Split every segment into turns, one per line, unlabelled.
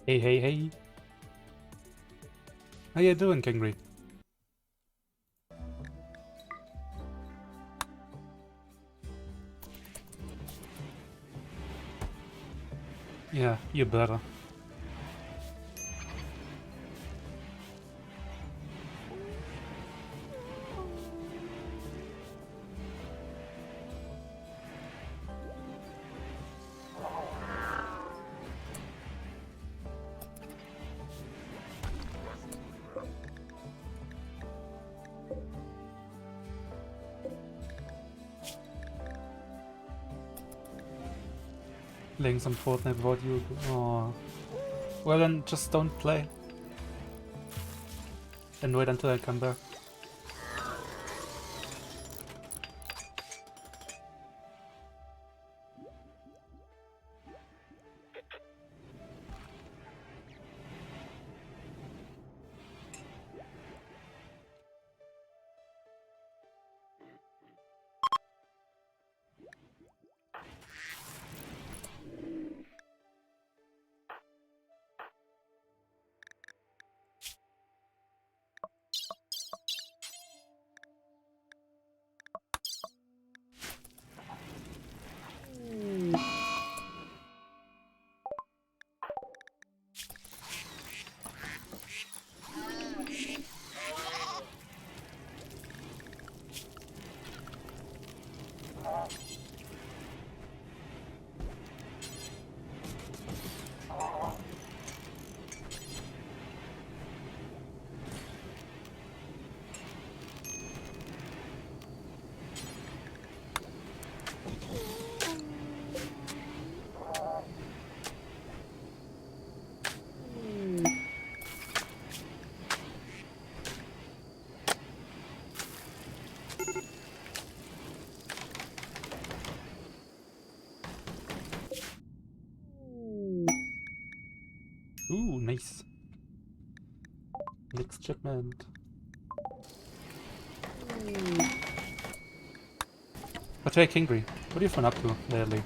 Hey, hey, hey. How you doing, Kingry? Yeah, you better. Playing some Fortnite without you. Oh. Well then, just don't play. And wait until I come back. Ooh, nice. Next shipment. But hey, Kingry, what have you been up to lately?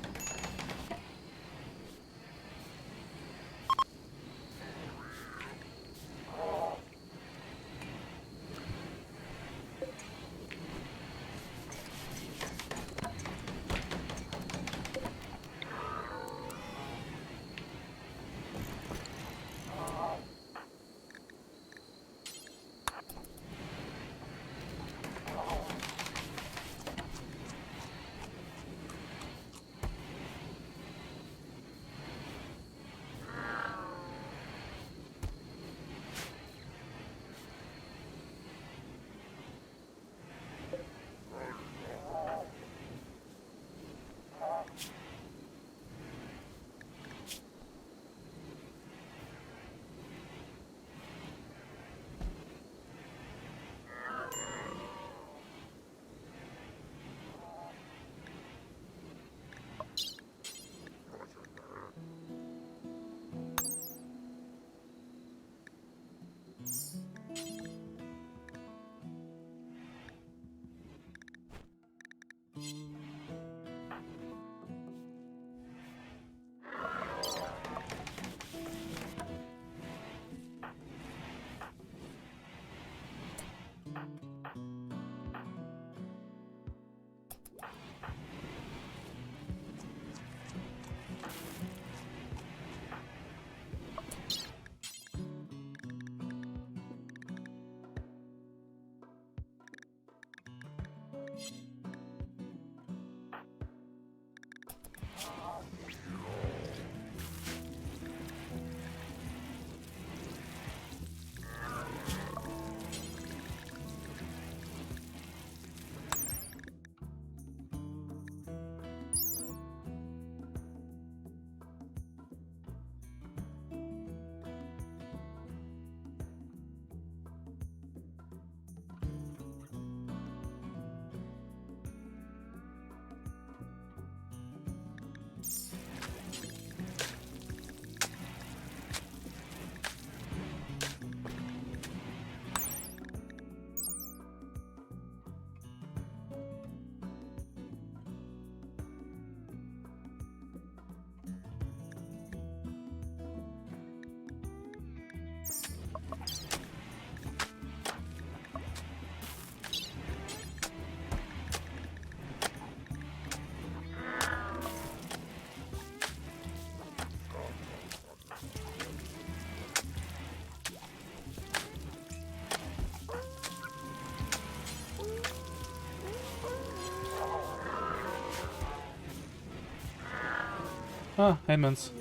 Ah, hey Mins.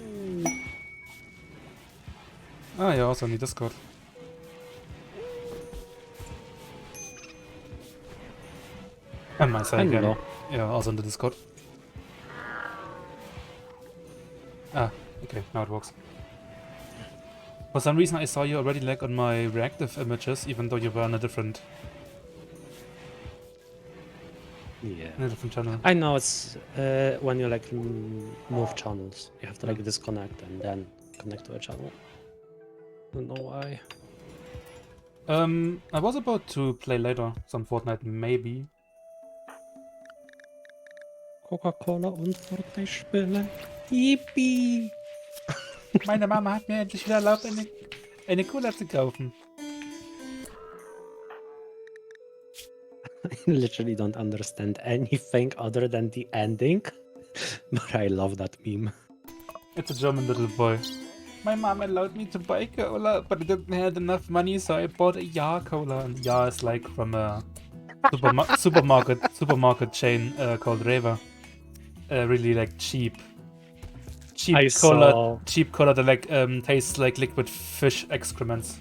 Ah, you're also in the Discord. And myself again.
Hello.
Yeah, also in the Discord. Ah, okay, now it works. For some reason I saw you already like on my reactive images, even though you were on a different
Yeah.
in a different channel.
I know it's when you like move channels, you have to like
Yeah.
disconnect and then connect to a channel. Don't know why.
I was about to play later some Fortnite, maybe.
Coca-Cola und Fortnite spielen. Yippie!
Meine Mama hat mir endlich wieder erlaubt, eine Cola zu kaufen.
I literally don't understand anything other than the ending, but I love that meme.
It's a German little boy. My mom allowed me to buy cola, but I didn't have enough money, so I bought a Yar cola. And Yar is like from a supermarket chain called Rewe. Really like cheap
I
cola,
saw.
cheap cola that like tastes like liquid fish excrements.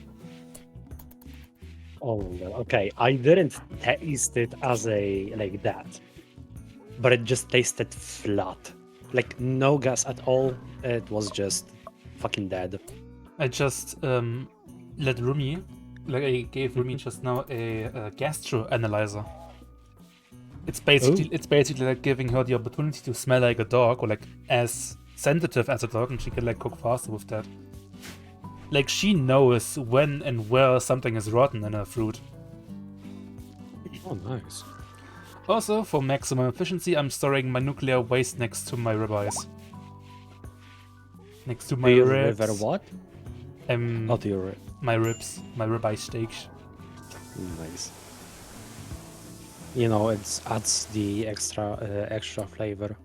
Oh my god. Okay, I didn't taste it as a like that, but it just tasted flat, like no gas at all. It was just fucking dead.
I just let Rumi, like I gave Rumi just now a gastro analyzer. It's basically like giving her the opportunity to smell like a dog, or like as sensitive as a dog, and she can like cook faster with that. Like she knows when and where something is rotten in her fruit.
Oh, nice.
Also, for maximum efficiency, I'm storing my nuclear waste next to my ribeyes. Next to my ribs.
River what? Oh, to your
my ribs, my ribeye steaks.
nice. You know, it adds the extra flavor.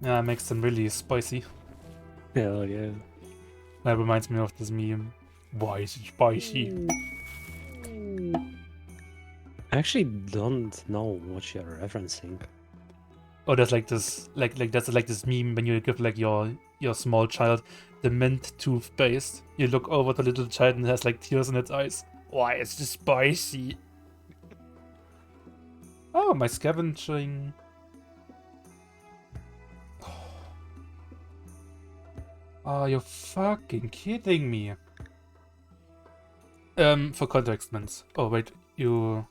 Yeah, it makes them really spicy.
Hell yeah.
That reminds me of this meme. Why is it spicy?
I actually don't know what you're referencing.
Oh, there's like this, like that's like this meme when you give like your small child the mint toothpaste. You look over the little child and it has like tears in its eyes. Why is this spicy? Oh, my scavenging. Oh, you're fucking kidding me. For context, Mins. Oh wait, you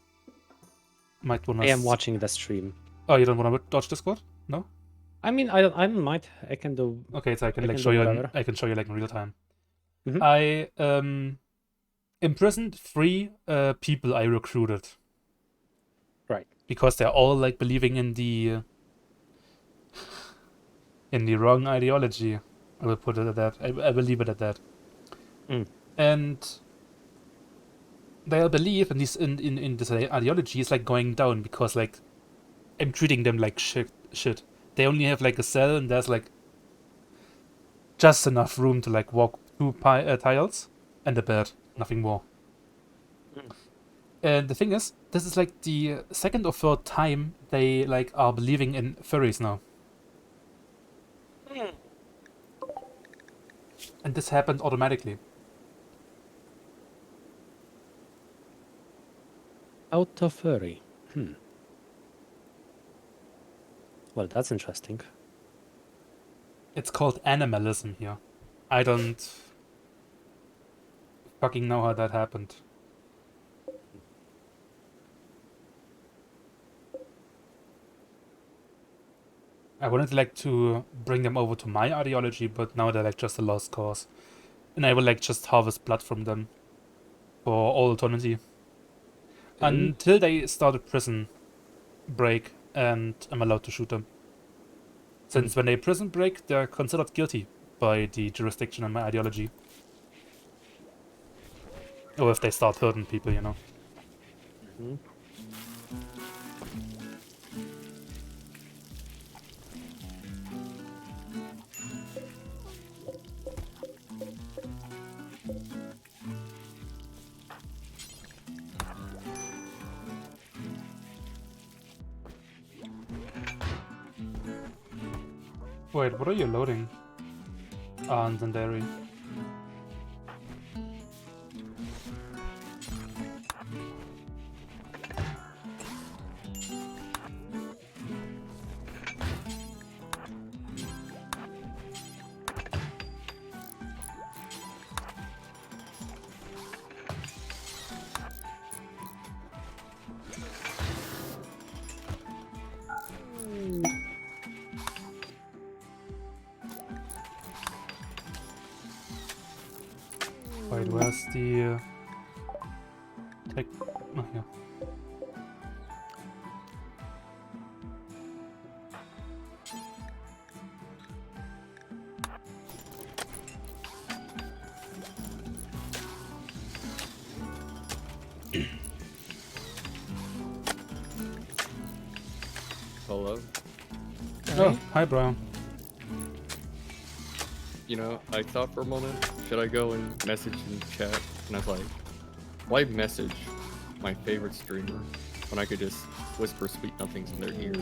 might wanna.
I am watching the stream.
Oh, you don't wanna dodge Discord? No.
I mean, I can do.
Okay, so I can
I
like
can
show
do
you.
whatever.
I can show you like in real time.
Mhm.
I imprisoned 3 people I recruited.
Right.
Because they're all like believing in the wrong ideology. I will put it at that. I will leave it at that.
Mm.
And their belief in this ideology is like going down because like I'm treating them like shit. They only have like a cell and there's like just enough room to like walk 2 tiles and a bed, nothing more. And the thing is, this is like the second or third time they like are believing in furries now. And this happened automatically.
Auto furry. Well, that's interesting.
It's called animalism here. I don't fucking know how that happened. I wanted like to bring them over to my ideology, but now they're like just a lost cause. And I will like just harvest blood from them for all eternity. Until they start a prison break and I'm allowed to shoot them. Since when they prison break, they're considered guilty by the jurisdiction and my ideology. Or if they start hurting people, you know. Wait, what are you loading? and then dairy. Wait, where's the tech? Oh, yeah.
Hello.
Oh, hi, Brian.
You know, I thought for a moment, should I go and message in chat? And I was like, why message my favorite streamer when I could just whisper sweet nothings in their ear?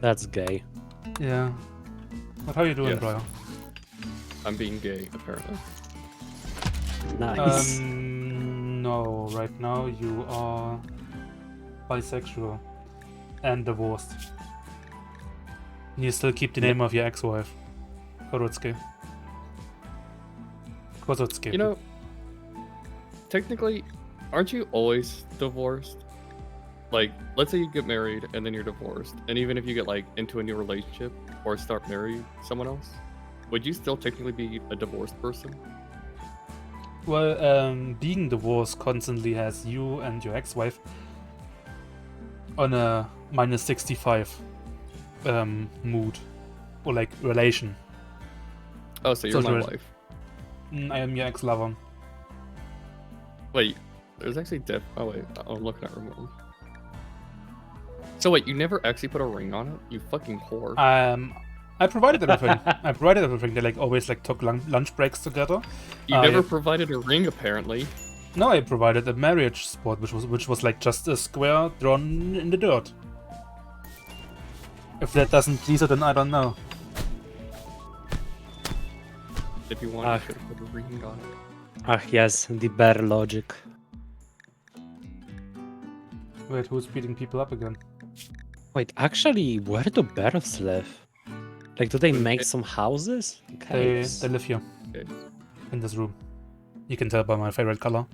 That's gay.
Yeah. But how you doing,
Yes.
Brian?
I'm being gay, apparently.
Nice.
No, right now you are bisexual and divorced. You still keep the name of your ex-wife, Korotsuke. Kozotsuke.
You know, technically, aren't you always divorced? Like, let's say you get married and then you're divorced, and even if you get like into a new relationship or start marrying someone else, would you still technically be a divorced person?
Well, being divorced constantly has you and your ex-wife on a -65 mood or like relation.
Oh, so you're my
Social-
wife.
I am your ex-lover.
Wait, there's actually oh wait, I'm looking at Rimworld. So wait, you never actually put a ring on it? You fucking whore.
I provided everything. I provided everything. They like always like took lunch breaks together.
You never provided a ring, apparently.
No, I provided a marriage spot, which was like just a square drawn in the dirt. If that doesn't please her, then I don't know.
If you wanted, you should have put a ring on it.
Ah, yes, the bear logic.
Wait, who's beating people up again?
Wait, actually, where do bears live? Like, do they make
Okay.
some houses? Okay.
They live here
Okay.
in this room. You can tell by my favorite color.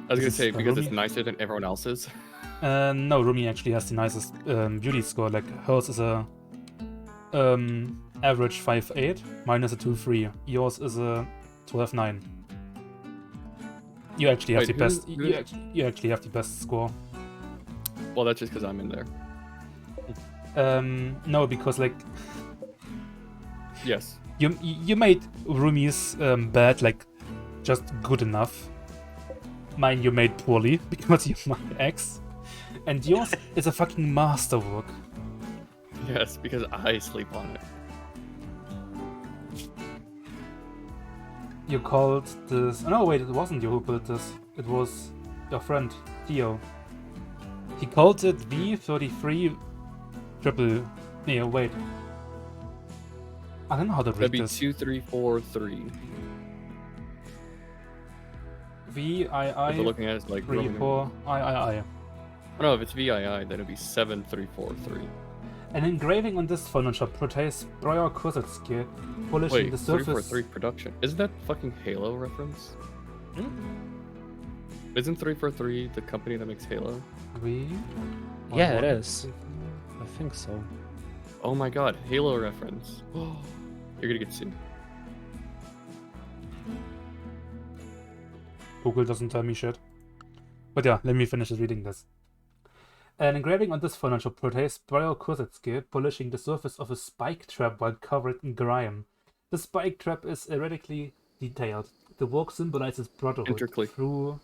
I was gonna
This
say,
is
because it's
Rumi?
nicer than everyone else's.
No, Rumi actually has the nicest beauty score. Like hers is a average 5.8 minus a 2.3. Yours is a 12.9. You actually have
Wait,
the best.
who-
You actually have the best score.
Well, that's just because I'm in there.
No, because like
Yes.
you made Rumi's bad like just good enough. Mine you made poorly because you're my ex, and yours is a fucking masterwork.
Yes, because I sleep on it.
You called this. Oh, no, wait, it wasn't you who built this. It was your friend Theo. He called it V33 triple. No, wait. I don't know how to read
That'd be
this.
2343. If we're
VII
looking at it as like
3
Roman.
4 III.
Oh, no, if it's VII, then it'd be 7343.
An engraving on this furniture portrays Breuer Kurzetsky polishing
Wait,
the surface.
343 production. Isn't that fucking Halo reference? Isn't 343 the company that makes Halo?
V.
Yeah, it is. I think so.
Oh my god, Halo reference. You're gonna get sued.
Google doesn't tell me shit. But yeah, let me finish reading this. An engraving on this furniture portrays Breuer Kurzetsky polishing the surface of a spike trap while covered in grime. The spike trap is erratically detailed. The work symbolizes brotherhood
Interclick.
through.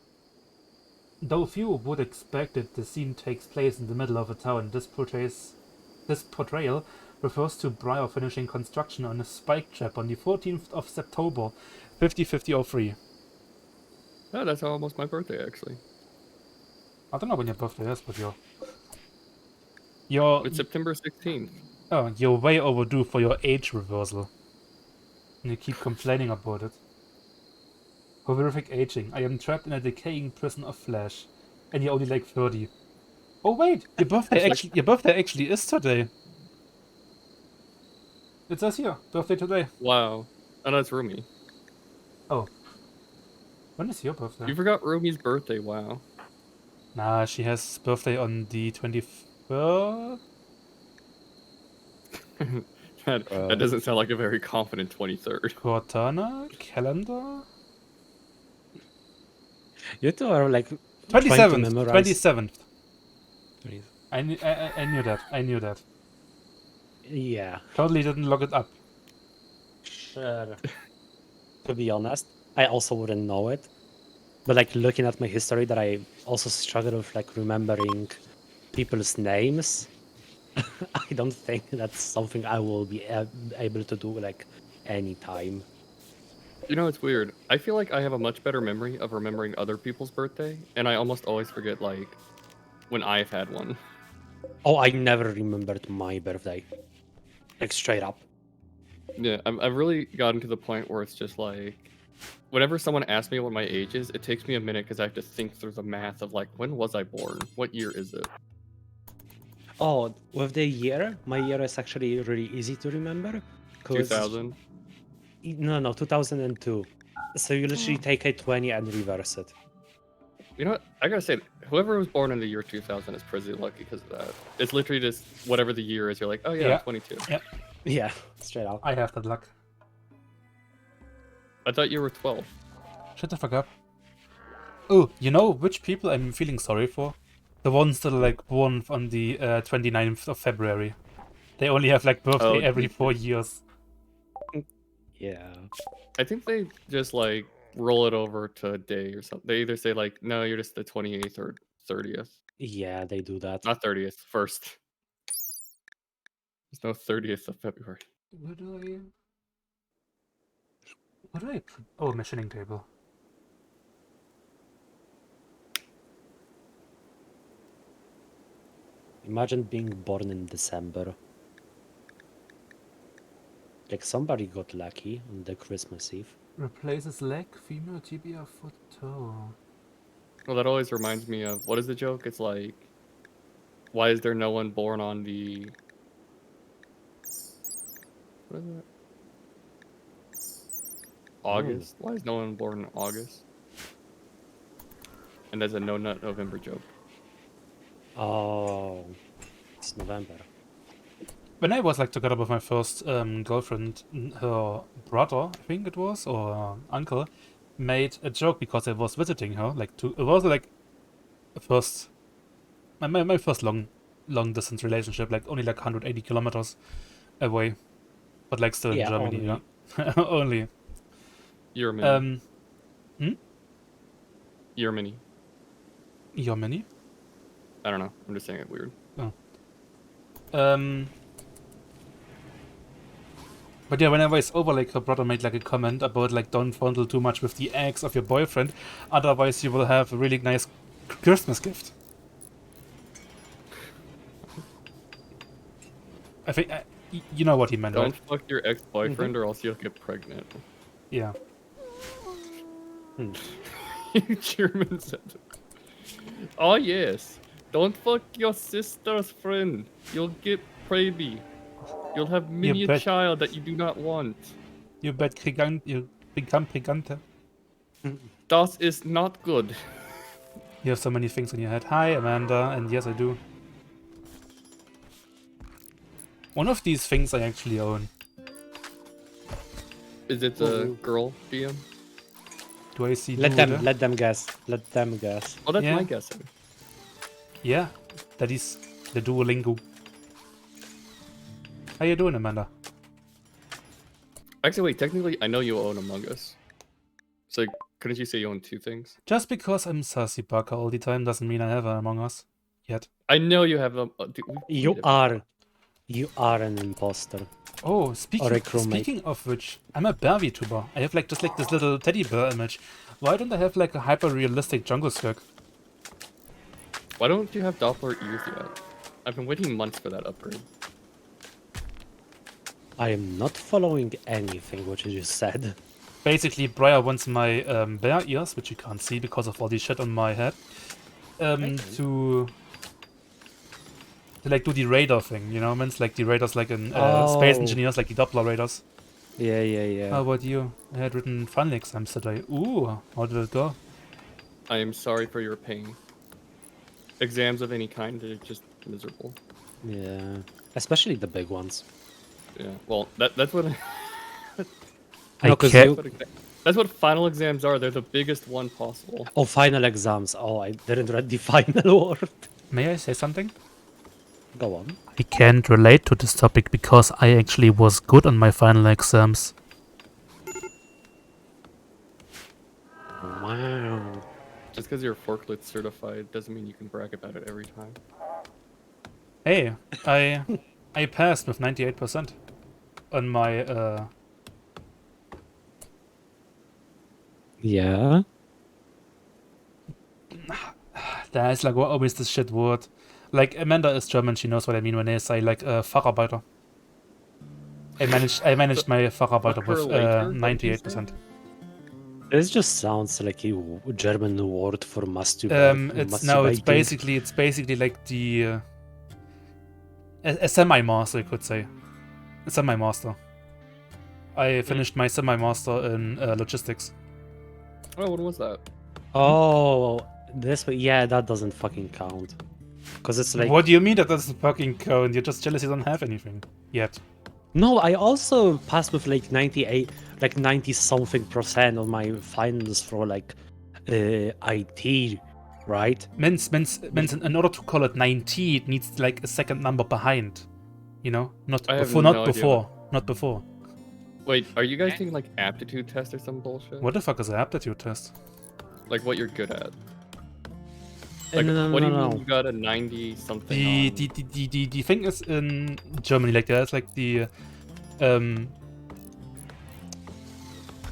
Though few would expect it, the scene takes place in the middle of a town. This portrayal refers to Breuer finishing construction on a spike trap on the 14th of September, 5003.
Oh, that's almost my birthday, actually.
I don't know when your birthday is, but you're
It's September 16th.
you're way overdue for your age reversal. And you keep complaining about it. Horrific aging. I am trapped in a decaying prison of flesh. And you're only like 30. Oh wait, your birthday actually is today. It says here, birthday today.
Wow. Oh, no, it's Rumi.
Oh. When is your birthday?
You forgot Rumi's birthday. Wow.
Nah, she has birthday on the 23rd.
That doesn't sound like a very confident 23rd.
Cortana calendar.
You two are like trying to
27th.
memorize.
27th. I knew that. I knew that.
Yeah,
Totally didn't look it up.
sure. To be honest, I also wouldn't know it. But like looking at my history, that I also struggle with like remembering people's names. I don't think that's something I will be able to do like anytime.
You know, it's weird. I feel like I have a much better memory of remembering other people's birthday, and I almost always forget, like, when I've had one.
Oh, I never remembered my birthday. Like straight up.
Yeah, I've really gotten to the point where it's just like, whenever someone asks me what my age is, it takes me a minute because I have to think through the math of, like, when was I born? What year is it?
Oh, with the year, my year is actually really easy to remember.
2000?
No, 2002. So you literally take a 20 and reverse it.
You know what? I gotta say, whoever was born in the year 2000 is pretty lucky because of that. It's literally just whatever the year is, you're like, oh yeah,
Yeah.
I'm 22.
Yeah, straight up.
I have that luck.
I thought you were 12.
Shut the fuck up. Oh, you know which people I'm feeling sorry for? The ones that are like born on the 29th of February. They only have like birthday every 4 years.
Yeah.
I think they just like roll it over to a day or something. They either say like, no, you're just the 28th or 30th.
Yeah, they do that.
Not 30th, first. There's no 30th of February.
What do I put? Oh, machining table.
Imagine being born in December. Like somebody got lucky on the Christmas Eve.
Replaces leg, femur, tibia, foot, toe.
Well, that always reminds me of, what is the joke? It's like, why is there no one born on the... What is that? August? Why is no one born in August? And there's a No Nut November joke.
Oh, it's November.
When I was like together with my first girlfriend, her brother, I think it was, or uncle, made a joke because I was visiting her. It was like my first long distance relationship, like only like 180 kilometers away, but like still in Germany,
only.
you know, only.
Germany.
Hmm?
Germany.
Germany.
I don't know. I'm just saying it weird.
But yeah, whenever it's over, like her brother made like a comment about like don't fondle too much with the eggs of your boyfriend, otherwise you will have a really nice Christmas gift. I think you know what he meant,
Don't
right?
fuck your ex-boyfriend or else you'll get pregnant.
Yeah.
You German said it. Oh yes. Don't fuck your sister's friend. You'll get baby. You'll have many a
bet.
child that you do not want.
You become pregante.
Das is not good.
You have so many things in your head. Hi, Amanda, and yes, I do. One of these things I actually own.
Is it the girl DM?
Do I see?
Let
Dude?
them guess. Let them guess.
Oh, that's
Yeah.
my guessing.
Yeah, that is the Duolingo. How you doing, Amanda?
Actually, wait. Technically, I know you own Among Us. So couldn't you say you own two things?
Just because I'm sassy baka all the time doesn't mean I have an Among Us yet.
I know you have a. Dude,
You are an imposter.
Oh,
Or a crewmate.
speaking of which, I'm a bear VTuber. I have like just like this little teddy bear image. Why don't I have like a hyper realistic jungle skirk?
Why don't you have Doppler ears yet? I've been waiting months for that upgrade.
I am not following anything what you just said.
Basically, Briar wants my bear ears, which you can't see because of all this shit on my head, to like do the radar thing, you know, means like the radars like in space
Oh.
engineers, like the Doppler radars.
Yeah.
How about you? I had written final exams today. Ooh, how did it go?
I am sorry for your pain. Exams of any kind are just miserable.
Yeah. Especially the big ones.
Yeah. Well, that's what
No, 'cause
can't-
you-
that's what final exams are. They're the biggest one possible.
Oh, final exams. Oh, I didn't read the final word.
May I say something?
Go on.
I can't relate to this topic because I actually was good on my final exams.
Wow.
Just because you're forklift certified doesn't mean you can brag about it every time.
Hey, I passed with 98% on my
Yeah.
There's like always this shit word. Like Amanda is German, she knows what I mean when I say like Facharbeiter. I managed my Facharbeiter with
Facharbeiter, what did you
98%.
This just sounds like a German word for masturbate.
It's basically like the a semi-master, you could say. A semi-master. I finished my semi-master in logistics.
Oh, what was that?
Oh, this way. Yeah, that doesn't fucking count. Because it's like.
What do you mean that doesn't fucking count? You're just jealous you don't have anything yet.
No, I also passed with like 98, like 90 something percent on my finals for like IT, right?
Means in order to call it 90, it needs like a second number behind. You know? Not
I have
before,
no
not
idea.
before. Not before.
Wait, are you guys taking like aptitude test or some bullshit?
What the fuck is an aptitude test?
Like what you're good at? Like,
No,
what do you
no.
mean you got a 90 something?
The thing is in Germany, like there's like the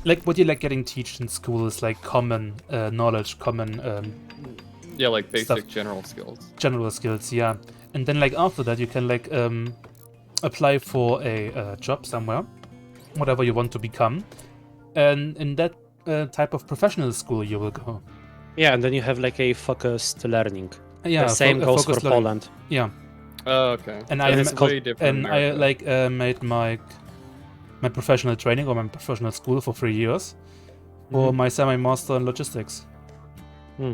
like what you like getting taught in school is like common knowledge, common
Yeah, like basic
stuff.
general skills.
general skills, yeah. And then like after that you can like apply for a job somewhere, whatever you want to become, and in that type of professional school you will go.
Yeah, and then you have like a focused learning.
Yeah,
The same goes for
focused learning.
Poland.
Yeah,
Oh, okay.
and
So
I
it's
ma-
way different. in
and I
America.
made my professional training or my professional school for 3 years for my semi-master in logistics.
Hmm.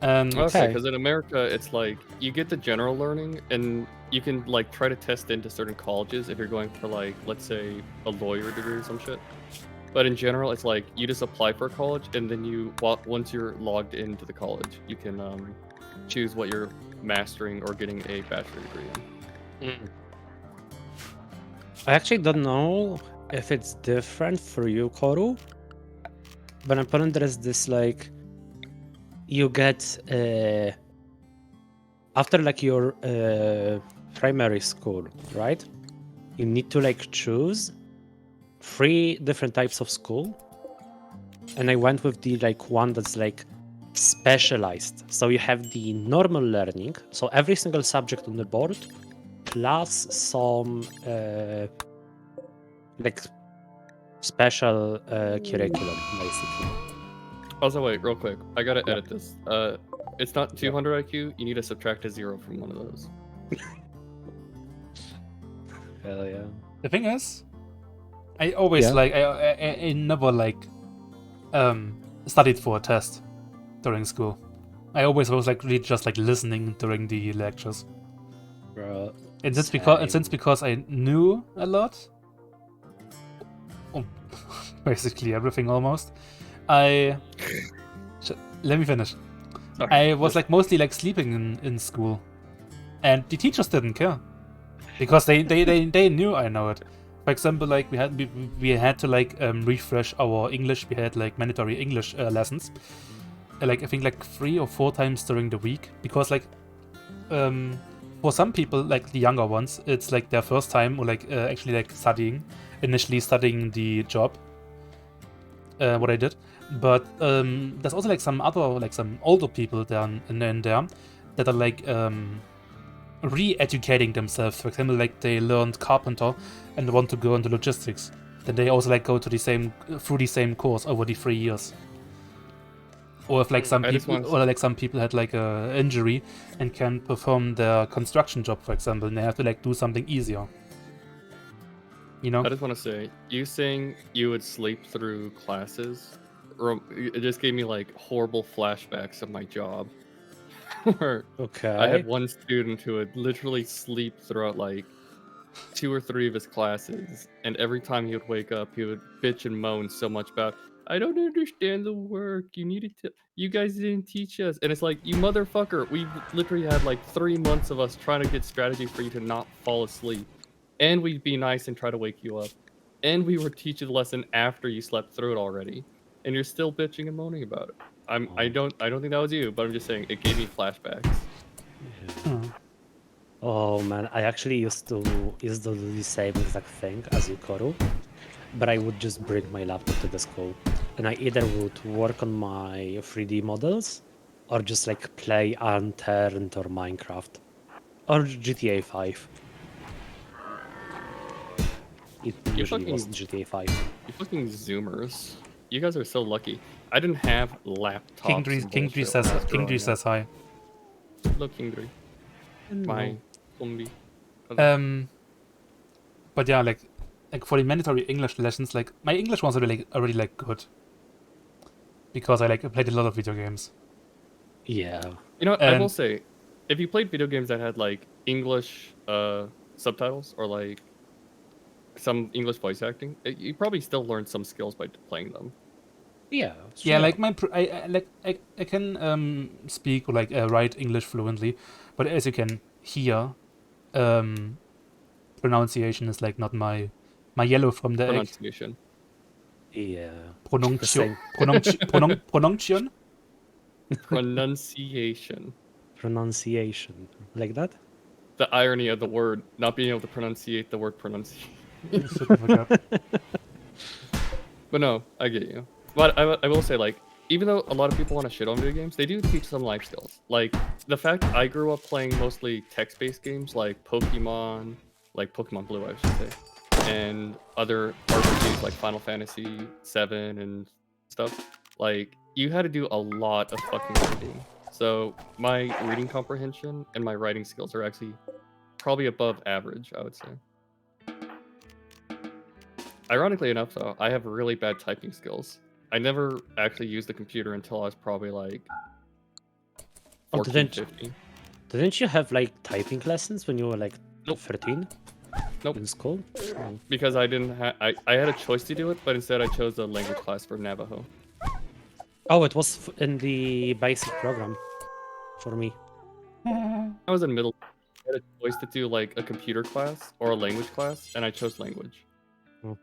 And
Okay, because in America, it's like you get the general learning, and you can like try to test into certain colleges if you're going for like, let's say, a lawyer degree or some shit. But in general, it's like you just apply for a college, and then once you're logged into the college, you can choose what you're mastering or getting a bachelor degree in.
I actually don't know if it's different for you, Koru. But in Poland, there is this like you get after like your primary school, right? You need to like choose 3 different types of school, and I went with the like one that's like specialized. So you have the normal learning, so every single subject on the board, plus some like special curriculum, basically.
Also, wait, real quick, I gotta edit this. It's not 200 IQ. You need to subtract a 0 from one of those.
Hell yeah.
the thing is, I always
Yeah.
like I never like studied for a test during school. I always was like really just like listening during the lectures.
Bro.
And
Same.
since because I knew a lot, basically everything almost, let me finish.
Sorry,
I was
just-
like mostly like sleeping in school, and the teachers didn't care because they knew I know it. For example, like we had to like refresh our English. We had like mandatory English lessons, like I think like 3 or 4 times during the week, because like for some people, like the younger ones, it's like their first time or like actually like initially studying the job. What I did, but there's also like some other like some older people down in there that are like re-educating themselves. For example, like they learned carpenter and want to go into logistics. Then they also like go to through the same course over the 3 years. Or if like some people had like a injury and can perform their construction job, for example, and they have to like do something easier. You know?
I just want to say, you saying you would sleep through classes, it just gave me like horrible flashbacks of my job. Where
Okay.
I had one student who would literally sleep throughout like 2 or 3 of his classes, and every time he would wake up, he would bitch and moan so much about, I don't understand the work. You guys didn't teach us. And it's like, you motherfucker, we literally had like 3 months of us trying to get strategy for you to not fall asleep. And we'd be nice and try to wake you up. And we would teach you the lesson after you slept through it already. And you're still bitching and moaning about it. I don't think that was you, but I'm just saying it gave me flashbacks.
Oh man, I actually used to do the same exact thing as you, Koru, but I would just bring my laptop to the school, and I either would work on my 3D models, or just like play Unturned or Minecraft, or GTA 5. It usually was GTA 5.
You fucking Zoomers. You guys are so lucky. I didn't have laptops.
King 3 says hi.
Hello, King 3. My zombie.
But yeah, like for the mandatory English lessons, like my English was already like good. Because I played a lot of video games.
Yeah.
You know, I will say, if you played video games that had like English subtitles or like some English voice acting, you probably still learned some skills by playing them.
Yeah.
Yeah, like I can speak or like write English fluently, but as you can hear, pronunciation is like not my yellow from the egg.
Pronunciation.
Yeah.
Pronunciation.
Pronunciation.
Pronunciation. Like that?
The irony of the word, not being able to pronunciate the word pronunciation. But no, I get you. But I will say, like, even though a lot of people want to shit on video games, they do teach some life skills. Like, the fact I grew up playing mostly text-based games like Pokemon Blue, I should say, and other RPGs like Final Fantasy VII and stuff. Like, you had to do a lot of fucking reading. So my reading comprehension and my writing skills are actually probably above average, I would say. Ironically enough, though, I have really bad typing skills. I never actually used the computer until I was probably like 14, 15.
Didn't you have like typing lessons when you were like 13?
Nope.
In school? Oh.
Because I didn't have, I had a choice to do it, but instead I chose a language class for Navajo.
Oh, it was in the basic program for me.
I was in middle. I had a choice to do like a computer class or a language class, and I chose language.
Oh.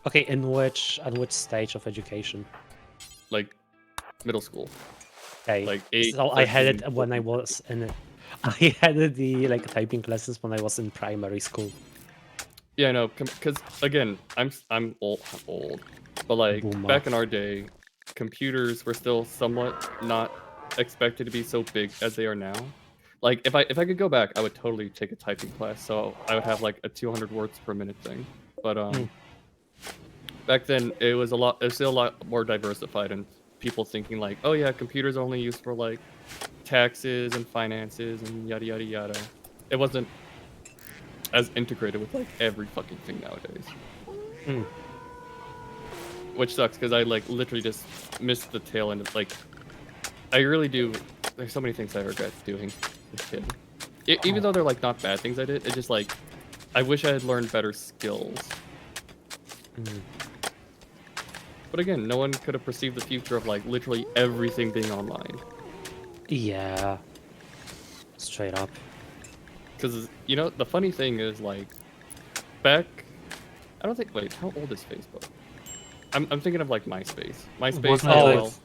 Okay, in which stage of education?
Like middle school.
Okay.
Like 8.
So I had it when I was in. I had the like typing classes when I was in primary school.
Yeah, no, because again, I'm old, but like
Boomer.
back in our day, computers were still somewhat not expected to be so big as they are now. Like if I could go back, I would totally take a typing class, so I would have like a 200 words per minute thing. But back then it was still a lot more diversified, and people thinking like, oh yeah, computers are only used for like taxes and finances and yada yada yada. It wasn't as integrated with like every fucking thing nowadays. Which sucks because I like literally just missed the tail end of like, I really do. There's so many things I regret doing as a kid. Even though they're like not bad things I did, it's just like, I wish I had learned better skills. But again, no one could have perceived the future of like literally everything being online.
Yeah. Straight up.
Because, you know, the funny thing is like, back, I don't think, wait, how old is Facebook? I'm thinking of like MySpace. MySpace.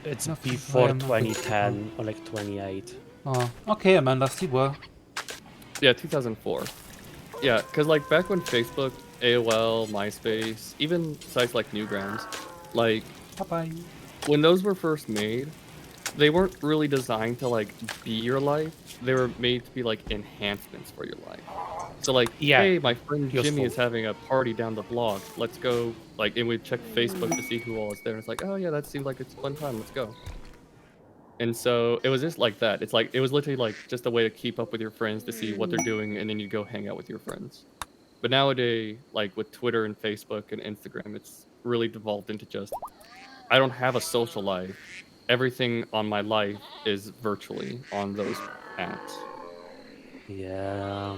It's before 2010 or like 28.
Oh, okay, Amanda, see well.
Yeah, 2004. Yeah, because like back when Facebook, AOL, MySpace, even sites like Newgrounds, like
Bye-bye.
when those were first made, they weren't really designed to like be your life. They were made to be like enhancements for your life. So like,
Yeah,
hey, my friend Jimmy
useful.
is having a party down the block. Let's go. Like, and we check Facebook to see who all is there. It's like, oh yeah, that seems like it's a fun time. Let's go. And so it was just like that. It's like it was literally like just a way to keep up with your friends to see what they're doing, and then you go hang out with your friends. But nowadays, like with Twitter and Facebook and Instagram, it's really devolved into just I don't have a social life. Everything on my life is virtually on those apps.
Yeah.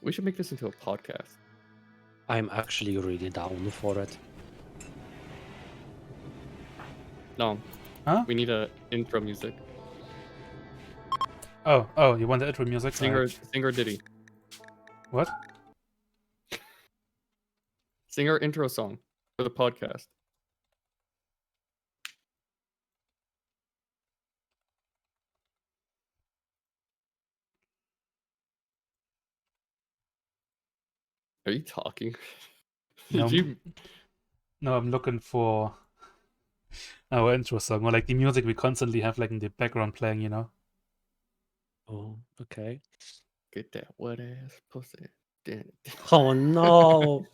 We should make this into a podcast.
I'm actually really down for it.
No,
Huh?
we need a intro music.
Oh, you want the intro music?
Singer Diddy.
What?
Sing our intro song for the podcast. Are you talking?
No,
Did you?
no, I'm looking for our intro song, or like the music we constantly have like in the background playing, you know?
Oh, okay.
Get that wet ass pussy. Damn it.
Oh no.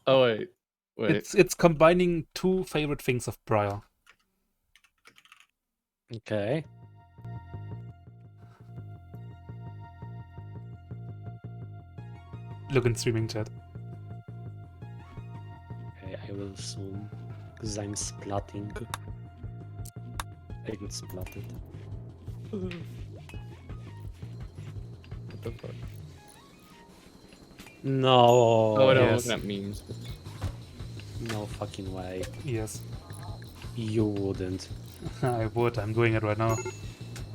Oh wait.
It's combining two favorite things of Briar.
Okay.
Look in streaming chat.
Okay, I will soon. Because I'm splatting. I got splatted.
What the fuck?
No.
Oh no, I'm
yes.
looking at memes.
No fucking way.
Yes.
You wouldn't.
I would. I'm doing it right now.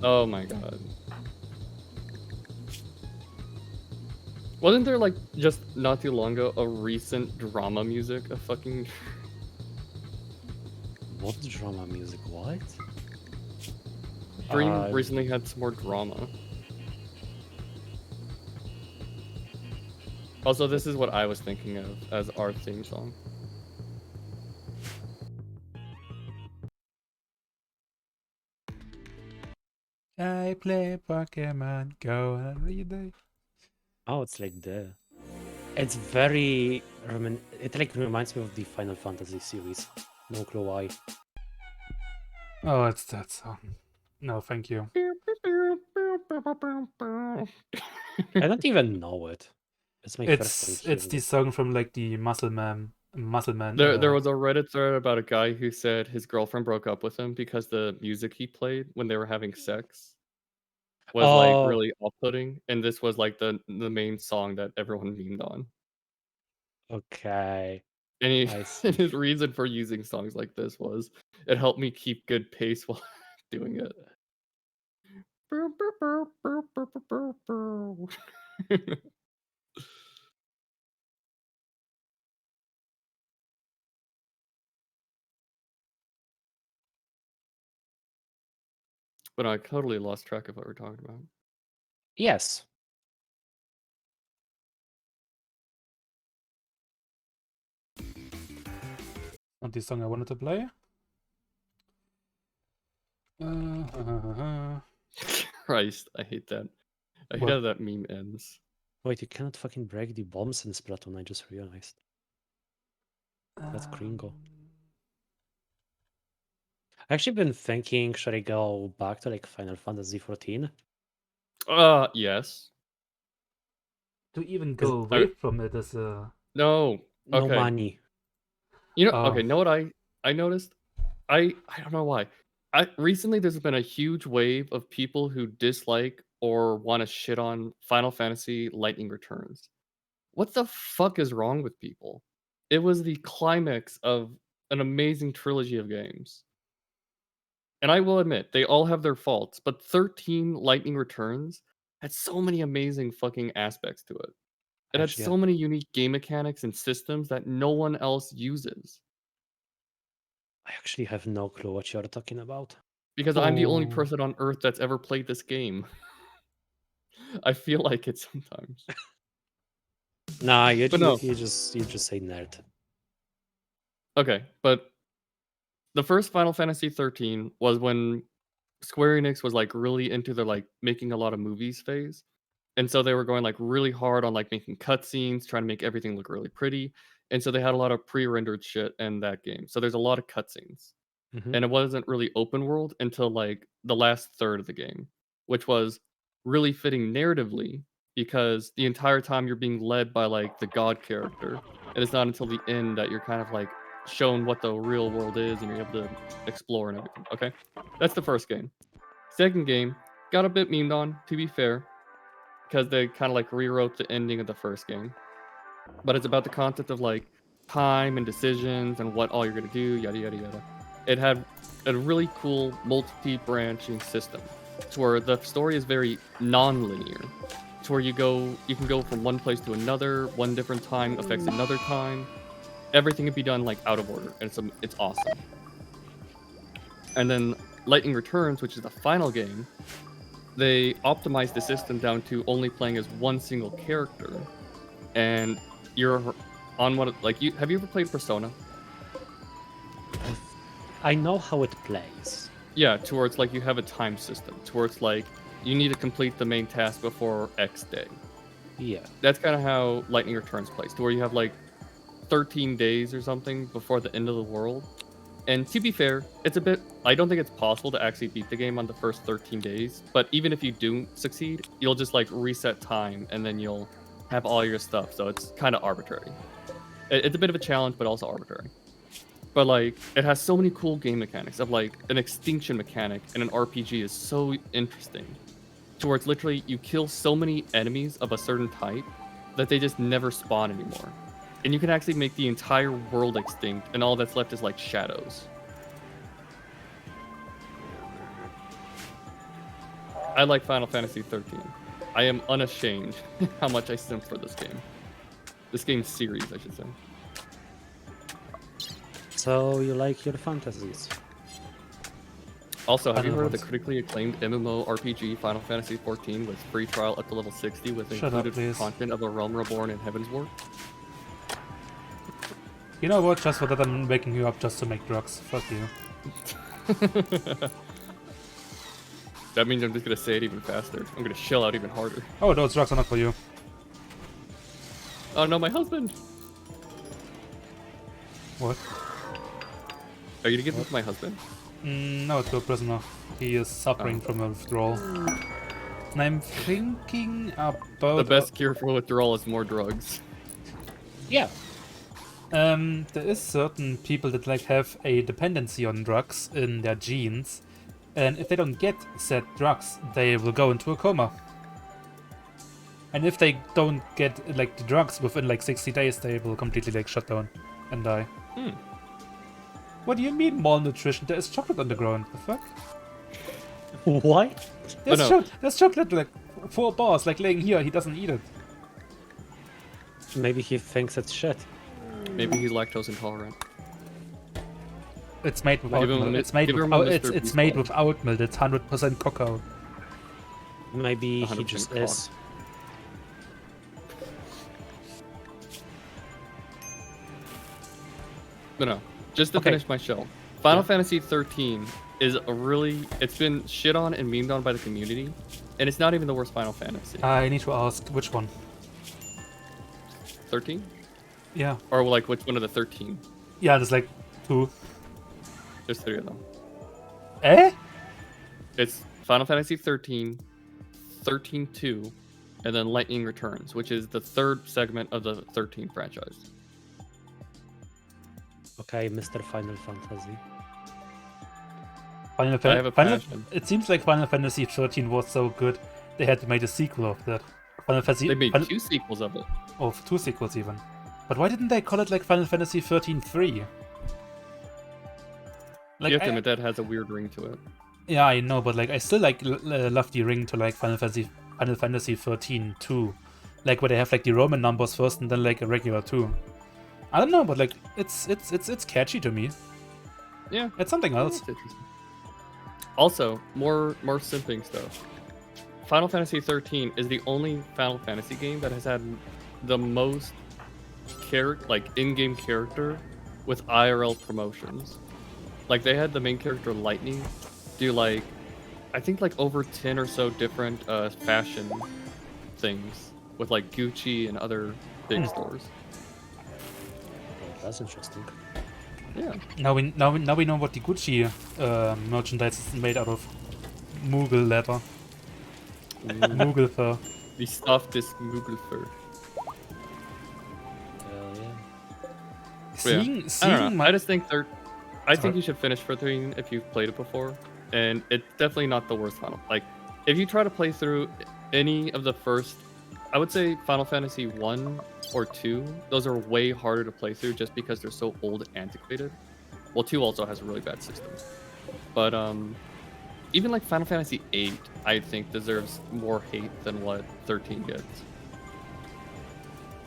Oh my god. Wasn't there like just not too long ago a recent drama music? A fucking
What drama music? What?
Dream recently had some more drama. Also, this is what I was thinking of as our theme song.
I play Pokemon Go every day.
Oh, it's like the. It's very. It like reminds me of the Final Fantasy series. No clue why.
Oh, it's that song. No, thank you.
I don't even know it. It's my first time
It's
hearing
the
it.
song from like the Muscle Man.
There was a Reddit thread about a guy who said his girlfriend broke up with him because the music he played when they were having sex was like
Oh,
really off-putting, and this was like the main song that everyone memed on.
okay.
And he,
I
and
see.
his reason for using songs like this was it helped me keep good pace while doing it. But I totally lost track of what we're talking about.
Yes.
Not the song I wanted to play.
Christ, I hate that. I hate
What?
how that meme ends.
Wait, you cannot fucking break the bombs in Splatoon, I just realized. That's gringo. I've actually been thinking, should I go back to like Final Fantasy 14?
Yes.
To even
Is-
go away from it is a.
No.
No
Okay.
money.
You know,
Oh.
okay, know what I noticed? I don't know why. Recently there's been a huge wave of people who dislike or want to shit on Final Fantasy Lightning Returns. What the fuck is wrong with people? It was the climax of an amazing trilogy of games. And I will admit, they all have their faults, but 13 Lightning Returns had so many amazing fucking aspects to it. It had
Actually,
so many unique game mechanics and systems that no one else uses.
I actually have no clue what you're talking about.
Because I'm the only
Oh.
person on earth that's ever played this game. I feel like it sometimes.
Nah,
But no.
you just say nerd.
Okay, but the first Final Fantasy 13 was when Square Enix was like really into their like making a lot of movies phase. And so they were going like really hard on like making cutscenes, trying to make everything look really pretty. And so they had a lot of pre-rendered shit in that game. So there's a lot of cutscenes.
Mhm.
And it wasn't really open world until like the last third of the game, which was really fitting narratively because the entire time you're being led by like the god character. And it's not until the end that you're kind of like shown what the real world is and you're able to explore and everything. Okay. That's the first game. Second game got a bit memed on, to be fair, because they kind of like rewrote the ending of the first game. But it's about the concept of like time and decisions and what all you're gonna do, yada yada yada. It had a really cool multi-branching system, to where the story is very non-linear, to where you can go from one place to another. One different time affects another time. Everything can be done like out of order, and it's awesome. And then Lightning Returns, which is the final game, they optimized the system down to only playing as one single character, and you're on what like you have you ever played Persona?
I know how it plays.
Yeah, towards like you have a time system, towards like you need to complete the main task before X day.
Yeah.
That's kind of how Lightning Returns plays, to where you have like 13 days or something before the end of the world. And to be fair, it's a bit. I don't think it's possible to actually beat the game on the first 13 days. But even if you do succeed, you'll just like reset time and then you'll have all your stuff. So it's kind of arbitrary. It's a bit of a challenge, but also arbitrary. But like, it has so many cool game mechanics of like an extinction mechanic in an RPG is so interesting. Towards literally, you kill so many enemies of a certain type that they just never spawn anymore. And you can actually make the entire world extinct, and all that's left is like shadows. I like Final Fantasy 13. I am unashamed how much I simp for this game. This game series, I should say.
So you like your fantasies?
Also, have you heard of the
Onwards.
critically acclaimed MMORPG Final Fantasy 14 with free trial up to level 60 with
Shut up,
included
please.
content of A Realm Reborn and Heaven's Ward?
You know what? Just for that, I'm waking you up just to make drugs. Fuck you.
That means I'm just gonna say it even faster. I'm gonna shell out even harder.
Oh, those drugs are not for you.
Oh no, my husband!
What?
Are you gonna give this to my husband?
No, to a prisoner. He is suffering from a withdrawal. And I'm thinking about...
The best cure for withdrawal is more drugs.
Yeah.
There is certain people that like have a dependency on drugs in their genes, and if they don't get said drugs, they will go into a coma. And if they don't get like the drugs within like 60 days, they will completely like shut down and die.
Hmm.
What do you mean malnutrition? There is chocolate on the ground. The fuck?
What?
There's,
no.
there's chocolate like 4 bars like laying here. He doesn't eat it.
Maybe he thinks it's shit.
Maybe he's lactose intolerant.
It's made without
Give him a
milk.
mi-
It's made
give him a
without.
Mr.
It's
Beast
made
ball.
without milk. It's 100% cacao.
Maybe he
100%
just
cock.
is.
No. Just to
Okay.
finish my shell. Final
Yeah.
Fantasy 13 is a really... It's been shit on and memed on by the community. And it's not even the worst Final Fantasy.
I need to ask which one.
13?
Yeah.
Or like which one of the 13?
Yeah, there's like 2.
There's 3 of them.
Eh?
It's Final Fantasy 13, 13-2, and then Lightning Returns, which is the third segment of the 13 franchise.
Okay, Mr. Final Fantasy.
Final
I have a passion.
It seems like Final Fantasy 13 was so good, they had to make a sequel of that. Final Fantasy.
They made 2 sequels of it.
Oh, 2 sequels even. But why didn't they call it like Final Fantasy 13-3? Like,
You have to admit that has a weird ring to it.
yeah, I know, but like I still like love the ring to like Final Fantasy 13-2, like where they have like the Roman numbers first and then like a regular 2. I don't know, but like it's catchy to me.
Yeah.
It's something else.
That's interesting. Also, more simping stuff. Final Fantasy 13 is the only Final Fantasy game that has had the most in-game character with IRL promotions. Like they had the main character Lightning do like I think like over 10 or so different fashion things with like Gucci and other big stores.
Oh, that's interesting.
Yeah.
Now we know what the Gucci merchandise is made out of. Moogle leather. Moogle fur.
The softest Moogle fur.
Hell yeah.
But yeah, I
Seeing
don't know.
my
I just think I think
Sorry.
you should finish 13 if you've played it before, and it's definitely not the worst Final. Like, if you try to play through any of the first, I would say Final Fantasy 1 or 2, those are way harder to play through just because they're so old and antiquated. Well, 2 also has a really bad system, but even like Final Fantasy 8, I think deserves more hate than what 13 gets.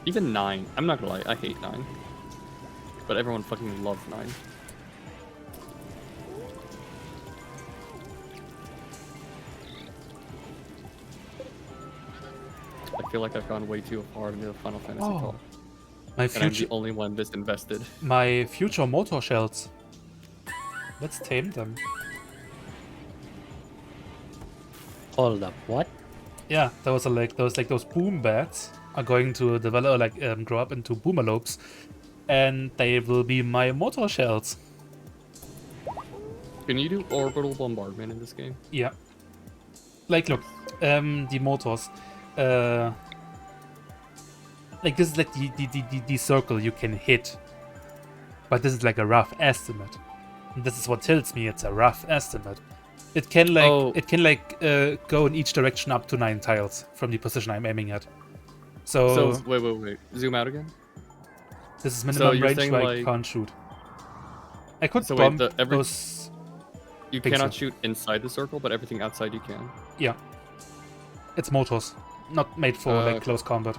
Even 9, I'm not gonna lie, I hate 9, but everyone fucking loves 9. I feel like I've gone way too hard into the Final Fantasy talk,
my
and I'm
future
the only one this invested.
my future motor shells. Let's tame them.
Hold up, what?
Yeah, those boom bats are going to develop grow up into boomalopes, and they will be my motor shells.
Can you do orbital bombardment in this game?
Yeah. Like, look, the motors. Like this is like the circle you can hit, but this is like a rough estimate. And this is what tells me it's a rough estimate. It can go in each direction up to 9 tiles from the position I'm aiming at. So
Wait. Zoom out again.
this is minimum
you're
range
saying,
where I
like-
can't shoot. I could
So
bomb
wait,
those.
You
Think
cannot
so.
shoot inside the circle, but everything outside you can.
Yeah, it's motors, not made for like
Okay.
close combat.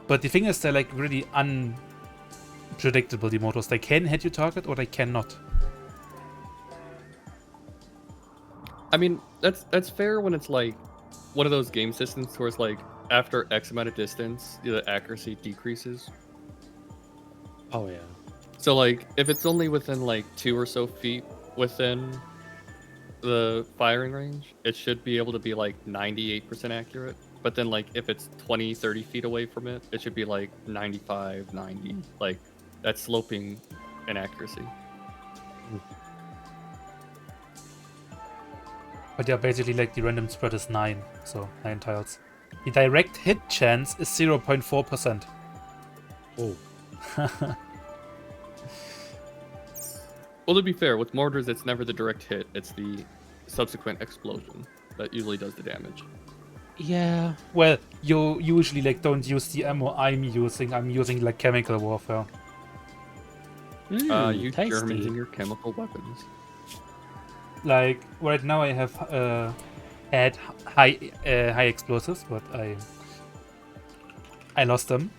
But the thing is, they're like really unpredictable. The motors, they can hit your target or they cannot.
I mean, that's fair when it's like one of those game systems where it's like after X amount of distance, the accuracy decreases.
Oh yeah.
So like if it's only within like 2 or so feet within the firing range, it should be able to be like 98% accurate. But then like if it's 20, 30 feet away from it, it should be like 95, 90. Like that's sloping inaccuracy.
But yeah, basically like the random spread is 9, so 9 tiles. The direct hit chance is 0.4%.
Oh.
Well, to be fair, with mortars, it's never the direct hit. It's the subsequent explosion that usually does the damage.
Yeah.
Well, you usually like don't use the ammo I'm using. I'm using like chemical warfare.
You
tasty.
Germans and your chemical weapons.
Like right now, I have had high explosives, but I lost them.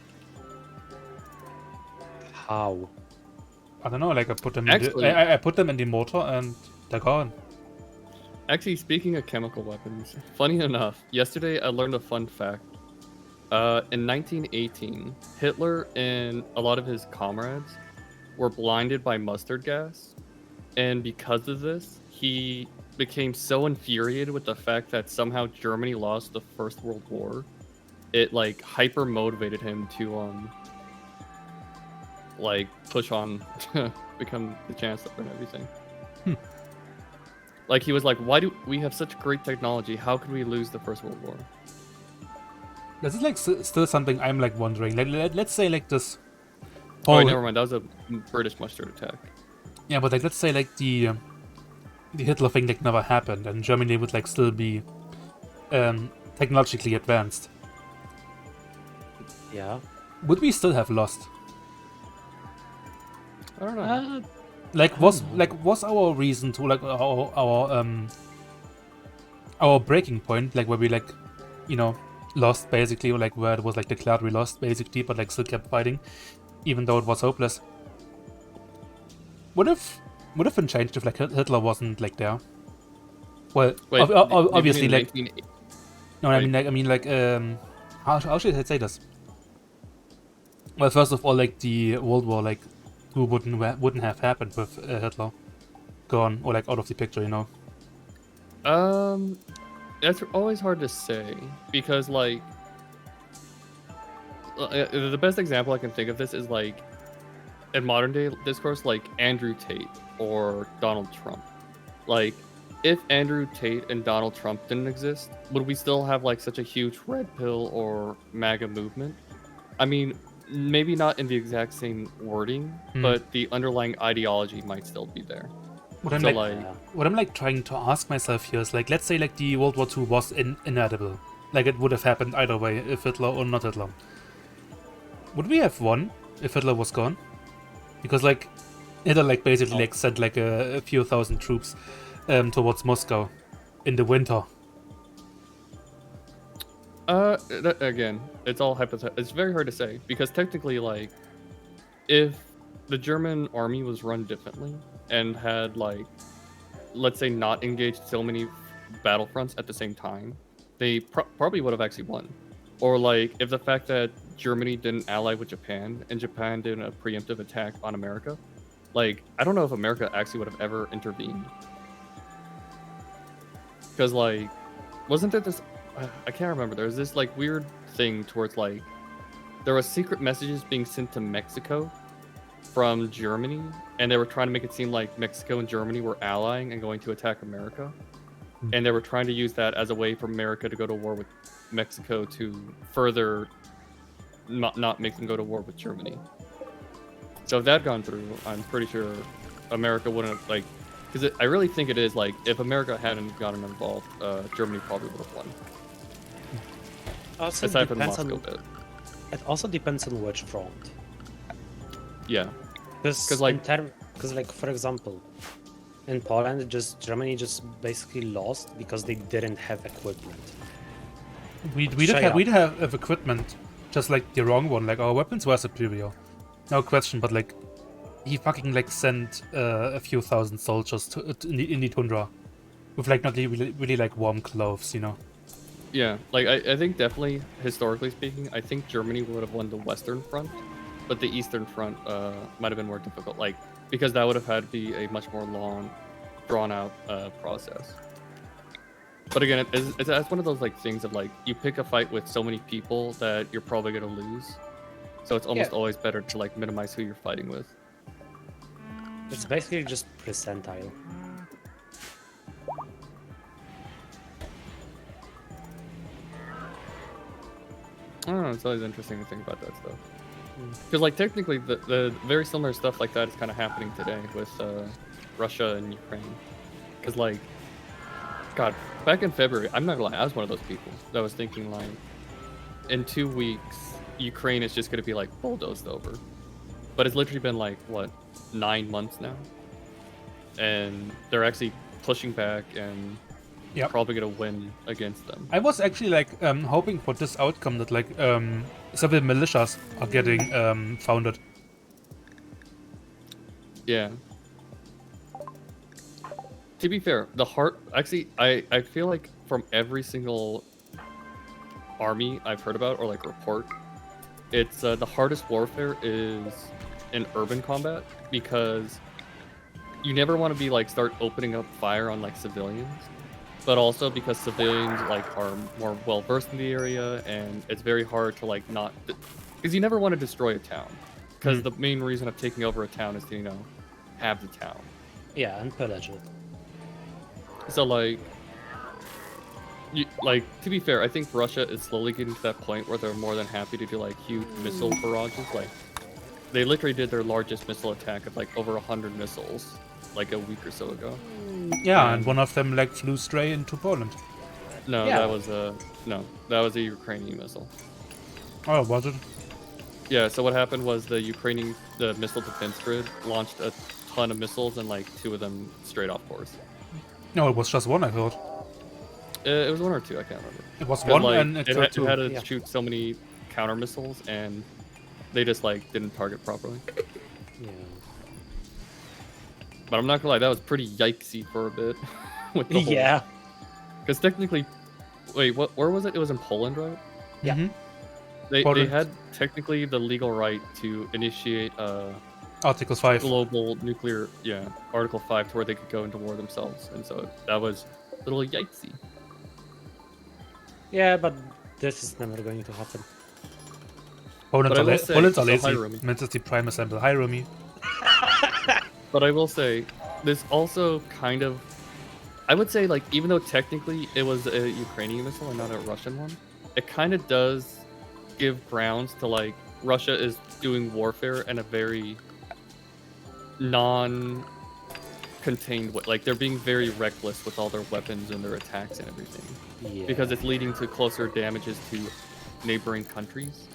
How?
I don't know. Like I put them.
Actually-
I put them in the mortar and they're gone.
Actually, speaking of chemical weapons, funny enough, yesterday I learned a fun fact. In 1918, Hitler and a lot of his comrades were blinded by mustard gas, and because of this, he became so infuriated with the fact that somehow Germany lost the First World War. It like hyper motivated him to like push on to become the chancellor and everything. Like he was like, why do we have such great technology? How could we lose the First World War?
This is like still something I'm like wondering. Let's say like this.
Oh,
whole-
never mind. That was a British mustard attack.
Yeah, but like let's say like the Hitler thing like never happened, and Germany would like still be technologically advanced.
Yeah.
Would we still have lost?
I don't know.
Was our reason to like our breaking point, like where we like, you know, lost basically, or like where it was like declared we lost basically, but like still kept fighting, even though it was hopeless. Would have been changed if like Hitler wasn't like there. Well,
Wait,
obviously
you mean
like No, how should I say this? Well, first of all, like the World War like II wouldn't have happened with Hitler gone or like out of the picture, you know.
That's always hard to say because like the best example I can think of this is like in modern day discourse, like Andrew Tate or Donald Trump. Like, if Andrew Tate and Donald Trump didn't exist, would we still have like such a huge red pill or MAGA movement? I mean, maybe not in the exact same wording, but the underlying ideology might still be there.
What I'm
So,
what I'm like trying to ask myself here is like, let's say like the World War II was inevitable, like it would have happened either way, if Hitler or not Hitler. Would we have won if Hitler was gone? Because like Hitler like basically like sent like a few thousand troops towards Moscow in the winter.
Again, it's all hypothetical. It's very hard to say because technically, like, if the German army was run differently and had like, let's say, not engaged so many battlefronts at the same time, they probably would have actually won. Or like, if the fact that Germany didn't ally with Japan and Japan did a preemptive attack on America, like, I don't know if America actually would have ever intervened. Because like, wasn't there this? I can't remember. There was this like weird thing towards like, there was secret messages being sent to Mexico from Germany, and they were trying to make it seem like Mexico and Germany were allying and going to attack America, and they were trying to use that as a way for America to go to war with Mexico to further not make them go to war with Germany. So if that had gone through, I'm pretty sure America wouldn't have, like, because I really think it is like if America hadn't gotten involved, Germany probably would have won.
Also
Aside from the
depends
Moscow
on,
bit.
it also depends on which front.
Yeah.
Because
like-
like for example, in Poland, Germany just basically lost because they didn't have equipment.
We did have equipment, just like the wrong one. Like our weapons were superior, no question. But like he fucking like sent a few thousand soldiers in the tundra with like not really like warm clothes, you know.
Yeah, like I think definitely historically speaking, I think Germany would have won the Western Front, but the Eastern Front might have been more difficult, like because that would have had to be a much more long, drawn out process. But again, it's one of those like things of like you pick a fight with so many people that you're probably gonna lose, so it's almost always better to like minimize who you're fighting with.
It's basically just percentile.
I don't know, it's always interesting to think about that stuff. Because like technically the very similar stuff like that is kind of happening today with Russia and Ukraine. Because like, God, back in February, I'm not gonna lie, I was one of those people that was thinking like, in 2 weeks, Ukraine is just gonna be like bulldozed over. But it's literally been like, what, 9 months now? And they're actually pushing back and probably gonna win against them.
I was actually like hoping for this outcome that like several militias are getting founded.
Yeah. To be fair, I feel like from every single army I've heard about or like report, it's the hardest warfare is in urban combat because you never want to be like start opening up fire on like civilians, but also because civilians like are more well versed in the area and it's very hard to like not because you never want to destroy a town because the main reason of taking over a town is to have the town.
Yeah, and pillage it.
So like to be fair, I think Russia is slowly getting to that point where they're more than happy to do like huge missile barrages. Like they literally did their largest missile attack of like over 100 missiles like a week or so ago.
Yeah, and one of them like flew straight into Poland.
No,
Yeah.
that was a Ukrainian missile.
Oh, was it?
Yeah, so what happened was the missile defense grid launched a ton of missiles and like 2 of them straight off course.
No, it was just one, I heard.
It was 1 or 2, I can't remember.
It was
'Cause,
one
like,
and it
it
killed 2.
had to shoot so many counter missiles and they just like didn't target properly.
Yeah.
But I'm not gonna lie, that was pretty yikesy for a bit. With the whole,
Yeah.
because technically, Wait, what? Where was it? It was in Poland, right?
Yeah.
Mhm.
They
Poland.
had technically the legal right to initiate
Article 5.
global nuclear, Article 5, to where they could go into war themselves, and so that was a little yikesy.
Yeah, but this is never going to happen.
But I will say,
Poland's are
so hi,
lazy.
Rumi.
Manchester Prime Assemble. Hi, Rumi.
But I will say, this also kind of, I would say, like, even though technically it was a Ukrainian missile and not a Russian one, it kind of does give grounds to, like, Russia is doing warfare in a very non-contained way. Like, they're being very reckless with all their weapons and their attacks and everything.
Yeah.
Because it's leading to closer damages to neighboring countries.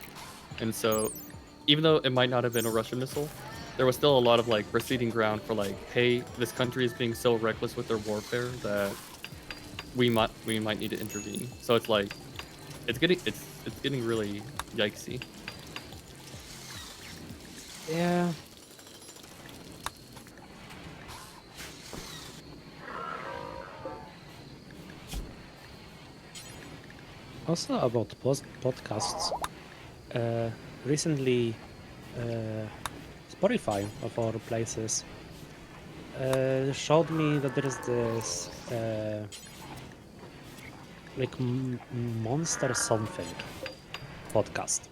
And so, even though it might not have been a Russian missile, there was still a lot of, like, preceding ground for, like, hey, this country is being so reckless with their warfare that we might need to intervene. So it's like, it's getting really yikesy.
Yeah. Also about podcasts, recently Spotify of all places showed me that there is this like monster something podcast,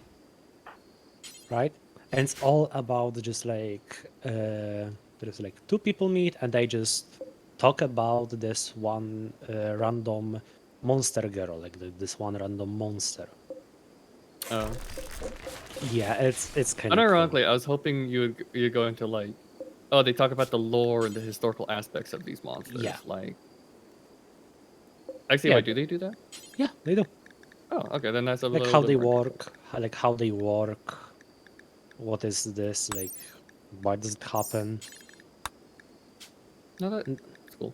right? And it's all about just like there's like two people meet and they just talk about this one random monster girl, like this one random monster. Yeah, it's kind of
Unironically, I was hoping you'd go into, like, oh, they talk about the lore and the historical aspects of these monsters.
Yeah.
Like, actually,
Yeah.
wait, do they do that?
Yeah, they do.
Oh, okay, then that's a
Like
little
how they
different.
work, like how they work. What is this? Like, why does it happen?
No, that's cool.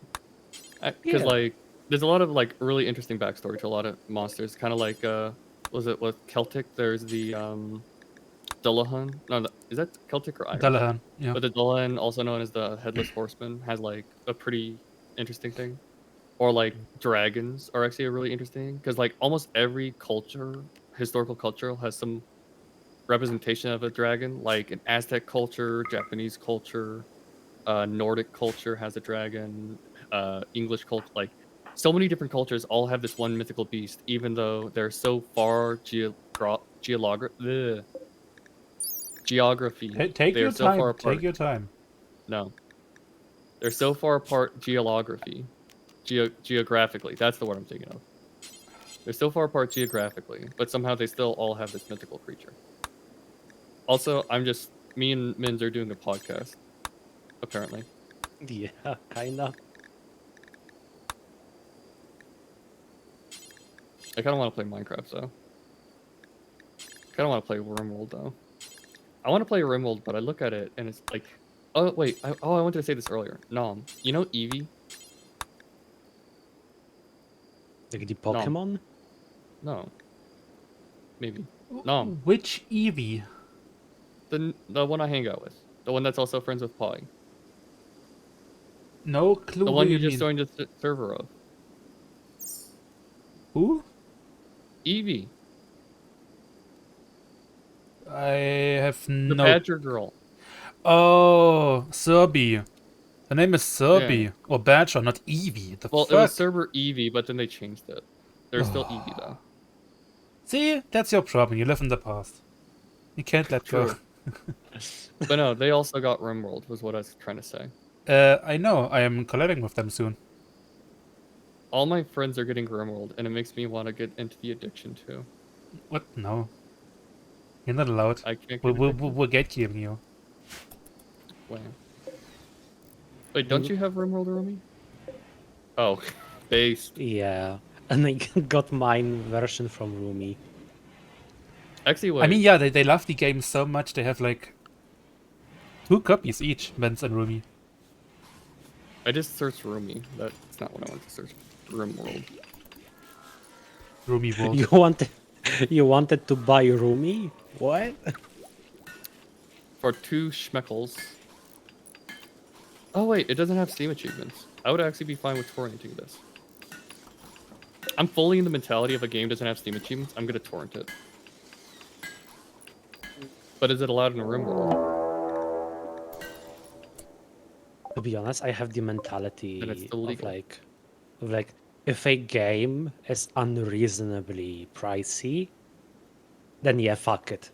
Yeah.
Because like, there's a lot of, like, really interesting backstory to a lot of monsters. Kind of like, was it with Celtic? There's the Dullahan. No, is that Celtic or Irish?
Dullahan. Yeah.
But the Dullahan, also known as the Headless Horseman, has, like, a pretty interesting thing. Or, like, dragons are actually a really interesting, because, like, almost every culture, historical culture, has some representation of a dragon. Like, an Aztec culture, Japanese culture, Nordic culture has a dragon, English culture, like, so many different cultures all have this one mythical beast, even though they're so far geography.
Take
They're
your
so far
time.
apart.
Take your time.
No, they're so far apart geographically. That's the word I'm thinking of. They're so far apart geographically, but somehow they still all have this mythical creature. Also, me and Mins are doing a podcast, apparently.
Yeah, kinda.
I kind of want to play Minecraft, though. I kind of want to play Rimworld, though. I want to play Rimworld, but I look at it and it's like, oh wait, I wanted to say this earlier. Nom, you know Eevee?
Like the Pokemon?
No. Maybe. Nom,
Which Eevee?
the one I hang out with, the one that's also friends with Polly,
No clue.
the
who
one you
you
just
mean.
joined the server of.
Who?
Eevee,
I have
the
no.
Badger girl.
Oh, Serby. Her name is Serby
Yeah.
or Badger, not Eevee. The
Well,
fuck?
it was server Eevee, but then they changed it. There's still Eevee though.
See, that's your problem. You live in the past. You can't let
True. But no, they also got Rimworld, was what I was trying to say.
go. I know. I am collabing with them soon.
All my friends are getting Rimworld, and it makes me want to get into the addiction too.
What? No. You're not allowed.
I can't get
We're gatekeeping you.
Wow. Wait, don't you have Rimworld, Rumi? Oh, based.
Yeah. And I got mine version from Rumi.
Actually, wait.
I mean, yeah, they love the game so much. They have like 2 copies each, Vents and Rumi.
I just searched Rumi. That's not what I want to search. Rimworld.
Rumi World.
You wanted to buy Rumi? What?
For 2 schmeckles. Oh wait, it doesn't have Steam achievements. I would actually be fine with torrenting this. I'm fully in the mentality if a game doesn't have Steam achievements, I'm gonna torrent it. But is it allowed in a Rimworld?
To be honest, I have the
Then it's
mentality
still legal.
of like, if a game is unreasonably pricey, then yeah, fuck it.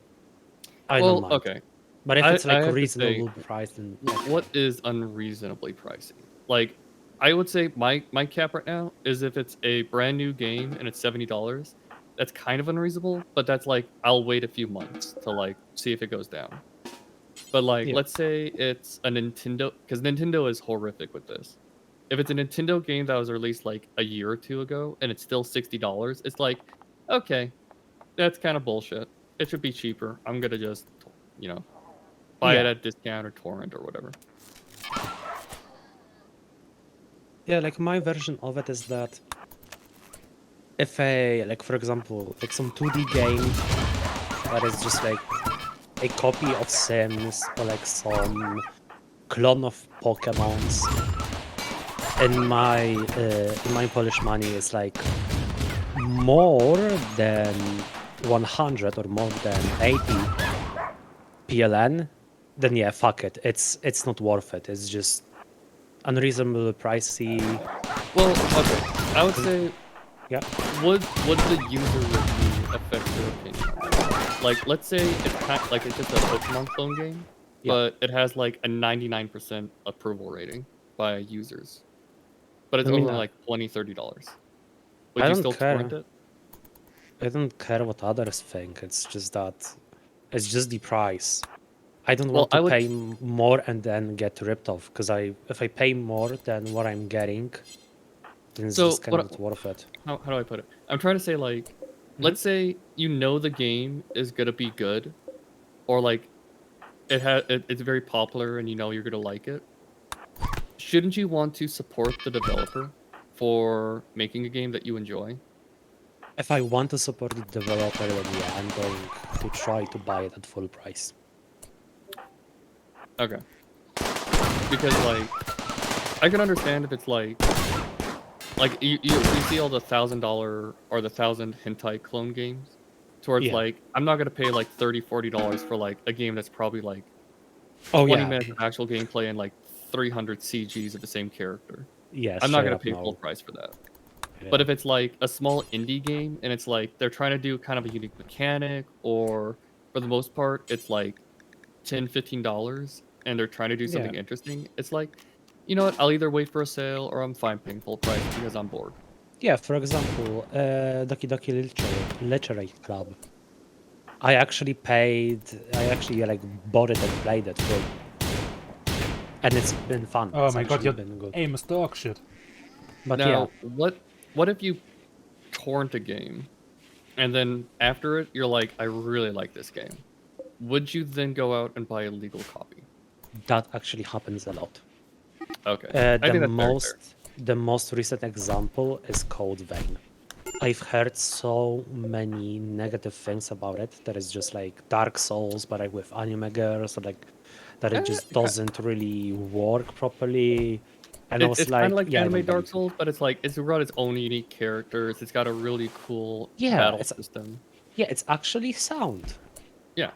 I don't
Well,
mind.
okay.
But if
I
it's like
have to say,
reasonable price, then okay.
what is unreasonably pricey? Like, I would say my cap right now is if it's a brand new game and it's $70, that's kind of unreasonable, but that's like I'll wait a few months to like see if it goes down. But like,
Yeah.
let's say it's a Nintendo, because Nintendo is horrific with this. If it's a Nintendo game that was released like a year or two ago and it's still $60, it's like, okay, that's kind of bullshit. It should be cheaper. I'm gonna just, you know, buy it
Yeah.
at discount or torrent or whatever.
Yeah, like my version of it is that if a, like for example, like some 2D game that is just like a copy of Sims or like some clone of Pokemons, in my Polish money is like more than 100 or more than 80 PLN, then yeah, fuck it. It's not worth it. It's just unreasonably pricey.
Well, okay. I would say,
Yeah.
would the user review affect your opinion? Like, let's say it's kind like it's just a Pokemon clone game,
Yeah.
but it has like a 99% approval rating by users, but it's
I mean,
only like $20-$30. Would
I
you
don't
still torrent
care.
it?
I don't care what others think. It's just that it's just the price. I don't
Well,
want to
I would.
pay more and then get ripped off because if I pay more than what I'm getting, then it's
So
just kind of not worth it.
how do I put it? I'm trying to say like, let's say you know the game is gonna be good, or like it's very popular and you know you're gonna like it. Shouldn't you want to support the developer for making a game that you enjoy?
If I want to support the developer, then yeah, I'm going to try to buy it at full price.
Okay. Because like, I can understand if it's like you see all the $1,000 or the 1,000 hentai clone games, towards
Yeah.
like I'm not gonna pay like $30-$40 for like a game that's probably like
Oh
20
yeah,
minutes of actual gameplay and like 300 CGs of the same character.
yeah,
I'm not
straight
gonna
up
pay full
no.
price for that.
Yeah.
But if it's like a small indie game and it's like they're trying to do kind of a unique mechanic, or for the most part it's like $10-$15 and they're trying to do something
Yeah.
interesting, it's like, you know what, I'll either wait for a sale or I'm fine paying full price because I'm bored.
Yeah, for example, Doki Doki Literature Club. I actually like bought it and played it through. And it's been fun.
Oh
It's
my god,
actually
your
been good.
aim is dog shit.
But
Now, what if you torrent a game and then after it you're like, I really like this game? Would you then go out and buy a legal copy?
yeah, that actually happens a lot.
Okay.
The
I think that's very fair.
the most recent example is Code Vein. I've heard so many negative things about it that it's just like Dark Souls, but like with anime girls, or like that it just doesn't really work properly. And I was
It's kind
like,
of like
yeah, I
anime
don't
Dark
believe it.
Souls, but it's like it's got its own unique characters. It's got a really cool
Yeah,
battle
it's
system.
yeah, it's actually sound.
Yeah,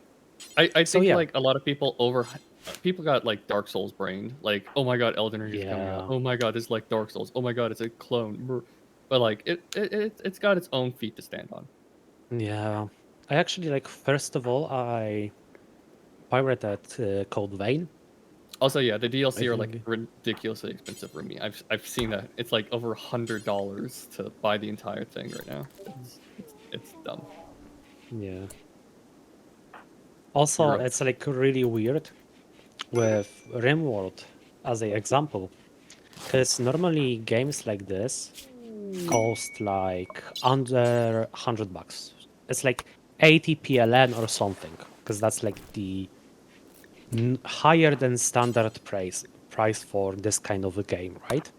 I
So
think
yeah,
like a lot of people got like Dark Souls brained. Like, oh my god, Elden Ring is coming out.
yeah,
Oh my god, it's like Dark Souls. Oh my god, it's a clone. Brr. But like it's got its own feet to stand on.
yeah. I actually like first of all, I pirated Code Vein.
Also, yeah, the
I
DLC are like
think
ridiculously expensive for me. I've seen that. It's like over $100 to buy the entire thing right now. It's dumb.
yeah. Also,
You're right.
it's like really weird with Rimworld as an example, because normally games like this cost like under $100. It's like 80 PLN or something, because that's like the higher than standard price for this kind of a game, right?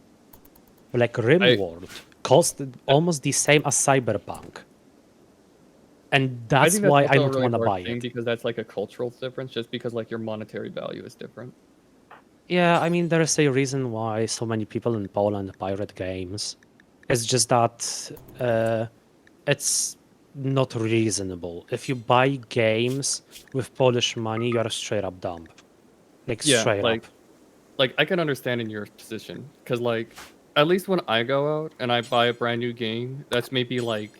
But like Rimworld costed almost the same as Cyberpunk, and
I
that's
think that's
why I
also a
don't
really
want to
hard
buy
thing
it.
because that's like a cultural difference, just because like your monetary value is different.
Yeah, I mean, there's a reason why so many people in Poland pirate games. It's just that it's not reasonable. If you buy games with Polish money, you're straight up dumb. Like
Yeah,
straight up.
like I can understand in your position because like at least when I go out and I buy a brand new game, that's maybe like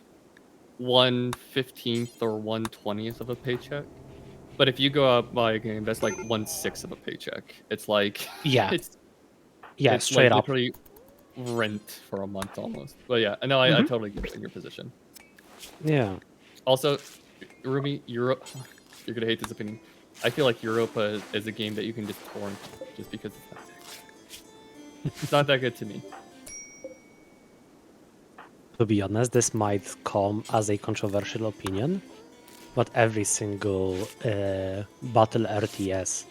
1/15th or 1/20th of a paycheck. But if you go out and buy a game, that's like 1/6 of a paycheck. It's like
Yeah,
it's
yeah,
it's like
straight up.
literally rent for a month almost. But yeah, no, I
Mhm.
totally get it in your position.
Yeah.
Also, Rumi, Europe, you're gonna hate this opinion. I feel like Europa is a game that you can just torrent just because it's not that good to me.
To be honest, this might come as a controversial opinion, but every single battle RTS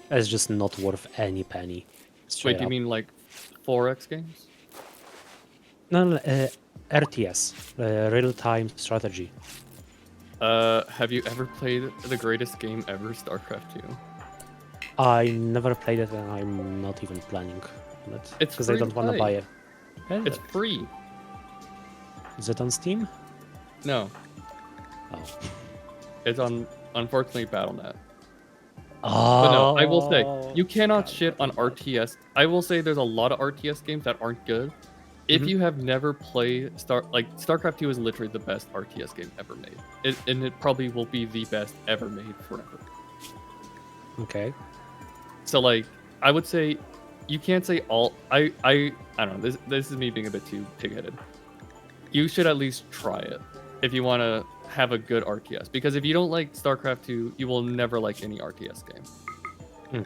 is just not worth any penny.
Wait,
Straight
do you
up.
mean like 4X games?
No, RTS, real-time strategy.
Have you ever played the greatest game ever, StarCraft 2?
I never played it, and I'm not even planning on it
It's
because I
free to
don't want to buy
play.
it. Is
It's
it?
free.
Is it on Steam?
No,
Oh.
it's on unfortunately BattleNet.
Oh.
But no, I will say you cannot
God,
shit on
Battle.net.
RTS. I will say there's a lot of RTS games that aren't good. If
Mhm.
you have never played StarCraft 2 is literally the best RTS game ever made. And it probably will be the best ever made forever.
Okay.
So like I would say you can't say all I don't know, this is me being a bit too pig-headed. You should at least try it if you want to have a good RTS because if you don't like StarCraft 2, you will never like any RTS game.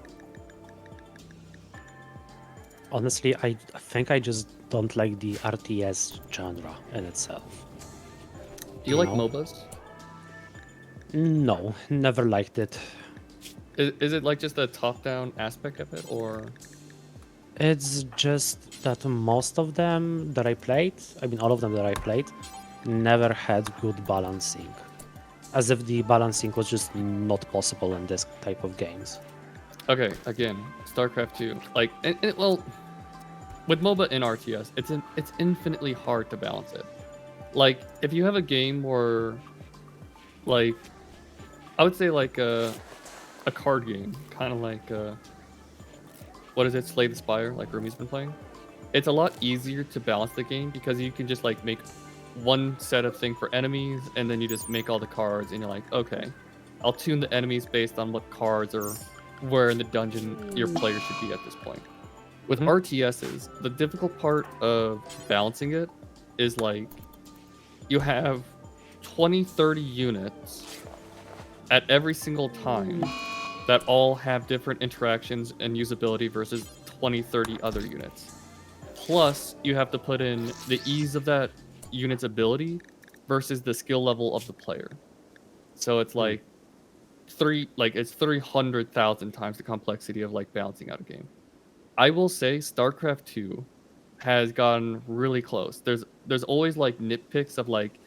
Honestly, I think I just don't like the RTS genre in itself.
Do you like
No.
MOBAs?
No, never liked it.
Is it like just a top-down aspect of it or
It's just that most of them that I played, I mean, all of them that I played, never had good balancing. As if the balancing was just not possible in this type of games.
Okay, again, StarCraft 2. Like, well, with MOBA and RTS, it's infinitely hard to balance it. Like, if you have a game where, like, I would say like a card game, kind of like what is it, Slay the Spire, like Rumi's been playing. It's a lot easier to balance the game because you can just like make one set of thing for enemies, and then you just make all the cards, and you're like, okay, I'll tune the enemies based on what cards or where in the dungeon your player should be at this point. With
Mhm.
RTSs, the difficult part of balancing it is like you have 20, 30 units at every single time that all have different interactions and usability versus 20, 30 other units. Plus, you have to put in the ease of that unit's ability versus the skill level of the player. So it's like it's 300,000 times the complexity of like balancing out a game. I will say StarCraft 2 has gotten really close. There's always like nitpicks of like,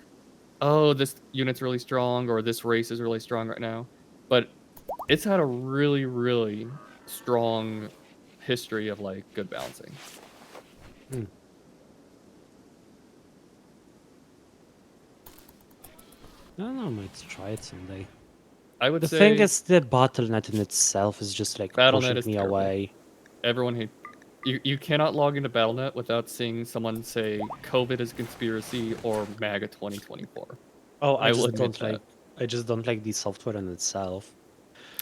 oh, this unit's really strong or this race is really strong right now. But it's had a really, really strong history of like good balancing.
Hmm. I don't know, I might try it someday.
I would
The
say
thing is, the Battle.net in itself is just like
BattleNet
pushing
is
me
terrible.
away.
Everyone hates. You cannot log into BattleNet without seeing someone say COVID is conspiracy or MAGA 2024.
Oh,
I will admit that.
I just don't like the software in itself.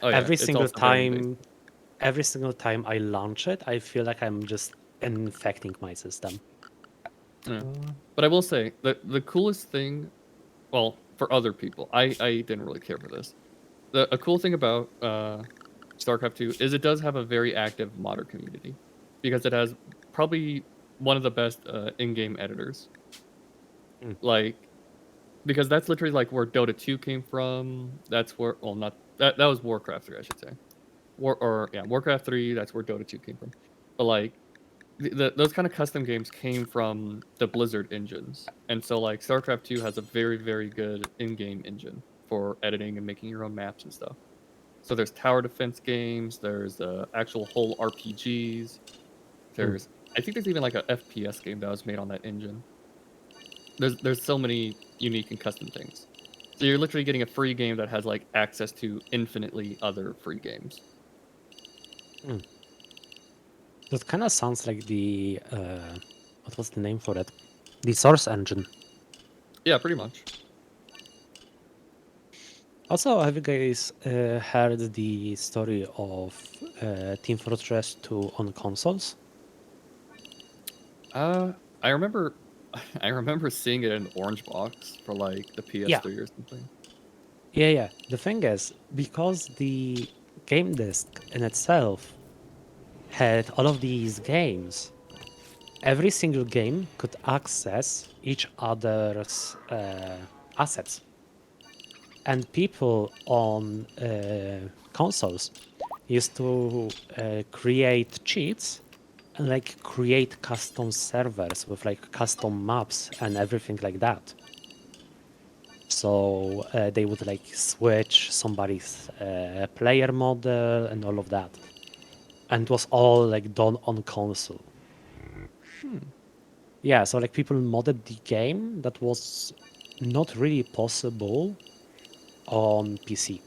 Oh yeah,
Every
it's
single
also very invasive.
time, every single time I launch it, I feel like I'm just infecting my system.
Yeah. But I will say the coolest thing, well, for other people, I didn't really care for this. A cool thing about StarCraft 2 is it does have a very active modder community because it has probably one of the best in-game editors.
Mm.
Like because that's literally like where Dota 2 came from. That's where well not that was Warcraft 3, I should say. Warcraft 3, that's where Dota 2 came from. But like those kind of custom games came from the Blizzard engines. And so like StarCraft 2 has a very, very good in-game engine for editing and making your own maps and stuff. So there's tower defense games, there's actual whole RPGs, there's I think there's even like a FPS game that was made on that engine. there's so many unique and custom things. So you're literally getting a free game that has like access to infinitely other free games.
That kind of sounds like the what was the name for it? The Source Engine.
Yeah, pretty much.
Also, have you guys heard the story of Team Fortress 2 on consoles?
I remember I remember seeing it in an orange box for like the
Yeah.
PS3 or something.
Yeah. The thing is, because the game disc in itself had all of these games, every single game could access each other's assets. And people on consoles used to create cheats and like create custom servers with like custom maps and everything like that. So they would like switch somebody's player model and all of that. And it was all like done on console. Yeah, so like people modded the game that was not really possible on PC.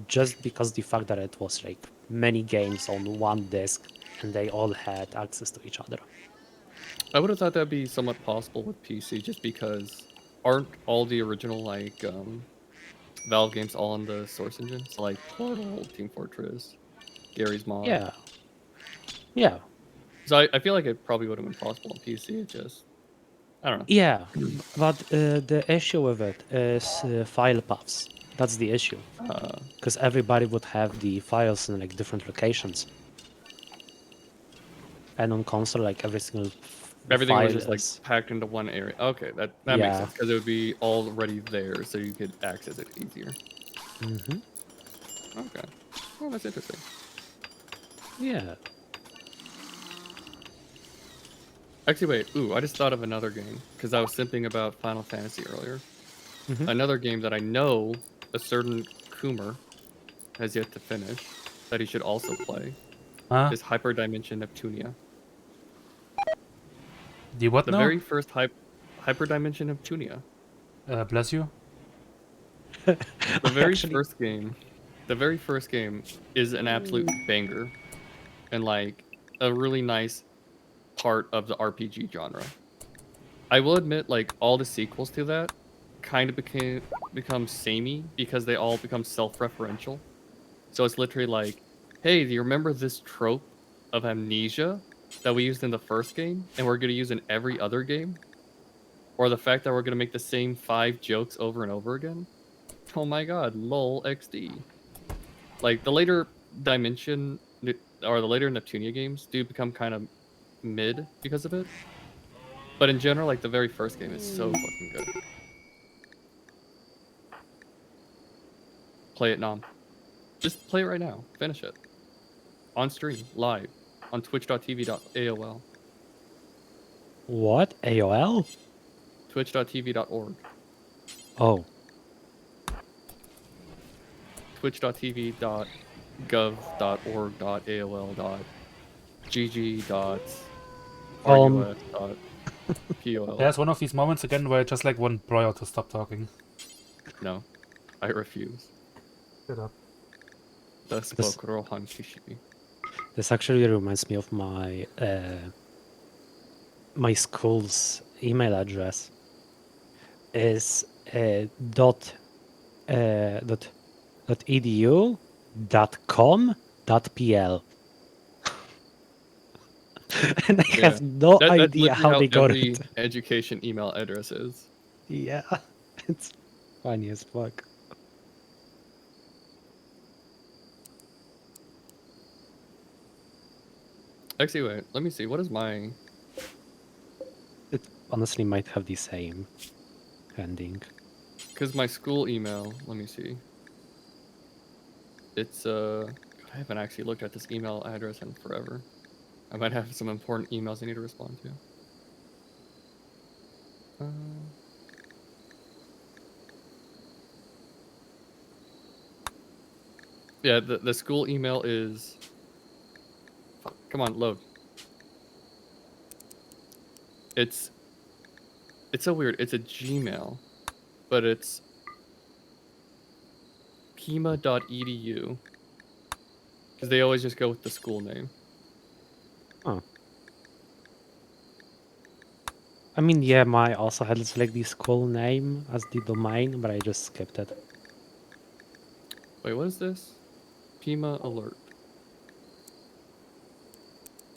Just because the fact that it was like many games on one disk and they all had access to each other.
I would have thought that'd be somewhat possible with PC, just because aren't all the original like Valve games all on the Source engine? So like Portal, Team Fortress, Gary's Mod.
Yeah. Yeah.
So I feel like it probably would have been possible on PC. It just I don't know.
Yeah. But the issue with it is file paths. That's the issue. Because everybody would have the files in like different locations. And on console, like every single
Everything
file
was just like
is...
packed into one area. Okay, that makes
Yeah.
sense because it would be already there, so you could access it easier.
Mm-hmm.
Okay, well that's interesting.
Yeah.
Actually, wait. Ooh, I just thought of another game because I was simping about Final Fantasy earlier.
Mhm.
Another game that I know a certain Coomer has yet to finish that he should also play
Huh?
is Hyperdimension Neptunia.
The what
The
now?
very first Hyperdimension Neptunia.
Bless you.
The very
Actually,
first game. The very first game is an absolute banger and like a really nice part of the RPG genre. I will admit, like all the sequels to that kind of become samey because they all become self-referential. So it's literally like, hey, do you remember this trope of amnesia that we used in the first game and we're gonna use in every other game? Or the fact that we're gonna make the same 5 jokes over and over again? Oh my god, lol XD. Like the later Dimension or the later Neptunia games do become kind of mid because of it. But in general, like the very first game is so fucking good. Play it, Nom. Just play it right now. Finish it. On stream, live, on twitch.tv.aol,
what? AOL?
twitch.tv.org,
Oh.
twitch.tv.gov.org.gg.rus.pol.
There's one of these moments again where I just like want Broyer to stop talking.
No, I refuse.
Shut up.
The spoke Rohan Kishi.
This actually reminds me of my my school's email address is dot edu .com .pl and I
Yeah.
have no
That's
idea
literally
how they got
every
it.
education email address is.
Yeah, it's funny as fuck.
Actually, wait. Let me see. What is my...
It honestly might have the same ending.
Because my school email... Let me see. It's, God, I haven't actually looked at this email address in forever. I might have some important emails I need to respond to. Yeah, the school email is... Fuck, come on, load. It's It's so weird. It's a Gmail, but it's pima.edu because they always just go with the school name.
Huh. I mean, yeah, my also had like the school name as the domain, but I just skipped it.
Wait, what is this? Pima alert.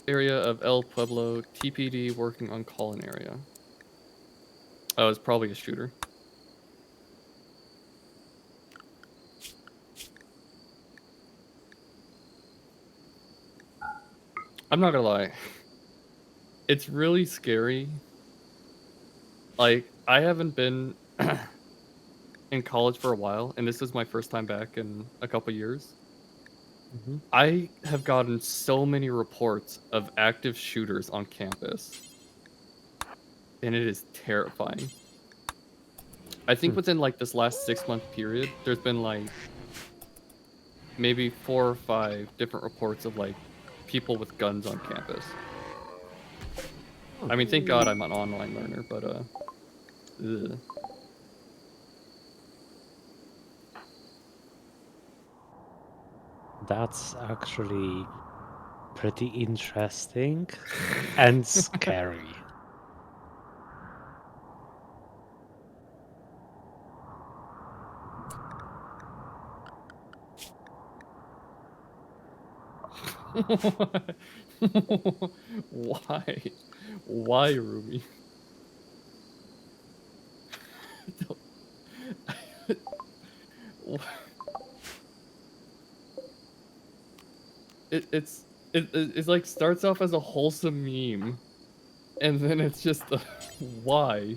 Area of El Pueblo, TPD working on call-in area. Oh, it's probably a shooter. I'm not gonna lie. It's really scary. Like, I haven't been in college for a while, and this is my first time back in a couple years.
Mhm.
I have gotten so many reports of active shooters on campus, and it is terrifying. I think
Hmm.
within like this last 6-month period, there's been like maybe 4 or 5 different reports of like people with guns on campus.
Huh.
I mean, thank God I'm an online learner, but ugh.
That's actually pretty interesting and scary.
Why? Why, Ruby? It's like starts off as a wholesome meme, and then it's just the why.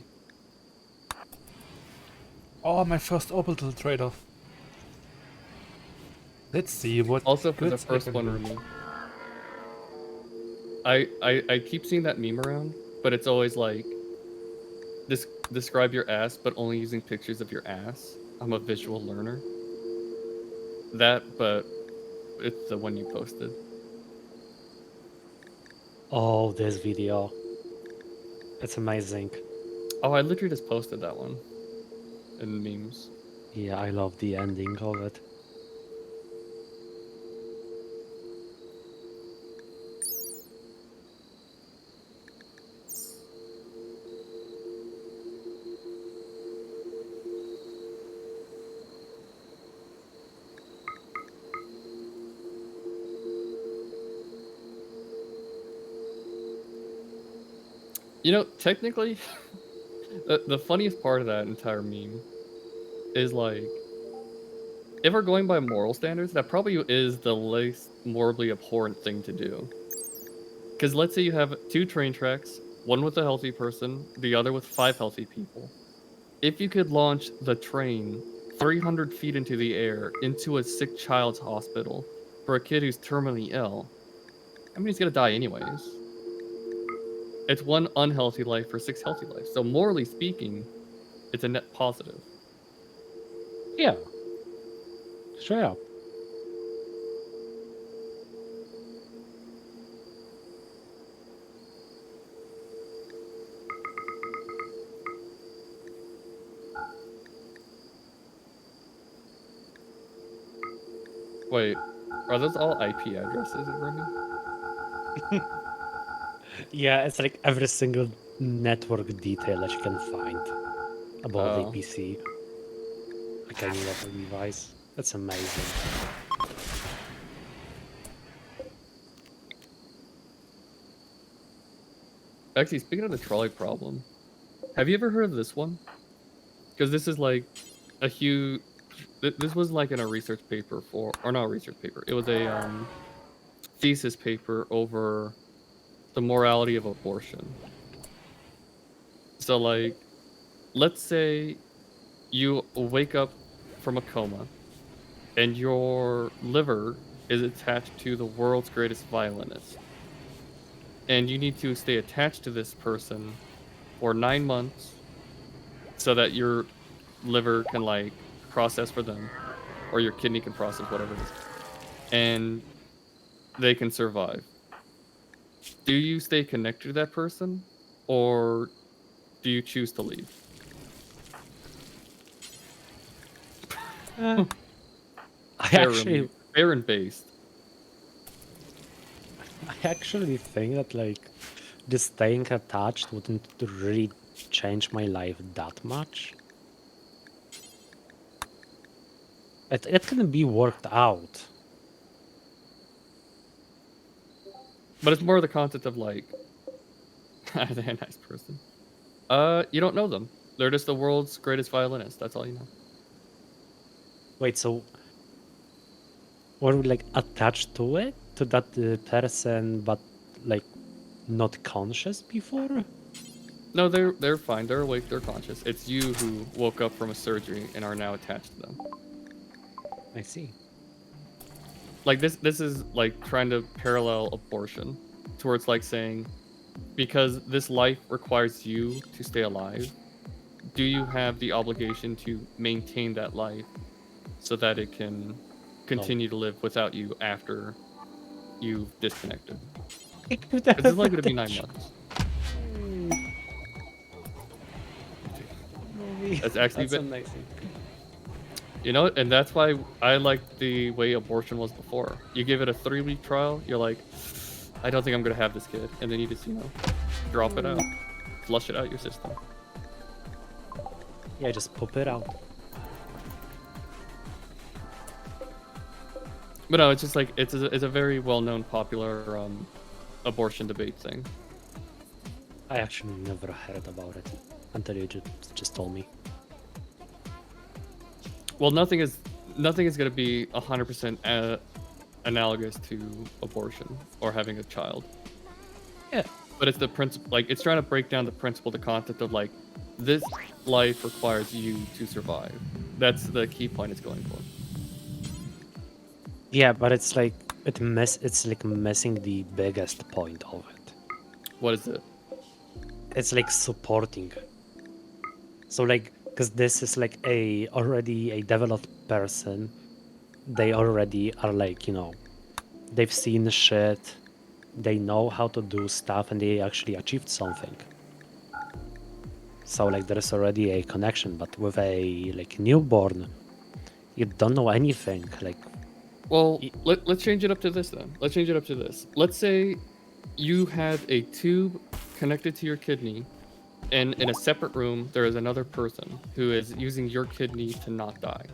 Oh, my first orbital trader. Let's see what
Also for the
goods I
first
can
one,
do.
Rumi. I keep seeing that meme around, but it's always like describe your ass, but only using pictures of your ass. I'm a visual learner. That, but it's the one you posted.
Oh, this video. It's amazing.
Oh, I literally just posted that one in memes.
Yeah, I love the ending of it.
You know, technically, the funniest part of that entire meme is like, if we're going by moral standards, that probably is the least morally abhorrent thing to do. Because let's say you have 2 train tracks, one with a healthy person, the other with 5 healthy people. If you could launch the train 300 feet into the air into a sick child's hospital for a kid who's terminally ill, I mean, he's gonna die anyways. It's 1 unhealthy life for 6 healthy lives. So morally speaking, it's a net positive.
Yeah, straight up.
Wait, are those all IP addresses, Remy?
Yeah, it's like every single network detail that you can find about the
Oh.
PC, like any network device. That's amazing.
Actually, speaking of the trolley problem, have you ever heard of this one? Because this is like a huge. This was like in a research paper for, or not a research paper. It was a thesis paper over the morality of abortion. So like, let's say you wake up from a coma, and your liver is attached to the world's greatest violinist, and you need to stay attached to this person for 9 months so that your liver can like process for them, or your kidney can process whatever it is, and they can survive. Do you stay connected to that person, or do you choose to leave?
I actually,
Fair and based.
I actually think that like just staying attached wouldn't really change my life that much. It can be worked out.
But it's more the concept of like, are they a nice person? You don't know them. They're just the world's greatest violinist. That's all you know.
Wait, so were we like attached to it, to that person, but like not conscious before?
No, they're fine. They're awake. They're conscious. It's you who woke up from a surgery and are now attached to them.
I see.
Like this is like trying to parallel abortion, towards like saying, because this life requires you to stay alive, do you have the obligation to maintain that life so that it can continue to live without you after you've disconnected? Because it's only going to be 9 months. That's actually
That's amazing.
You know, and that's why I liked the way abortion was before. You give it a 3-week trial, you're like, I don't think I'm gonna have this kid, and then you just, you know, drop it out, flush it out your system.
Yeah, just pop it out.
But no, it's just like it's a very well-known, popular abortion debate thing.
I actually never heard about it until you just told me.
Well, nothing is gonna be 100% analogous to abortion or having a child.
Yeah.
But it's the principle, like it's trying to break down the principle, the concept of like, this life requires you to survive. That's the key point it's going for.
Yeah, but it's like it's like missing the biggest point of it.
What is it?
It's like supporting. So like, because this is like already a developed person, they already are like, you know, they've seen shit, they know how to do stuff, and they actually achieved something. So like there is already a connection, but with a like newborn, you don't know anything. Like,
Well, let's change it up to this then. Let's change it up to this. Let's say you had a tube connected to your kidney, and in a separate room, there is another person who is using your kidney to not die.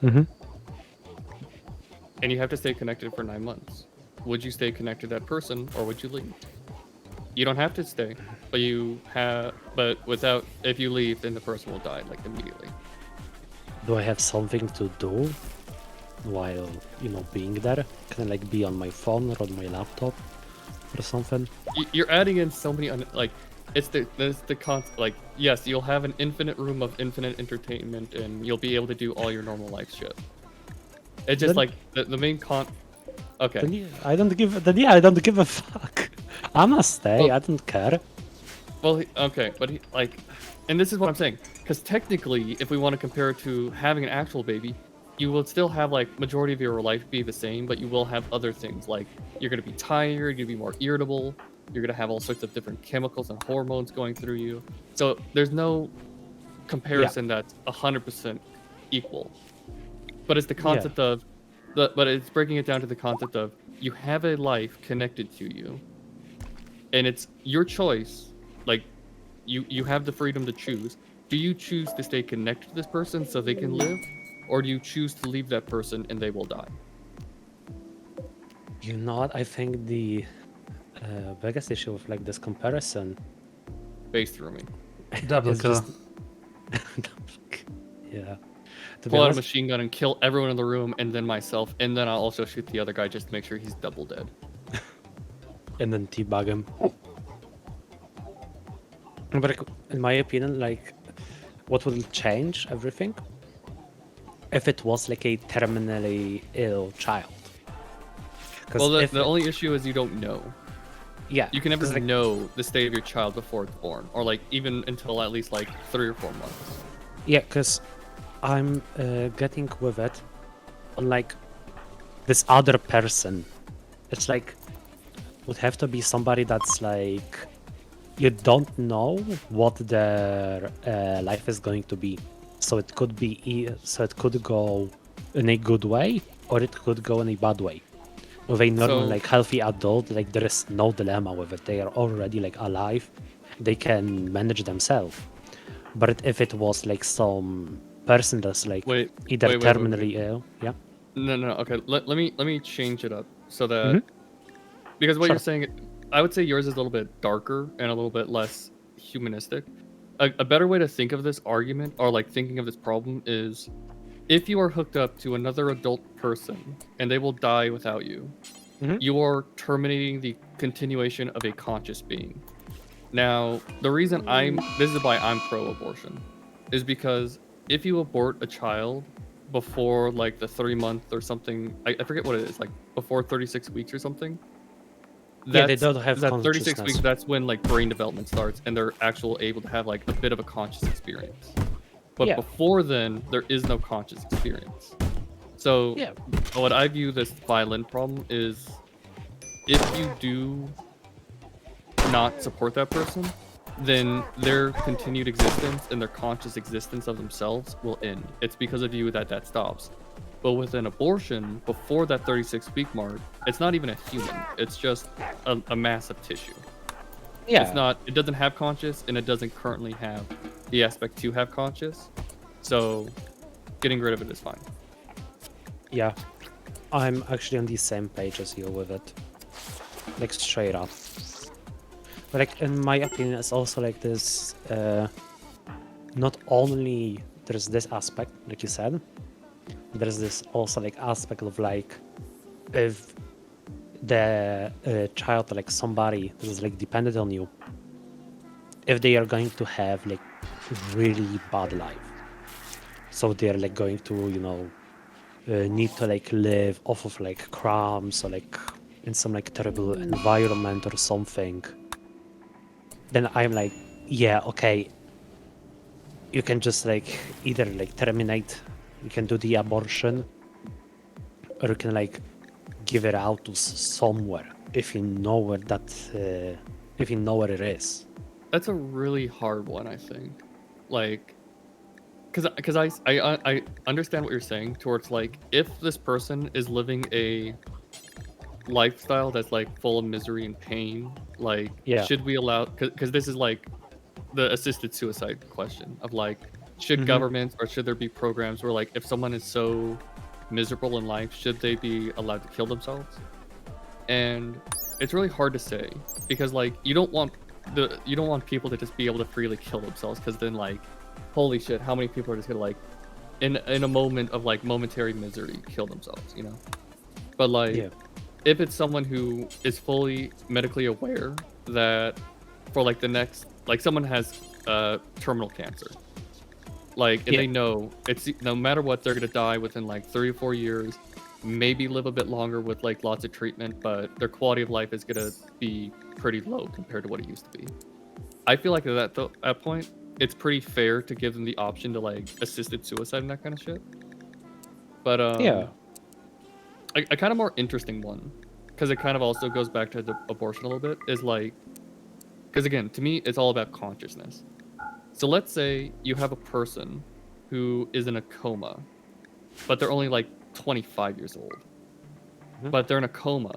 Mhm.
And you have to stay connected for 9 months. Would you stay connected to that person, or would you leave? You don't have to stay, but without, if you leave, then the person will die like immediately.
Do I have something to do while, you know, being there? Can I like be on my phone or on my laptop or something?
You're adding in so many it's the concept, like, yes, you'll have an infinite room of infinite entertainment and you'll be able to do all your normal life shit. It's just
Then-
like the main okay.
Then, yeah, I don't give a fuck. I must stay.
Well-
I don't care.
Well, okay, but like, and this is what I'm saying, because technically, if we want to compare it to having an actual baby, you will still have like majority of your life be the same, but you will have other things like you're gonna be tired, you're gonna be more irritable, you're gonna have all sorts of different chemicals and hormones going through you. So there's no comparison that's 100% equal. But it's the concept of but it's breaking it down to the concept of you have a life connected to you, and it's your choice. Like you have the freedom to choose. Do you choose to stay connected to this person so they can live, or do you choose to leave that person and they will die?
You know what? I think the biggest issue with like this comparison
Base through me.
Double
is
kill.
just yeah. To be
Pull out a
honest,
machine gun and kill everyone in the room, and then myself, and then I'll also shoot the other guy just to make sure he's double dead.
and then teabag him. But like, in my opinion, like, what would change everything if it was like a terminally ill child?
Well, the only issue is you don't know.
Yeah,
You can never
'cause, like,
know the state of your child before it's born, or like even until at least like 3 or 4 months.
yeah, because I'm getting with it on like this other person. It's like would have to be somebody that's like you don't know what their life is going to be. So it could could go in a good way, or it could go in a bad way. With a normal,
So-
like healthy adult, like there is no dilemma with it. They are already like alive. They can manage themselves. But if it was like some person that's like
Wait,
either
wait.
terminally ill, yeah,
No. Okay, let me change it up so that
Mhm.
because what
Sure.
you're saying, I would say yours is a little bit darker and a little bit less humanistic. A better way to think of this argument or like thinking of this problem is if you are hooked up to another adult person and they will die without you,
Mhm.
you are terminating the continuation of a conscious being. Now, the reason this is why I'm pro-abortion, is because if you abort a child before like the 3 month or something, I forget what it is, like before 36 weeks or something.
Yeah, they don't have
that 36
consciousness.
weeks. That's when like brain development starts, and they're actually able to have like a bit of a conscious experience. But
Yeah.
before then, there is no conscious experience. So
Yeah.
what I view this violin problem is if you do not support that person, then their continued existence and their conscious existence of themselves will end. It's because of you that stops. But with an abortion, before that 36-week mark, it's not even a human. It's just a mass of tissue.
Yeah.
It's not. It doesn't have conscious, and it doesn't currently have the aspect to have conscious. So, getting rid of it is fine.
Yeah, I'm actually on the same page as you with it. Like straight up. But like in my opinion, it's also like this. Not only there's this aspect, like you said, there's this also like aspect of like if the child, like somebody that is like dependent on you, if they are going to have like really bad life, so they're like going to need to like live off of like crumbs or like in some like terrible environment or something, then I'm like, yeah, okay, you can just like either like terminate, you can do the abortion, or you can like give it out to somewhere if you know where if you know where it is.
That's a really hard one, I think. Like, because I understand what you're saying towards like if this person is living a lifestyle that's like full of misery and pain, like
Yeah.
should we allow? Because this is like the assisted suicide question of like should
Mhm.
governments or should there be programs where like if someone is so miserable in life, should they be allowed to kill themselves? And it's really hard to say because like you don't want people to just be able to freely kill themselves because then like holy shit, how many people are just gonna like in a moment of like momentary misery kill themselves, you know? But like
Yeah.
if it's someone who is fully medically aware that for like the next like someone has terminal cancer, like and
Yeah.
they know it's no matter what they're gonna die within like 3 or 4 years, maybe live a bit longer with like lots of treatment, but their quality of life is gonna be pretty low compared to what it used to be. I feel like at that point, it's pretty fair to give them the option to like assisted suicide and that kind of shit. But
Yeah.
a kind of more interesting one, because it kind of also goes back to the abortion a little bit, is like, because again, to me, it's all about consciousness. So let's say you have a person who is in a coma, but they're only like 25 years old,
Mhm.
but they're in a coma,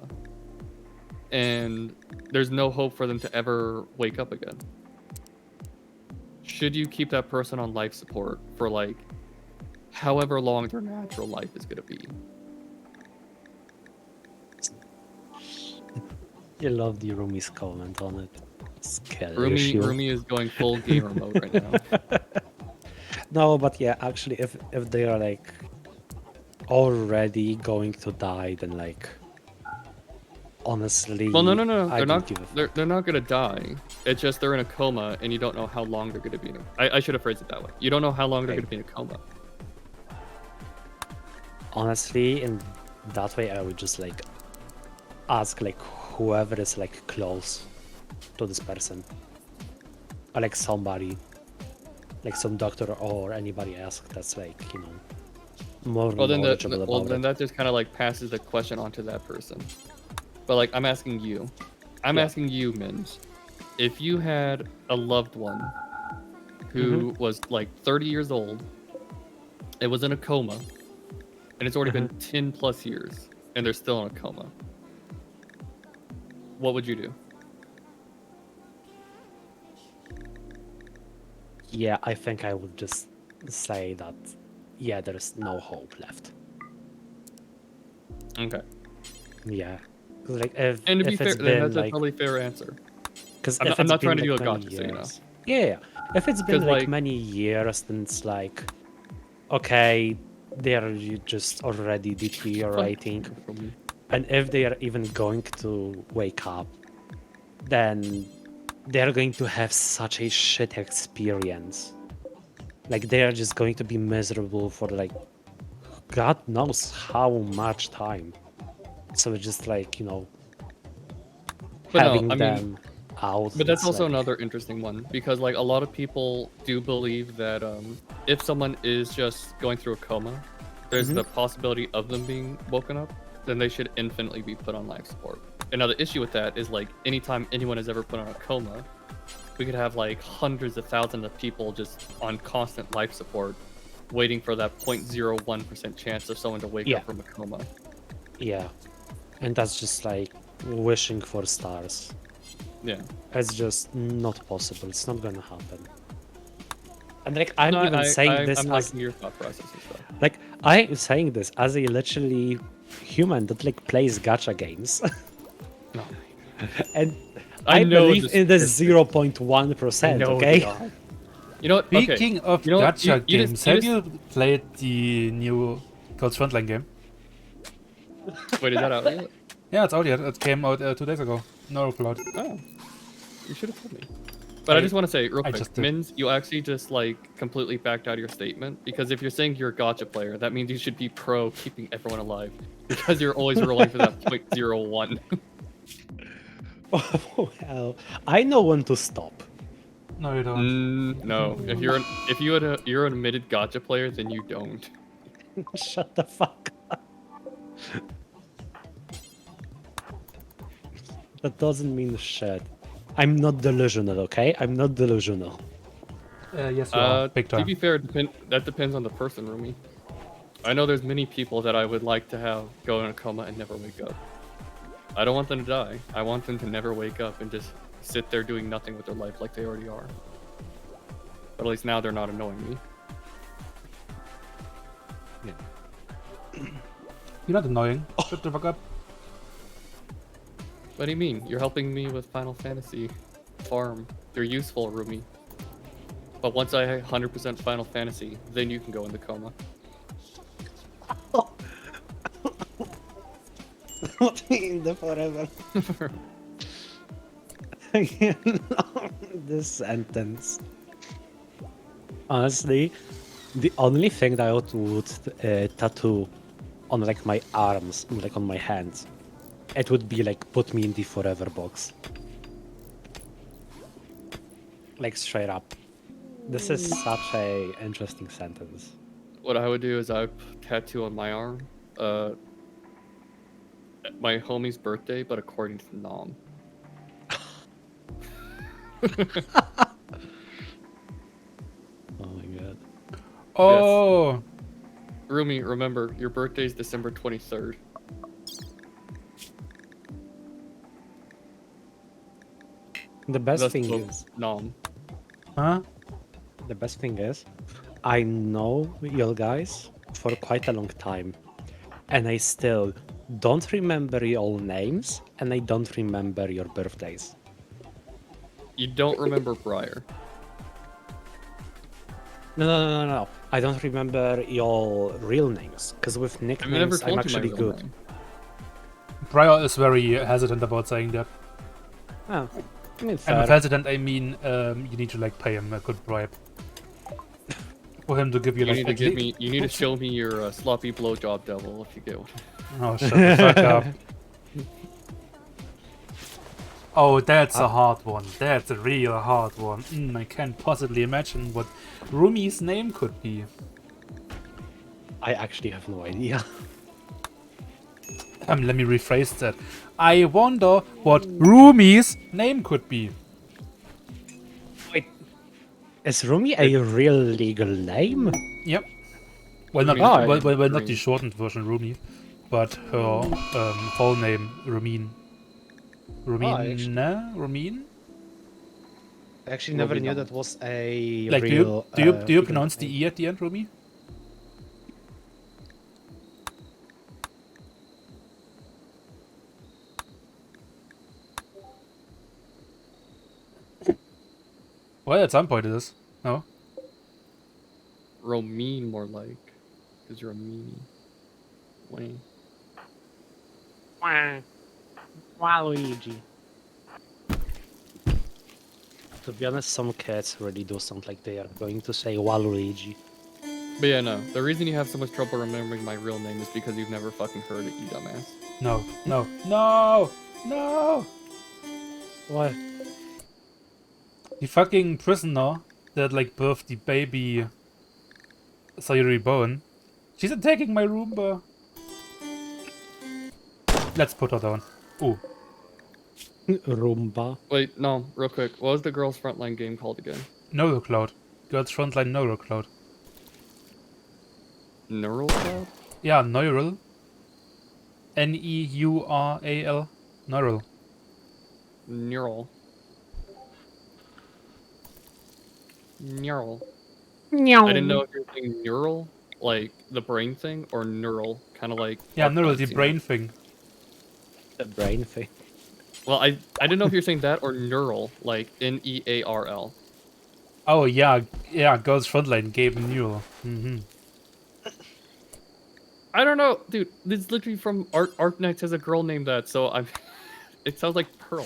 and there's no hope for them to ever wake up again. Should you keep that person on life support for like however long their natural life is going to be?
You love the Rumi's comment on it. Scary
Rumi
issue.
Rumi is going full gamer mode right now.
No, but yeah, actually, if they are like already going to die, then like honestly,
Well, no,
I
they're
don't
not.
give a
They're not gonna die. It's just they're in a coma, and you don't know how long they're gonna be in. I should have phrased it that way. You don't know how long they're
Okay.
gonna be in a coma.
honestly, in that way, I would just like ask like whoever is like close to this person, or like somebody, like some doctor or anybody else that's like more
Well, then
knowledgeable about
then
it.
that just kind of like passes the question on to that person. But like, I'm asking you,
Yeah.
asking you, Minge, if you had a loved one who was like 30 years old, it was in a coma, and it's already been 10 plus years, and they're still in a coma, what would you do?
Yeah, I think I would just say that, yeah, there is no hope left.
Okay.
Yeah. 'Cause, like, if,
And to be
if
fair,
it's been
that's a
like,
totally fair answer.
because
I'm
if
not- I'm
it's
not
been
trying to
like
do a
many
gotcha, so you know.
years, yeah, if it's been
'Cause,
like
like-
many years, then it's like, okay, they're just already deteriorating, and if they are even going to wake up, then they're going to have such a shit experience. Like they are just going to be miserable for like God knows how much time. So it's just like,
But no,
having
I mean,
them out.
But that's
it's
also
like,
another interesting one, because like a lot of people do believe that if someone is just going through a coma, there's the possibility of them being woken up, then they should infinitely be put on life support. And now the issue with that is like anytime anyone is ever put on a coma, we could have like hundreds of thousands of people just on constant life support, waiting for that 0.01% chance of someone to wake
Yeah.
up from a coma.
Yeah. And that's just like wishing for stars.
Yeah.
It's just not possible. It's not gonna happen. And like I'm
No,
even saying this
I'm
as
liking your thought process and stuff.
like I'm saying this as a literally human that like plays gacha games.
No.
And
I
I
know
believe
the
in the
statistics.
0.1%,
No,
okay?
they are. You know what? Okay.
Speaking of
You know what?
gacha
You
games,
just-
have you played the new Girls Frontline game?
Wait, is that out yet?
Yeah, it's out yet. It came out 2 days ago. No cloud.
Oh, you should have told me. But I just want to say real
I
quick,
just did.
Mins, you actually just like completely backed out of your statement, because if you're saying you're a gacha player, that means you should be pro keeping everyone alive, because you're always rolling for that 0.01.
Oh, hell. I know when to stop.
No, you don't.
No, you're an admitted gacha player, then you don't.
Shut the fuck up. That doesn't mean shit. I'm not delusional, okay? I'm not delusional.
Yes, you are. Big
To
time.
be fair, that depends on the person, Rumi. I know there's many people that I would like to have go in a coma and never wake up. I don't want them to die. I want them to never wake up and just sit there doing nothing with their life like they already are. But at least now they're not annoying me.
You're not annoying. Shut the fuck up.
What do you mean? You're helping me with Final Fantasy farm. You're useful, Rumi. But once I 100% Final Fantasy, then you can go into coma.
In the forever. This sentence. Honestly, the only thing that I would tattoo on like my arms, like on my hands, it would be like put me in the forever box. Like straight up. This is such a interesting sentence.
What I would do is I would tattoo on my arm, my homie's birthday, but according to Nom.
Oh my god.
Oh,
Rumi, remember, your birthday is December 23rd.
The best
That's
thing
both
is,
Nom.
huh?
I know you guys for quite a long time, and I still don't remember your names, and I don't remember your birthdays.
You don't remember Briar.
No. I don't remember your real names, because with
I've never
nicknames,
told
I'm
you
actually
my real
good.
name.
Briar is very hesitant about saying that.
Oh, I mean,
And
fair.
with hesitant, I mean you need to like pay him a good bribe for him to give you
You
like
need to
at
give
lea-
me. You need to show me your sloppy blowjob devil if you get one.
Oh, shut the fuck up. Oh, that's a hard one. That's a real hard one. I can't possibly imagine what Rumi's name could be.
I actually have no idea.
Let me rephrase that. I wonder what Rumi's name could be.
Is Rumi a real legal name?
Yep. Well, not
Rumi's
well, not the
green.
shortened version, Rumi, but her full name, Rumin. Rumin?
I actually never
Ruby
knew
Dom.
that was a
Like,
real.
do you
legal
pronounce the
name.
E at the end, Rumi? Well, at some point it is. No?
Romine more like, because you're a meanie. Wayne.
Waluigi. To be honest, some cats really do sound like they are going to say Waluigi.
But yeah, no. The reason you have so much trouble remembering my real name is because you've never fucking heard it, you dumbass.
No. No. No! No!
What?
The fucking prisoner that, like, birthed the baby Sayuri Bone. She's attacking my Roomba. Let's put her down. Ooh.
Roomba.
Wait, no, real quick. What was the girl's frontline game called again?
Neurocloud. Girls Frontline Neurocloud.
Neural Cloud?
Yeah, Neural. Neural. Neural.
Neural. Neural. I didn't know if you were saying neural, like the brain thing, or neural, kind of like.
Yeah,
our
Neural, the
friends, you know?
brain thing.
The brain thing.
Well, I didn't know if you're saying that or neural, like Nearl.
Oh, yeah. Yeah, Girls Frontline game Neural. Mm-hmm.
I don't know, dude. This is literally from Arknights has a girl named that, so I'm. It sounds like Pearl.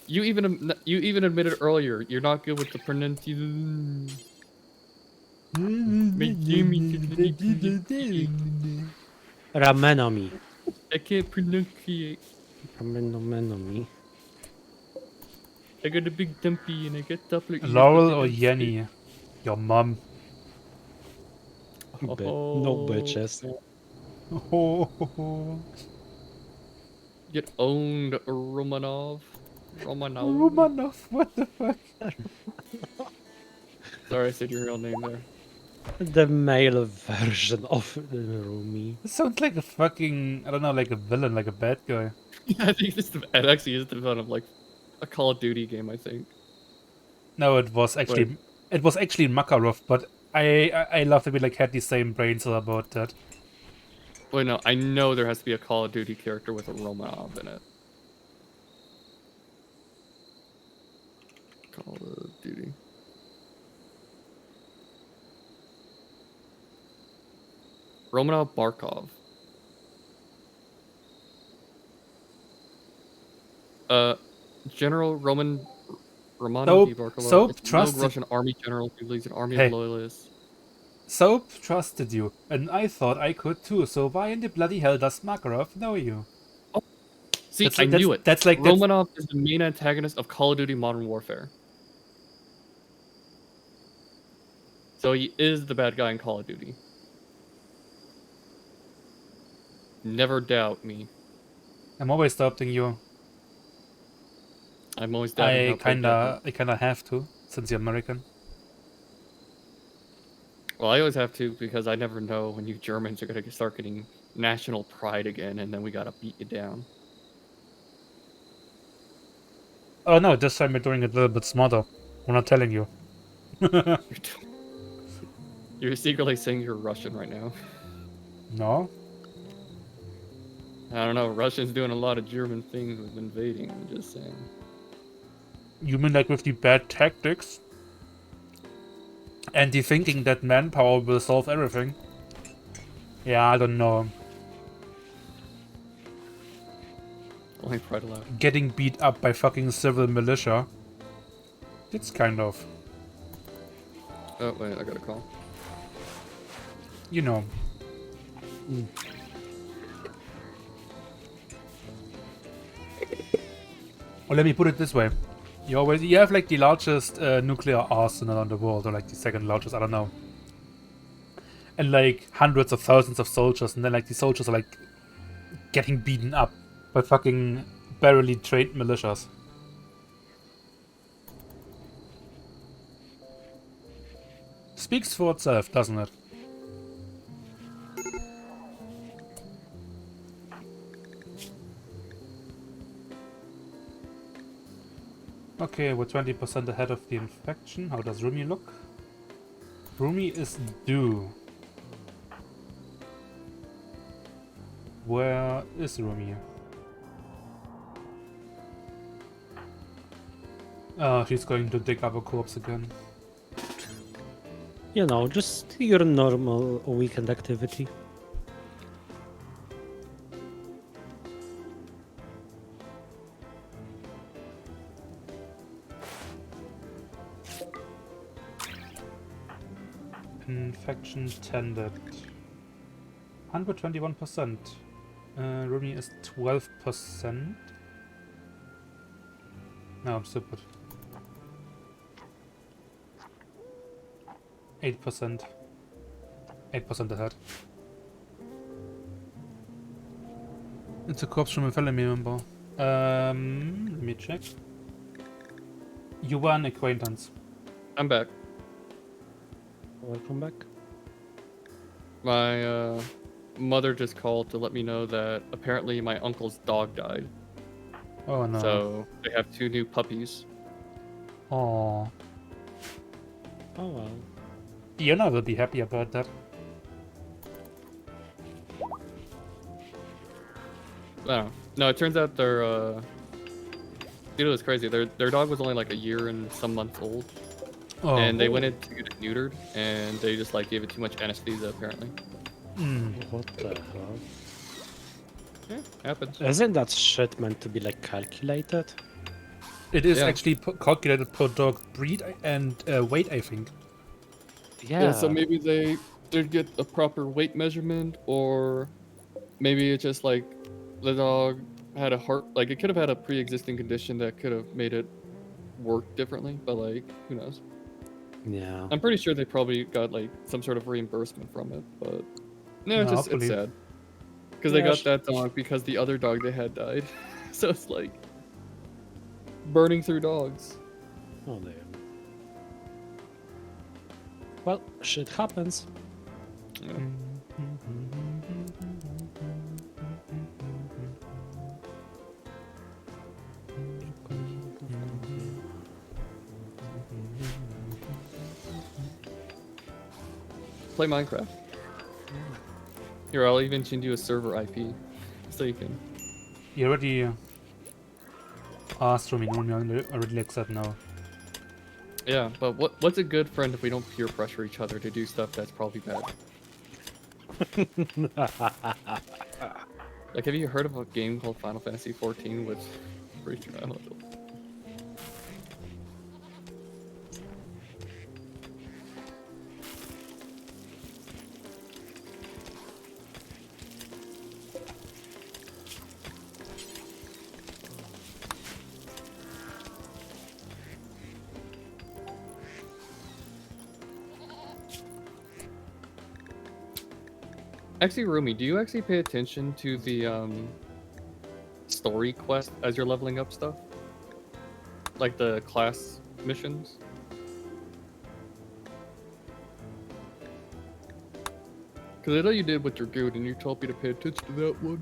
You even admitted earlier you're not good with the pronunciation.
Ramenomi.
I can't pronunciate.
Ramenomi.
I got a big dumpy and I get Doppler. ears,
Laurel
but
or
they don't fit.
Yenny? Your mom.
No bitches.
Get owned, Romanov.
Romanov, what the fuck?
Sorry, I said your real name there.
The male version of Rumi.
This sounds like a fucking, I don't know, like a villain, like a bad guy.
I think it actually is the fun of like a Call of Duty game. I think.
No, it was actually Makarov, but I love that we like had the same brain cell about that.
Wait, no, I know there has to be a Call of Duty character with a Romanov in it. Call of Duty. Romanov Barkov. General Romanov Barkov.
Soap
It's a
trusted.
rogue Russian army general who leads an army
Hey.
of loyalists.
Soap trusted you, and I thought I could too. So why in the bloody hell does Makarov know you?
See,
That's
I
like-
knew it.
that's like-
Romanov is the main antagonist of Call of Duty Modern Warfare. So he is the bad guy in Call of Duty. Never doubt me.
I'm always doubting you.
I'm always doubting
I
how big that
kinda have to, since you're American.
Well, I always have to because I never know when you Germans are gonna start getting national pride again, and then we gotta beat you down.
Oh no, this time we're doing it a little bit smarter. We're not telling you.
You're secretly saying you're Russian right now.
No?
I don't know. Russians doing a lot of German things with invading. I'm just saying.
You mean like with the bad tactics? And the thinking that manpower will solve everything? Yeah, I don't know.
Only pride allowed.
Getting beat up by fucking civil militia. It's kind of,
Oh wait, I got a call.
you know. Well, let me put it this way. You have like the largest nuclear arsenal in the world, or like the second largest, I don't know. And like hundreds of thousands of soldiers, and then like the soldiers are like getting beaten up by fucking barely trained militias. Speaks for itself, doesn't it? Okay, we're 20% ahead of the infection. How does Rumi look? Rumi is due. Where is Rumi? She's going to dig up a corpse again.
You know, just your normal weekend activity.
Infection tended. 121%. Rumi is 12%. No, I'm stupid. 8%. 8% ahead. It's a corpse from a family member. Let me check. You were an acquaintance.
I'm back.
Welcome back.
My mother just called to let me know that apparently my uncle's dog died.
Oh no.
So they have 2 new puppies.
Aww.
Oh well.
Fiona will be happy about that.
Oh, no, it turns out their it was crazy. Their dog was only like a year and some months old,
Oh.
and they went in to get it neutered, and they just like gave it too much anesthesia apparently.
What the hell?
Yeah, happens.
Isn't that shit meant to be like calculated?
It is
Yeah.
actually calculated per dog breed and weight, I think.
Yeah.
So maybe they did get a proper weight measurement, or maybe it's just like the dog had a heart, like it could have had a pre-existing condition that could have made it work differently, but like who knows.
Yeah.
I'm pretty sure they probably got like some sort of reimbursement from it, but no,
No,
it's just
hopefully.
it's sad because they
Yeah,
got that dog because the other dog they had died. So it's like burning through dogs.
Oh damn. Well, shit happens.
Yeah. Play Minecraft. Here, I'll even send you a server IP so you can.
You already asked Rumi. Rumi already accept now.
Yeah, but what's a good friend if we don't peer pressure each other to do stuff that's probably bad? Like, have you heard of a game called Final Fantasy 14 with I don't know. Actually, Rumi, do you actually pay attention to the story quest as you're leveling up stuff? Like the class missions? Because I know you did with your dude and you told me to pay attention to that one.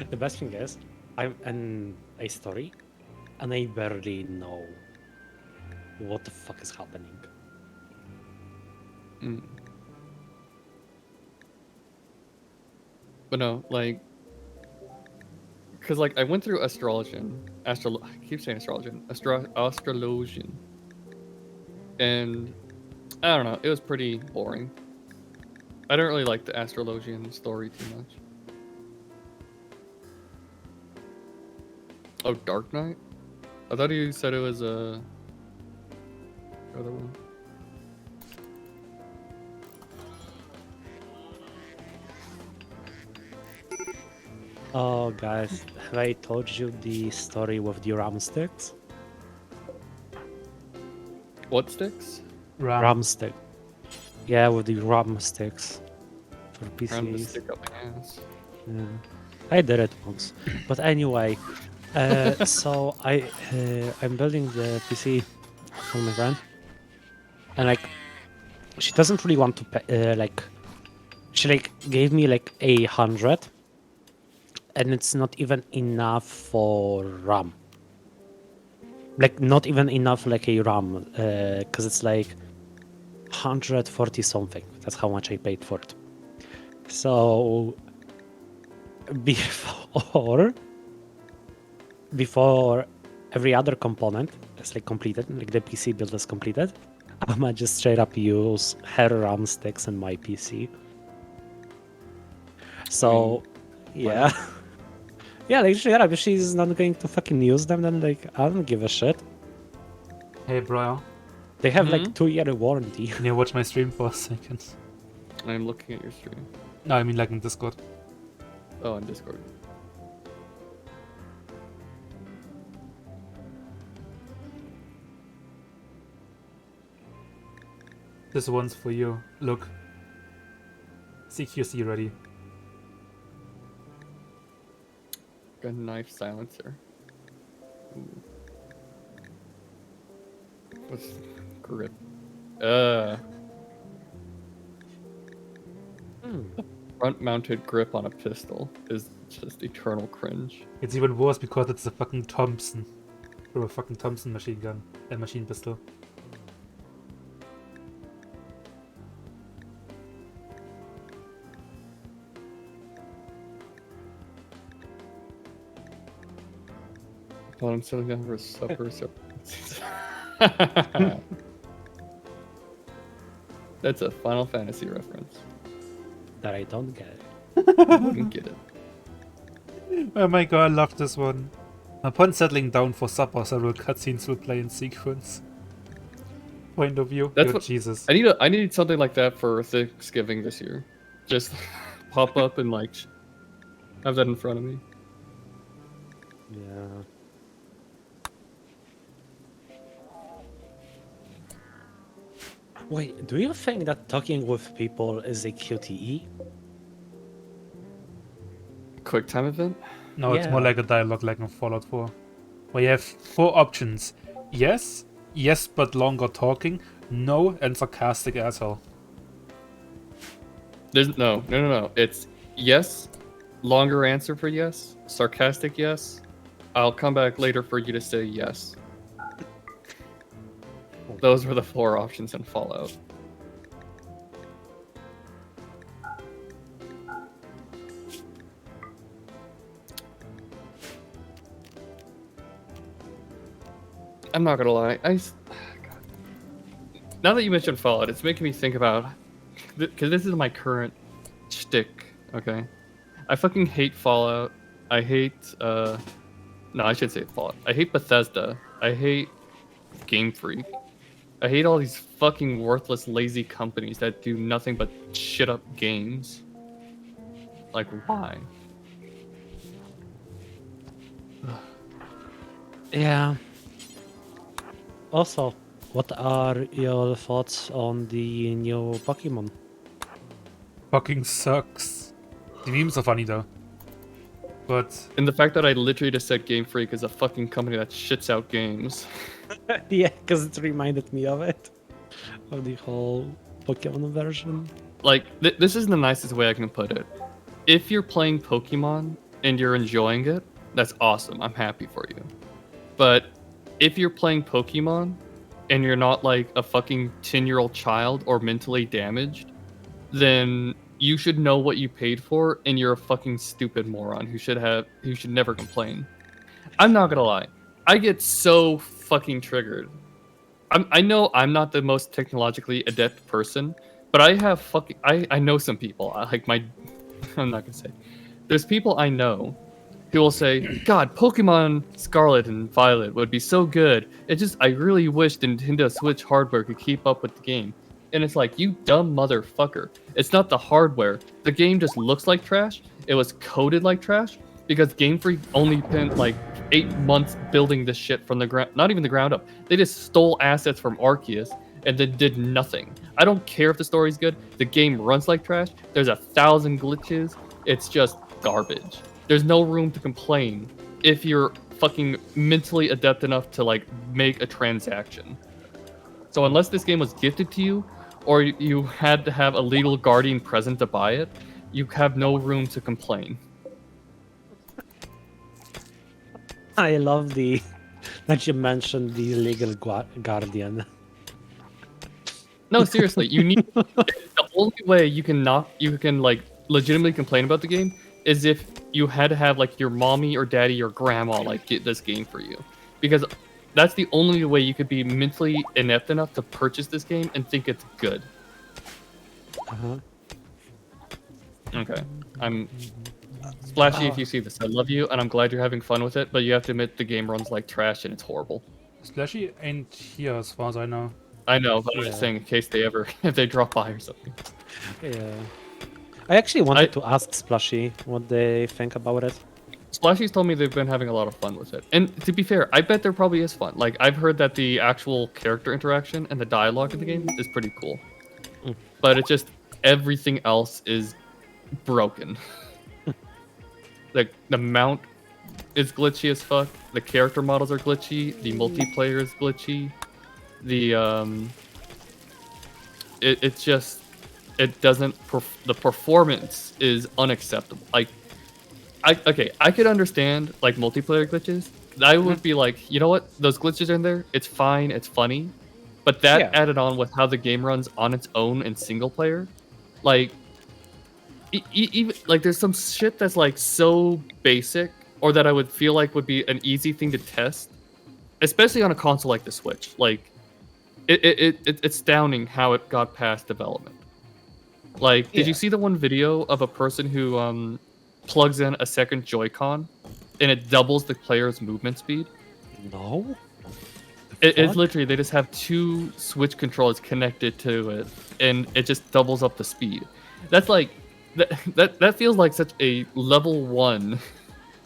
The best thing is, I'm in a story, and I barely know what the fuck is happening.
Mm. But no, like, because like I went through astrologian, I keep saying astrologian, astrologian, and I don't know, it was pretty boring. I don't really like the astrologian story too much. Oh, Dark Knight? I thought you said it was a other one.
Oh, guys, have I told you the story with the ram sticks?
What sticks?
Ram stick. Yeah, with the ram sticks for
Trying to
PCs.
stick up my ass.
Yeah. I did it once, but anyway. So I'm building the PC for my friend, and like she doesn't really want to pay, like she like gave me like 100, and it's not even enough for RAM. Like not even enough like a RAM, because it's like 140 something. That's how much I paid for it. So before every other component is like completed, like the PC build is completed, I'm gonna just straight up use her RAM sticks in my PC. So yeah. Yeah, like straight up, if she's not going to fucking use them, then like I don't give a shit.
Hey, bro.
They have like 2-year warranty.
Can you watch my stream for a second?
I'm looking at your stream.
No, I mean like in Discord.
Oh, on Discord.
This one's for you. Look. CQC ready.
Got a knife silencer. Ooh. What's grip? Front-mounted grip on a pistol is just eternal cringe.
It's even worse because it's a fucking Thompson. Or a fucking Thompson machine gun. A machine pistol.
While I'm sitting down for supper, so... That's a Final Fantasy reference.
That I don't get.
I wouldn't get it.
Oh my god, I love this one. Upon settling down for supper, several cutscenes will play in sequence. Point of view.
That's
Yo,
what-
Jesus.
I need something like that for Thanksgiving this year. Just pop up and like have that in front of me.
Yeah. Wait, do you think that talking with people is a QTE?
Quick time event?
No, it's more
Yeah.
like a dialogue like in Fallout 4. Where you have 4 options. Yes, yes but longer talking, no, and sarcastic asshole.
There's no. It's yes, longer answer for yes, sarcastic yes. I'll come back later for you to say yes. Those were the 4 options in Fallout. I'm not gonna lie. God. Now that you mentioned Fallout, it's making me think about, because this is my current shtick. Okay, I fucking hate Fallout. I hate. No, I should say Fallout. I hate Bethesda. I hate Game Freak. I hate all these fucking worthless, lazy companies that do nothing but shit up games. Like, why?
Yeah. Also, what are your thoughts on the new Pokemon?
Fucking sucks. The memes are funny though. But
And the fact that I literally just said Game Freak is a fucking company that shits out games.
Yeah, because it reminded me of it. Of the whole Pokemon version.
Like, this is the nicest way I can put it. If you're playing Pokemon and you're enjoying it, that's awesome. I'm happy for you. But if you're playing Pokemon and you're not like a fucking 10-year-old child or mentally damaged, then you should know what you paid for and you're a fucking stupid moron who should never complain. I'm not gonna lie. I get so fucking triggered. I know I'm not the most technologically adept person, but I have I know some people. I'm not gonna say. There's people I know who will say, God, Pokemon Scarlet and Violet would be so good. I really wish the Nintendo Switch hardware could keep up with the game. And it's like, you dumb motherfucker. It's not the hardware. The game just looks like trash. It was coded like trash because Game Freak only spent like 8 months building this shit from the ground, not even the ground up. They just stole assets from Arceus and then did nothing. I don't care if the story's good. The game runs like trash. There's 1,000 glitches. It's just garbage. There's no room to complain if you're fucking mentally adept enough to like make a transaction. So unless this game was gifted to you, or you had to have a legal guardian present to buy it, you have no room to complain.
I love the that you mentioned the legal guardian.
No, seriously, you need the only way you can like legitimately complain about the game is if you had to have like your mommy or daddy or grandma like get this game for you, because that's the only way you could be mentally inept enough to purchase this game and think it's good.
Uh-huh.
Okay, I'm Splashy. If you see this, I love you, and I'm glad you're having fun with it. But you have to admit the game runs like trash and it's horrible.
Slashy ain't here as far as I know.
I know, but I'm just
Yeah.
saying in case they ever if they drop by or something.
Yeah. I actually wanted to ask Splashy what they think about it.
Splashy's told me they've been having a lot of fun with it. And to be fair, I bet there probably is fun. Like, I've heard that the actual character interaction and the dialogue in the game is pretty cool.
Mm.
But it just, everything else is broken. Like, the mount is glitchy as fuck. The character models are glitchy. The multiplayer is glitchy. The, it's just, it doesn't, the performance is unacceptable. Like, I could understand like multiplayer glitches. I would be like, you know what? Those glitches are in there. It's fine. It's funny. But that
Yeah.
added on with how the game runs on its own in single player, like even like there's some shit that's like so basic, or that I would feel like would be an easy thing to test, especially on a console like the Switch. Like it's astounding how it got past development. Like, did you
Yeah.
see the one video of a person who plugs in a second Joy-Con and it doubles the player's movement speed?
No.
It's
Fuck?
literally they just have two Switch controllers connected to it, and it just doubles up the speed. That's like that feels like such a level 1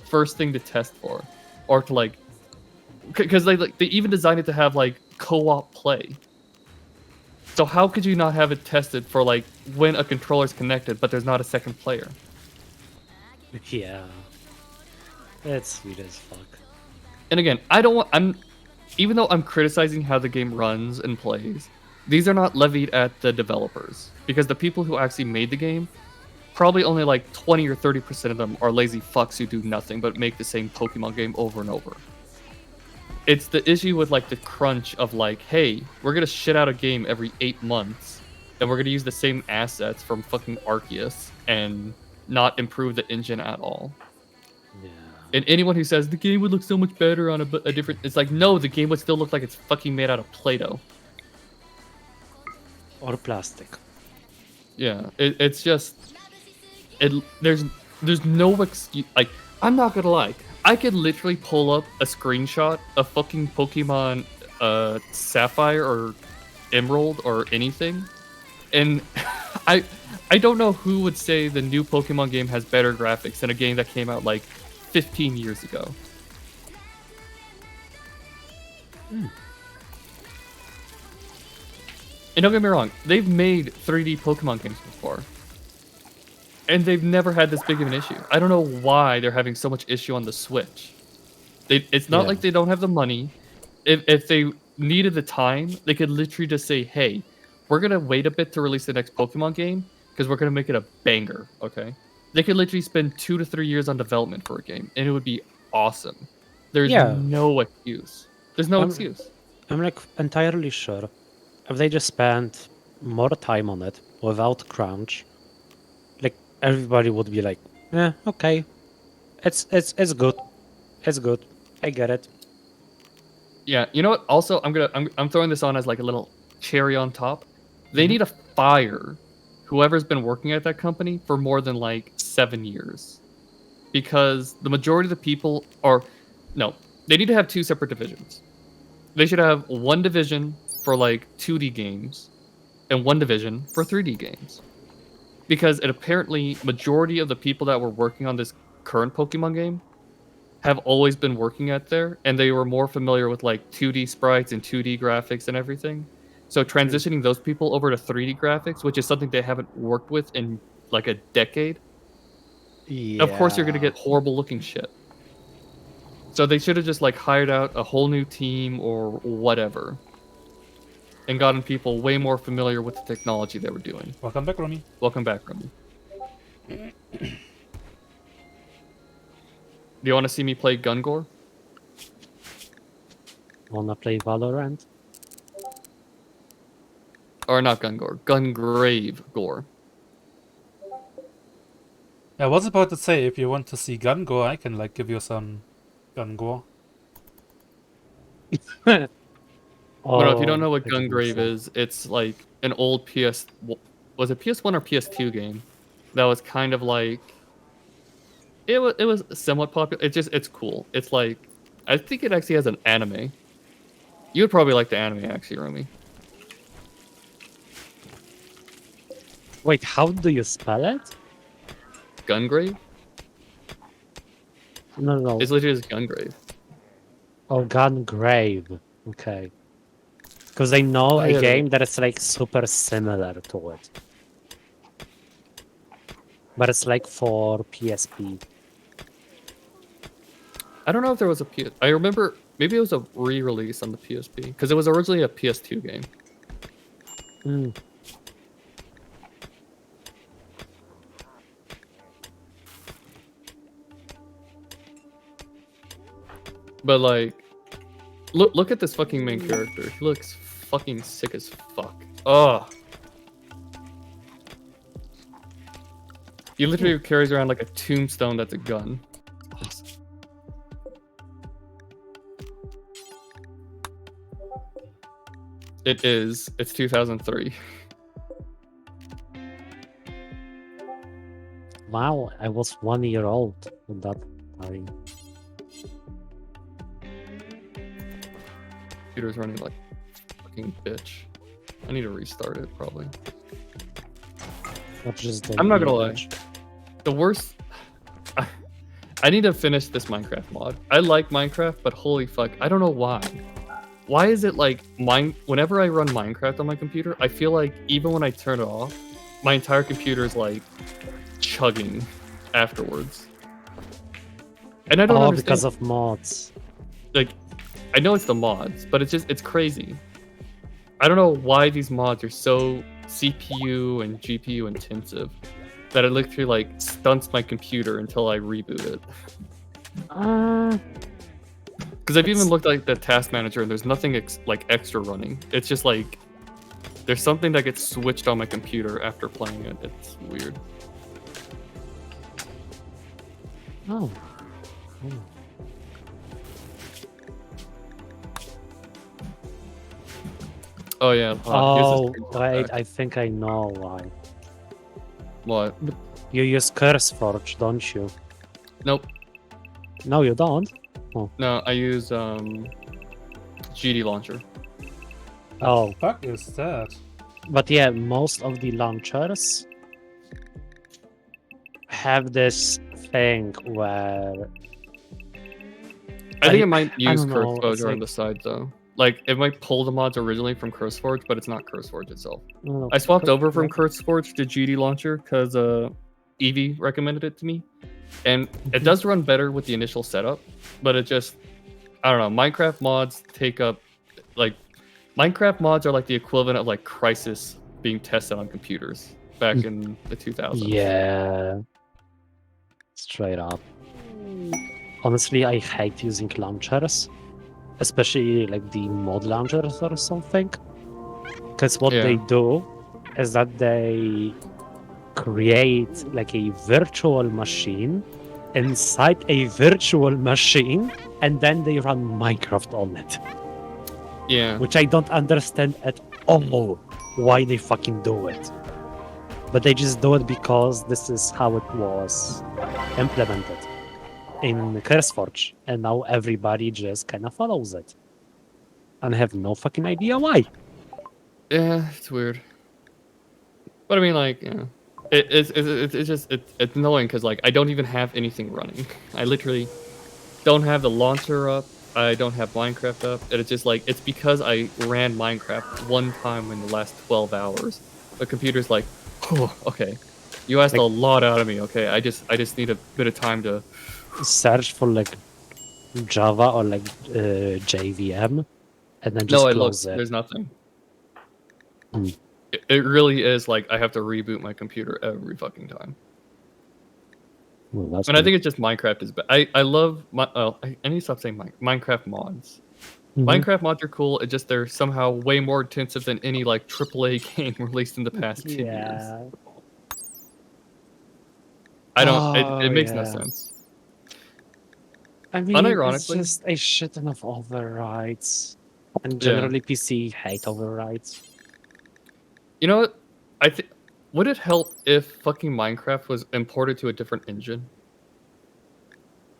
first thing to test for, or to like, because they even designed it to have like co-op play. So how could you not have it tested for like when a controller's connected but there's not a second player?
Yeah. That's sweet as fuck.
And again, even though I'm criticizing how the game runs and plays, these are not levied at the developers, because the people who actually made the game, probably only like 20 or 30% of them are lazy fucks who do nothing but make the same Pokemon game over and over. It's the issue with like the crunch of like, hey, we're gonna shit out a game every 8 months, and we're gonna use the same assets from fucking Arceus and not improve the engine at all.
Yeah.
And anyone who says the game would look so much better on a different, it's like, no, the game would still look like it's fucking made out of Play-Doh.
Or plastic.
Yeah, it's just, there's no excuse. Like, I'm not gonna lie, I could literally pull up a screenshot of fucking Pokemon Sapphire or Emerald or anything, and I don't know who would say the new Pokemon game has better graphics than a game that came out like 15 years ago. And don't get me wrong, they've made 3D Pokemon games before, and they've never had this big of an issue. I don't know why they're having so much issue on the Switch. It's not
Yeah.
like they don't have the money. If they needed the time, they could literally just say, hey, we're going to wait a bit to release the next Pokemon game because we're going to make it a banger, okay? They could literally spend 2 to 3 years on development for a game, and it would be awesome. There's
Yeah.
no excuse. There's no excuse.
I'm like entirely sure if they just spent more time on it without crunch, like everybody would be like, okay. It's good. It's good. I get it.
Yeah, you know what? Also, I'm throwing this on as like a little cherry on top. They need to fire whoever's been working at that company for more than like 7 years, because the majority of the people are no. They need to have 2 separate divisions. They should have one division for like 2D games and one division for 3D games, because it apparently majority of the people that were working on this current Pokemon game have always been working at there, and they were more familiar with like 2D sprites and 2D graphics and everything. So transitioning those people over to 3D graphics, which is something they haven't worked with in like a decade,
Yeah.
of course you're gonna get horrible looking shit. So they should have just like hired out a whole new team or whatever. and gotten people way more familiar with the technology they were doing.
Welcome back, Romy.
Welcome back, Remy. Do you want to see me play Gungor?
Wanna play Valorant?
Or not Gungor, Gungrave Gore.
I was about to say, if you want to see gun gore, I can like give you some gun gore.
Well, if you don't know what
I didn't
Gungrave
say.
is, it's like an old was it PS1 or PS2 game that was kind of like it was somewhat popular. It's cool. It's like I think it actually has an anime. You would probably like the anime actually, Romy.
Wait, how do you spell it?
Gungrave?
No.
It's literally just Gungrave.
Oh, Gungrave. Okay. Because I know a
yeah,
game that is like super similar to it. But it's like for PSP.
I don't know if there was a PS. I remember maybe it was a re-release on the PSP because it was originally a PS2 game.
Mm.
But like, look at this fucking main character. He looks fucking sick as fuck. Ugh. He literally carries around like a tombstone that's a gun. Awesome. It is. It's 2003.
Wow, I was 1 year old at that time.
Computer's running like fucking bitch. I need to restart it probably.
Not just the
I'm not gonna lie.
image.
The worst. I need to finish this Minecraft mod. I like Minecraft, but holy fuck, I don't know why. Why is it like whenever I run Minecraft on my computer, I feel like even when I turn it off, my entire computer is like chugging afterwards. And I don't
Oh,
understand.
because of mods.
Like, I know it's the mods, but it's crazy. I don't know why these mods are so CPU and GPU intensive that it literally like stunts my computer until I reboot it. Because I've even looked at the task manager and there's nothing like extra running. It's just like there's something that gets switched on my computer after playing it. It's weird.
Oh.
Oh yeah. here's
Oh,
the screenshot
wait,
back.
I think I know why.
What?
You use CurseForge, don't you?
Nope.
No, you don't.
No, I use GD launcher.
Oh,
Fuck is that?
but yeah, most of the launchers have this thing where
I think it might
I
use
don't know, it's
CurseForge on
like-
the side though. Like it might pull the mods originally from CurseForge, but it's not CurseForge itself.
no,
I swapped over from CurseForge to GD launcher because Evie recommended it to me, and it does run better with the initial setup. But it just, I don't know. Minecraft mods take up like Minecraft mods are like the equivalent of like Crysis being tested on computers back in the 2000s.
Yeah. Straight up. Honestly, I hate using launchers, especially like the mod launchers or something. Because what they
Yeah.
do is that they create like a virtual machine inside a virtual machine and then they run Minecraft on it.
Yeah.
Which I don't understand at all why they fucking do it. But they just do it because this is how it was implemented in CurseForge, and now everybody just kind of follows it. And I have no fucking idea why.
Yeah, it's weird. But I mean, like, yeah. It's annoying because like I don't even have anything running. I literally don't have the launcher up. I don't have Minecraft up. And it's just like it's because I ran Minecraft one time in the last 12 hours. The computer's like, oh, okay, you asked a lot out of me. Okay, I just need a bit of time to.
Search for like Java or like JVM, and then just
No, I
close
looked.
it.
There's nothing. It really is like I have to reboot my computer every fucking time.
Well, that's
And I
good.
think it's just Minecraft is. I love my. Oh, I need to stop saying Minecraft mods.
Mhm.
Minecraft mods are cool. It's just they're somehow way more intensive than any like AAA game released in the past 10 years.
Yeah.
I don't.
Oh,
It makes no
yeah.
sense.
I mean, it's
Unironically-
just a shit ton of overrides. And
Yeah.
generally, PC hate overrides.
You know what? I think. Would it help if fucking Minecraft was imported to a different engine?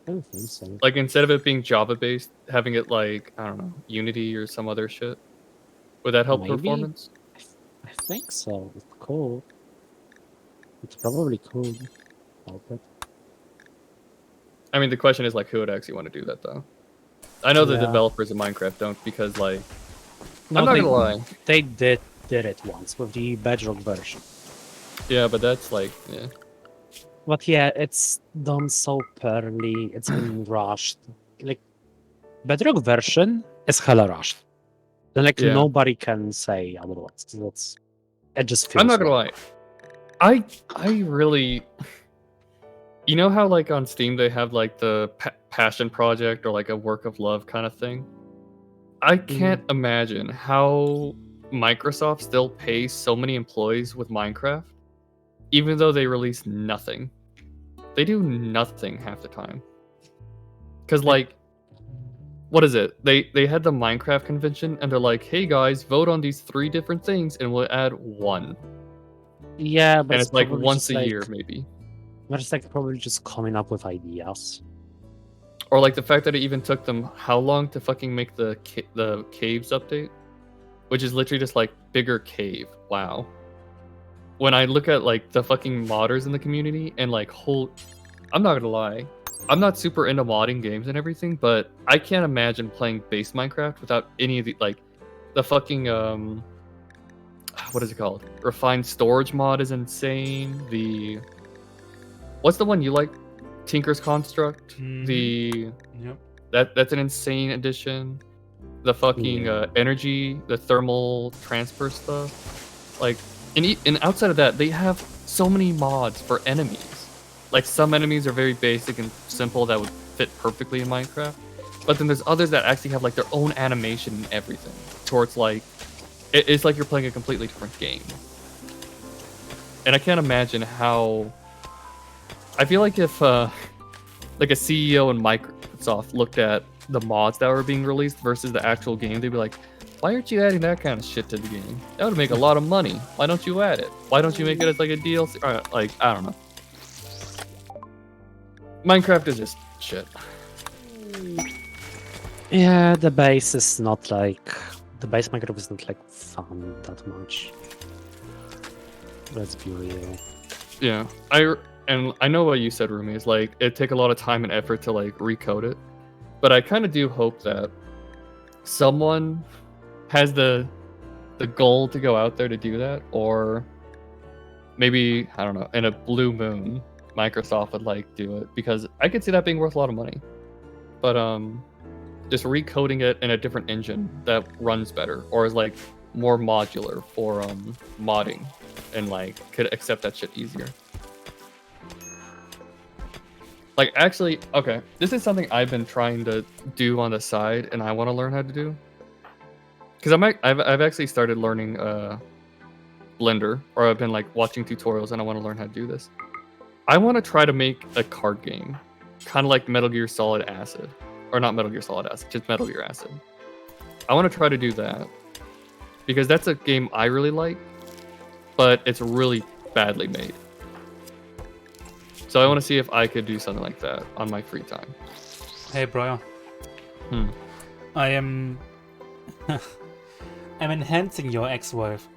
I don't think so.
Like instead of it being Java based, having it like I don't know Unity or some other shit. Would that help
Maybe.
performance?
I think so. It's cool. It's probably cool. Help it.
I mean, the question is like, who would actually want to do that though? I know the
Yeah.
developers of Minecraft don't because like
No,
I'm not
they,
gonna lie.
They did it once with the Bedrock version.
Yeah, but that's like yeah.
But yeah, it's done so poorly. It's been rushed. Like, Bedrock version is hella rushed. Then, like,
Yeah.
nobody can say otherwise. It just feels
I'm not gonna
wrong.
lie. I really. You know how like on Steam they have like the passion project or like a work of love kind of thing. I can't imagine how Microsoft still pays so many employees with Minecraft, even though they release nothing. They do nothing half the time. Cause like, what is it? They had the Minecraft convention and they're like, "Hey guys, vote on these 3 different things, and we'll add 1."
Yeah, but
And it's like
probably
once
just,
a year,
like-
maybe.
But it's like probably just coming up with ideas.
Or like the fact that it even took them how long to fucking make the caves update, which is literally just like bigger cave. Wow. When I look at like the fucking modders in the community and like I'm not gonna lie, I'm not super into modding games and everything, but I can't imagine playing base Minecraft without any of the like the fucking what is it called? Refined storage mod is insane. What's the one you like? Tinker's Construct.
Mhm.
The
Yep.
that's an insane addition. The fucking energy, the thermal transfer stuff, like, and outside of that, they have so many mods for enemies. Like some enemies are very basic and simple that would fit perfectly in Minecraft, but then there's others that actually have like their own animation and everything. Towards like, it's like you're playing a completely different game. And I can't imagine how. I feel like if like a CEO in Microsoft looked at the mods that were being released versus the actual game, they'd be like, "Why aren't you adding that kind of shit to the game? That would make a lot of money. Why don't you add it? Why don't you make it as like a DLC?" Like, I don't know. Minecraft is just shit.
Yeah, the base is not like the base Minecraft is not like fun that much. Let's be real.
Yeah, I know what you said, Rumi, is like it'd take a lot of time and effort to like recode it, but I kind of do hope that someone has the goal to go out there to do that, or maybe I don't know, in a blue moon, Microsoft would like do it, because I could see that being worth a lot of money. But just recoding it in a different engine that runs better or is like more modular for modding and like could accept that shit easier. Like, actually, okay, this is something I've been trying to do on the side, and I want to learn how to do. Because I've actually started learning Blender, or I've been like watching tutorials, and I want to learn how to do this. I want to try to make a card game, kind of like Metal Gear Solid Acid, or not Metal Gear Solid Acid, just Metal Gear Acid. I want to try to do that because that's a game I really like, but it's really badly made. So I want to see if I could do something like that on my free time.
Hey, Brian. I am. I'm enhancing your ex-wife.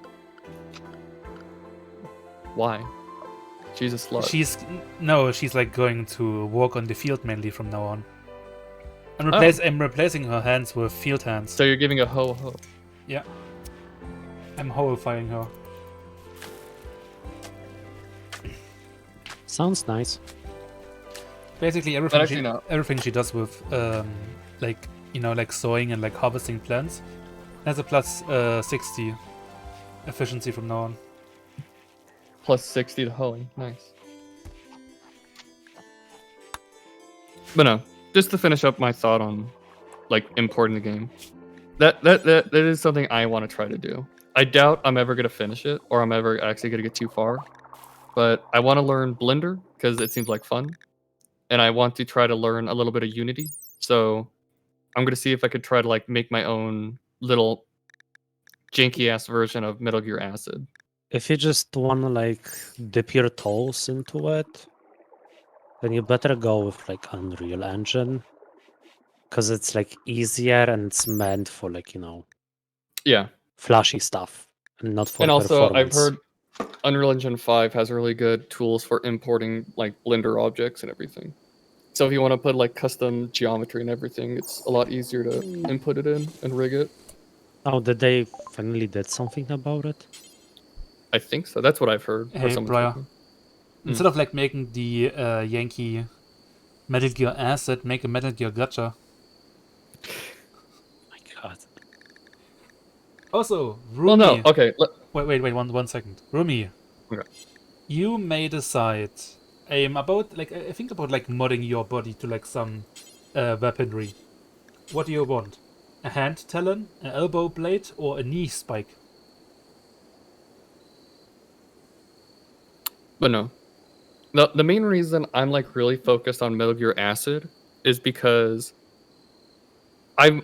Why? She's a slut.
She's like going to walk on the field mainly from now on. I'm replacing her hands with field hands.
So you're giving a ho.
Yeah. I'm horrifying her.
Sounds nice.
Basically everything she does with like sowing and like harvesting plants has a plus 60 efficiency from now on.
Plus 60 to hoeing. Nice. But no, just to finish up my thought on like importing the game. That is something I want to try to do. I doubt I'm ever gonna finish it or I'm ever actually gonna get too far. But I want to learn Blender because it seems like fun. And I want to try to learn a little bit of Unity. So I'm gonna see if I could try to like make my own little janky ass version of Metal Gear Acid.
If you just want to like dip your toes into it, then you better go with like Unreal Engine, because it's like easier and it's meant for like, you know,
Yeah.
flashy stuff and not for
And also I've
performance.
heard Unreal Engine 5 has really good tools for importing like Blender objects and everything. So if you want to put like custom geometry and everything, it's a lot easier to input it in and rig it.
Oh, did they finally did something about it?
I think so. That's what I've heard. Or
Hey,
someone
Briar.
told me.
Instead of like making the Yankee Metal Gear Acid, make a Metal Gear Gacha.
My God.
Also, Rumi.
Well, no. Okay.
Wait, one second. Rumi.
Okay.
You made a site about like I think about like modding your body to like some weaponry. What do you want? A hand talon, an elbow blade, or a knee spike?
But no. The main reason I'm like really focused on Metal Gear Acid is because I've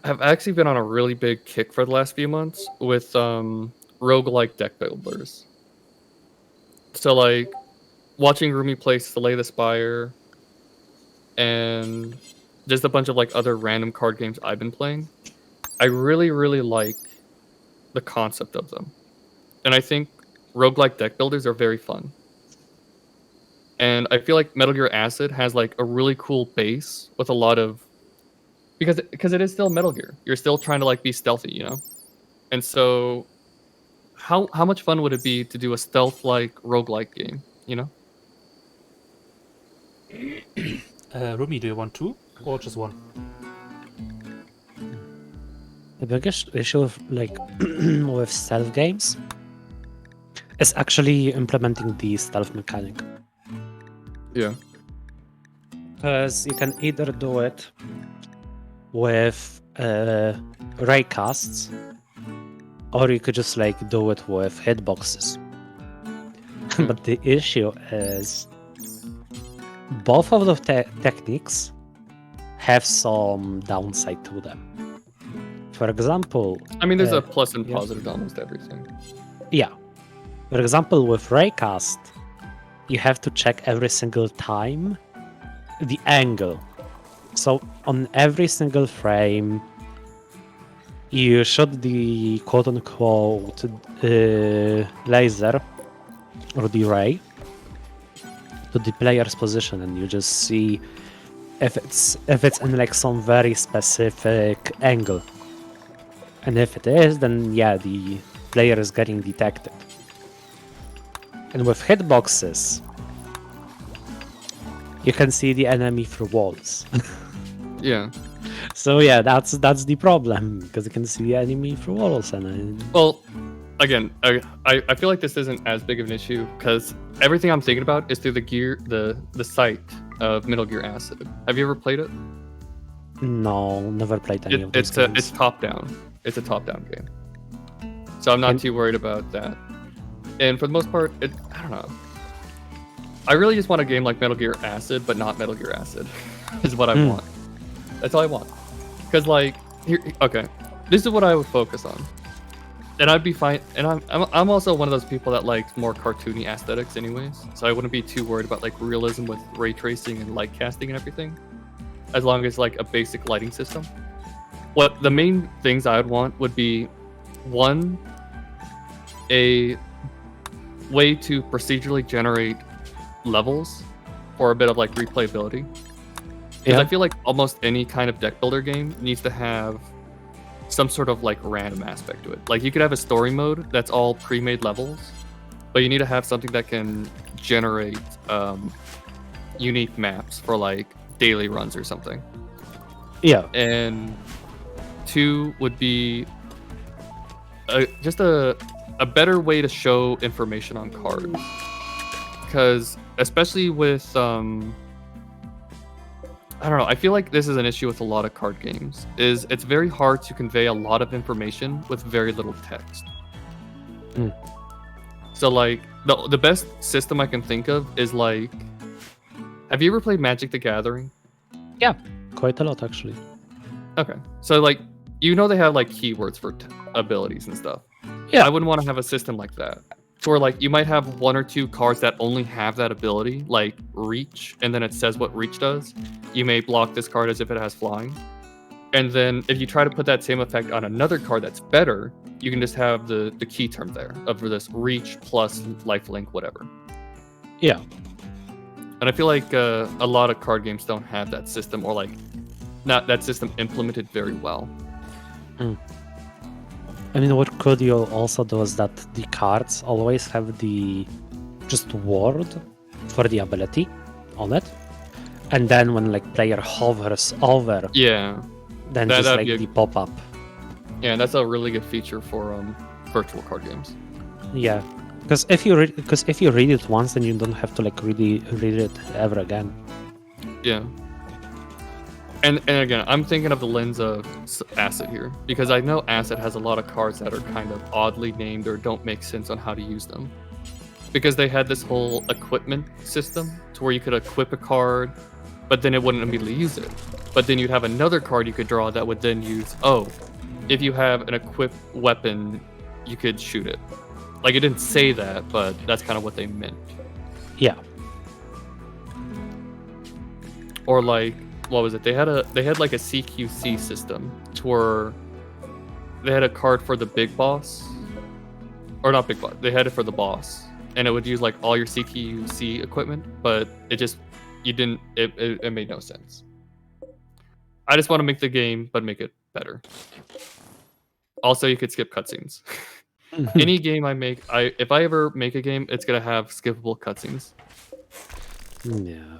actually been on a really big kick for the last few months with roguelike deck builders. So like watching Rumi play Slay the Spire and just a bunch of like other random card games I've been playing. I really, really like the concept of them. And I think roguelike deck builders are very fun. And I feel like Metal Gear Acid has like a really cool base with a lot of because it is still Metal Gear. You're still trying to like be stealthy, you know? And so how much fun would it be to do a stealth like roguelike game, you know?
Rumi, do you want two or just one?
The biggest issue with like with stealth games is actually implementing the stealth mechanic.
Yeah.
Because you can either do it with raycasts, or you could just like do it with hitboxes. But the issue is both of the techniques have some downside to them. For example,
I mean, there's a plus and
yeah.
positive to almost everything.
yeah. For example, with raycast, you have to check every single time the angle. So on every single frame, you shoot the quote-unquote laser or the ray to the player's position, and you just see if it's in like some very specific angle. And if it is, then yeah, the player is getting detected. And with hitboxes, you can see the enemy through walls.
Yeah.
So yeah, that's the problem, because you can see the enemy through walls. And
Well, again, I feel like this isn't as big of an issue because everything I'm thinking about is through the site of Metal Gear Acid. Have you ever played it?
no, never played any of those games.
It's top down. It's a top down game. So I'm not too worried about that. And for the most part, I don't know. I really just want a game like Metal Gear Acid, but not Metal Gear Acid, is what I want. That's all I want. Because like, okay, this is what I would focus on, and I'd be fine. And I'm also one of those people that likes more cartoony aesthetics, anyways. So I wouldn't be too worried about like realism with ray tracing and light casting and everything, as long as like a basic lighting system. What the main things I would want would be, one, a way to procedurally generate levels for a bit of like replayability. Because I feel like almost any kind of deck builder game needs to have some sort of like random aspect to it. Like you could have a story mode that's all pre-made levels, but you need to have something that can generate unique maps for like daily runs or something.
Yeah.
And two would be just a a better way to show information on cards. Because especially with I don't know, I feel like this is an issue with a lot of card games, is it's very hard to convey a lot of information with very little text.
Mm.
So like the best system I can think of is like, have you ever played Magic the Gathering?
Yeah, quite a lot actually.
Okay. So like, you know they have like keywords for abilities and stuff.
Yeah.
I wouldn't want to have a system like that. Or like you might have 1 or 2 cards that only have that ability, like Reach, and then it says what Reach does. You may block this card as if it has Flying. And then if you try to put that same effect on another card that's better, you can just have the key term there of this Reach plus Lifelink, whatever.
Yeah.
And I feel like a lot of card games don't have that system, or like not that system implemented very well.
I mean, what could you also do is that the cards always have the just word for the ability on it, and then when like player hovers over,
Yeah.
then
that'd
just like
be a-
the pop up.
Yeah, and that's a really good feature for virtual card games.
Yeah, because if you read it once, then you don't have to like really read it ever again.
Yeah. And again, I'm thinking of the lens of Acid here, because I know Acid has a lot of cards that are kind of oddly named or don't make sense on how to use them. Because they had this whole equipment system to where you could equip a card, but then it wouldn't immediately use it. But then you'd have another card you could draw that would then use, if you have an equipped weapon, you could shoot it. Like, it didn't say that, but that's kind of what they meant.
Yeah.
Or like, what was it? They had like a CQC system to where they had a card for the big boss, or not big boss. They had it for the boss, and it would use like all your CQC equipment, but it made no sense. I just want to make the game, but make it better. Also, you could skip cutscenes. Any game I make, if I ever make a game, it's gonna have skippable cutscenes.
Yeah.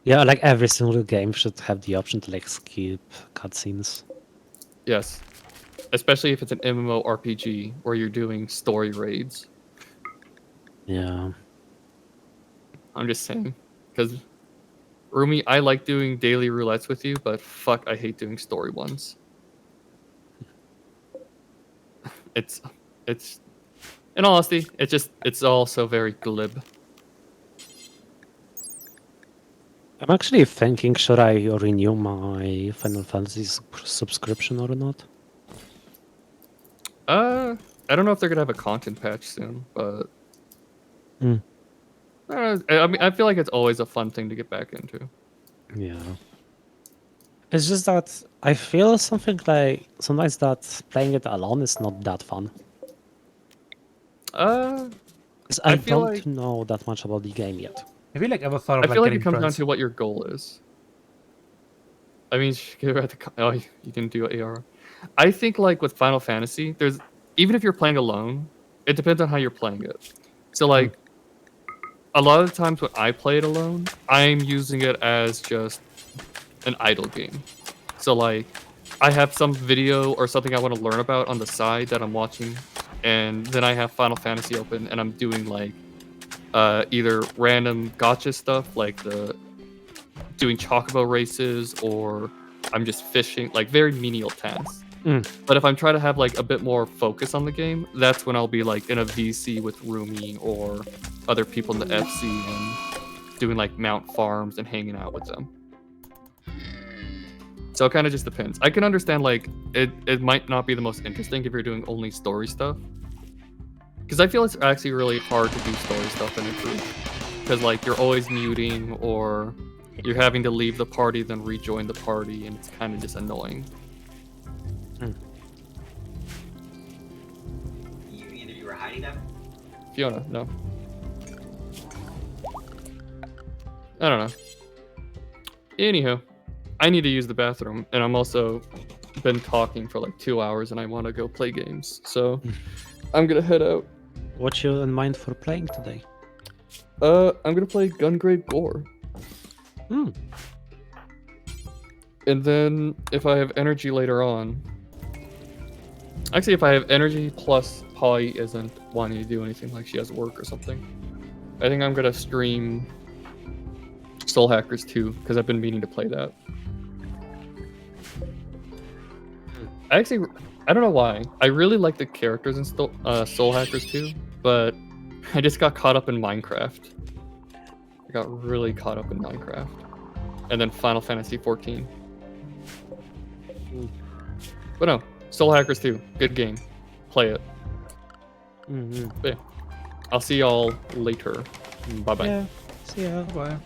Yeah, like every single game should have the option to like skip cutscenes.
Yes. Especially if it's an MMORPG where you're doing story raids.
Yeah.
I'm just saying. Because, Rumi, I like doing daily roulettes with you, but fuck, I hate doing story ones. It's, in all honesty, it's all so very glib.
I'm actually thinking, should I renew my Final Fantasy subscription or not?
I don't know if they're gonna have a content patch soon, but
Hmm.
I mean, I feel like it's always a fun thing to get back into.
Yeah. It's just that I feel sometimes that playing it alone is not that fun. 'Cause I
I feel
don't
like-
know that much about the game yet.
Have you like ever thought of
I
like
feel like
getting
it comes down
friends?
to what your goal is. I mean, you didn't do AR. I think like with Final Fantasy, even if you're playing alone, it depends on how you're playing it. So like, a lot of the times when I play it alone, I'm using it as just an idle game. So like, I have some video or something I want to learn about on the side that I'm watching, and then I have Final Fantasy open, and I'm doing like either random gotcha stuff like doing chocobo races, or I'm just fishing, like very menial tasks. But if I'm trying to have like a bit more focus on the game, that's when I'll be like in a VC with Rumi or other people in the FC and doing like mount farms and hanging out with them. So it kind of just depends. I can understand like it might not be the most interesting if you're doing only story stuff, because I feel it's actually really hard to do story stuff in a group, because like you're always muting, or you're having to leave the party then rejoin the party, and it's kind of just annoying.
Either you were hiding them?
Fiona, no. I don't know. Anywho, I need to use the bathroom, and I'm also been talking for like 2 hours, and I want to go play games, so I'm gonna head out.
What you in mind for playing today?
I'm gonna play Gungrave Gore.
Hmm.
And then, if I have energy later on, Actually, if I have energy plus Polly isn't wanting to do anything, like she has work or something, I think I'm gonna stream Soul Hackers 2 because I've been meaning to play that. I don't know why. I really like the characters in Soul Hackers 2, but I just got caught up in Minecraft. I got really caught up in Minecraft. And then Final Fantasy 14. But no, Soul Hackers 2, good game. Play it.
Mm-hmm.
But yeah, I'll see y'all later. Bye bye.
Yeah. See ya.
Bye.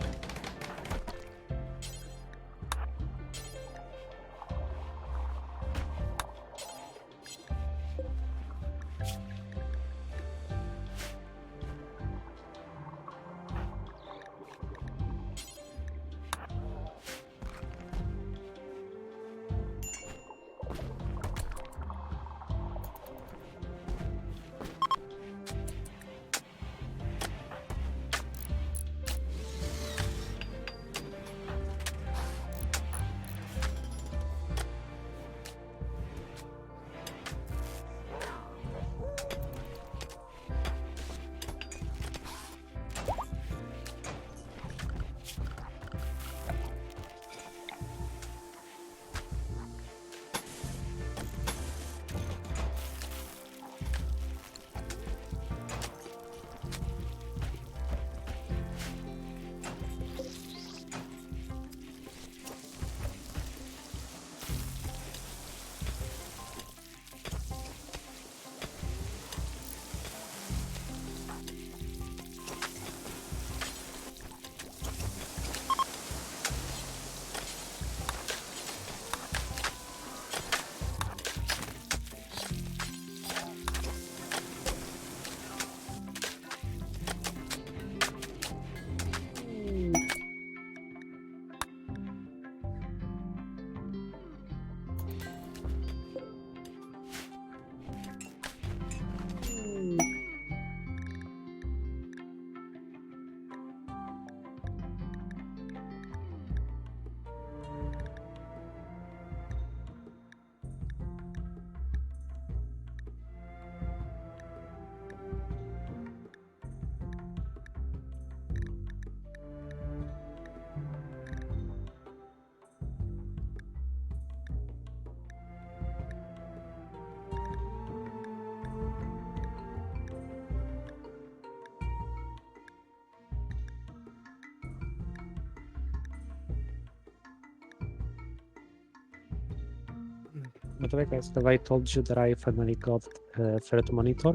By the way, guys, have I told you that I finally got a third monitor?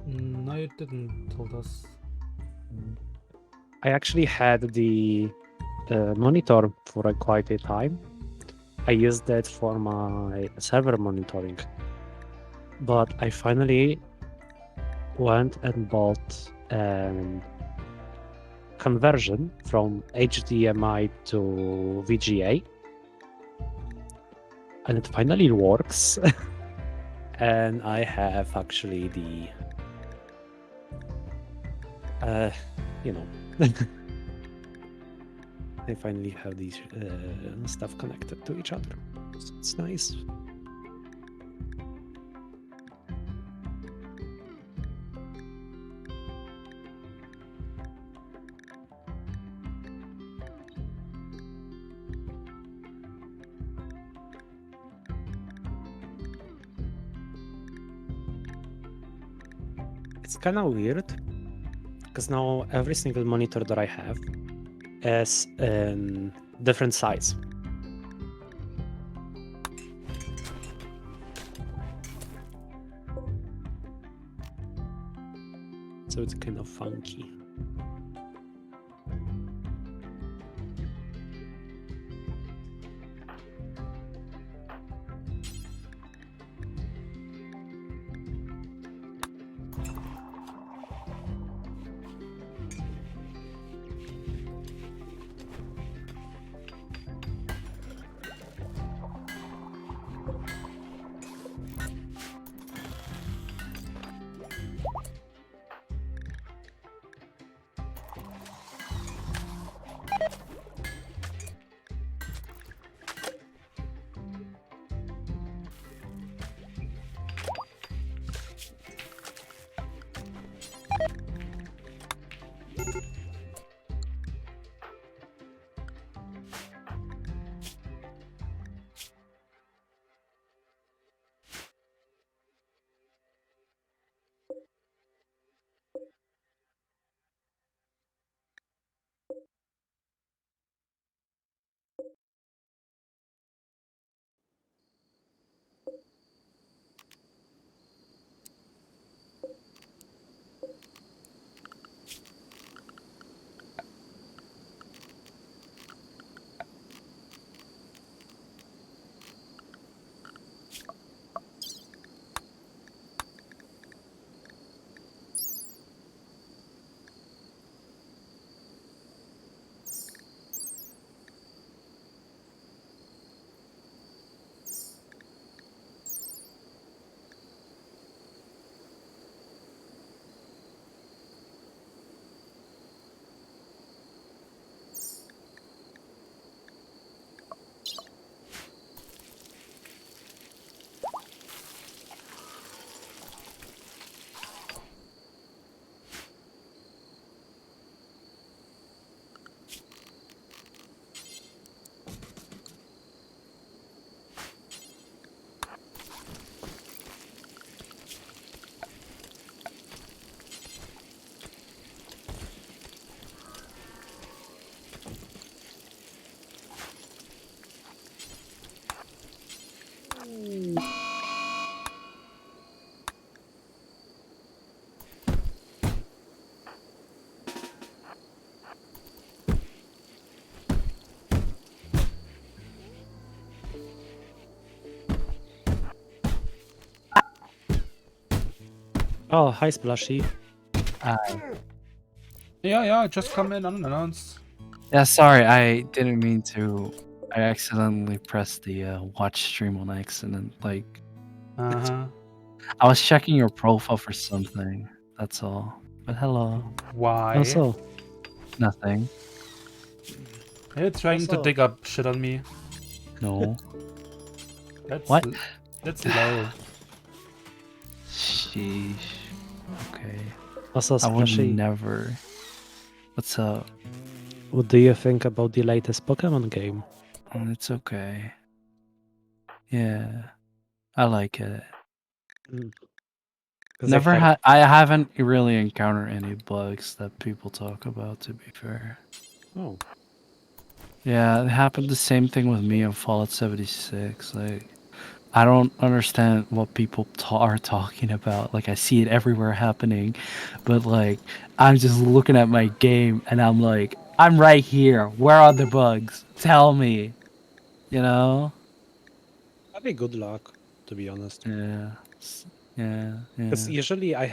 No, you didn't told us.
I actually had the monitor for quite a time. I used that for my server monitoring. But I finally went and bought conversion from HDMI to VGA. And it finally works. And I have actually the I finally have these stuff connected to each other. So it's nice. It's kind of weird because now every single monitor that I have is different size. So it's kind of funky. Oh, hi, Splashy.
Yeah, just come in unannounced.
Yeah, sorry, I didn't mean to. I accidentally pressed the watch stream on accident. Like,
Uh-huh.
I was checking your profile for something. That's all. But hello.
Why?
Also,
Nothing.
You're trying to
Also-
dig up shit on me.
No.
That's
What?
That's low.
Sheesh. Okay.
also
I would
Splashy,
never. What's up?
what do you think about the latest Pokemon game?
It's okay. Yeah. I like it.
'Cause I
Never
heard-
had. I haven't really encountered any bugs that people talk about. To be fair.
Oh,
Yeah, it happened the same thing with me on Fallout 76. Like, I don't understand what people are talking about. Like, I see it everywhere happening, but like, I'm just looking at my game and I'm like, I'm right here. Where are the bugs? Tell me. You know?
probably good luck, to be honest.
Yeah. Yeah.
Because
Yeah.
usually I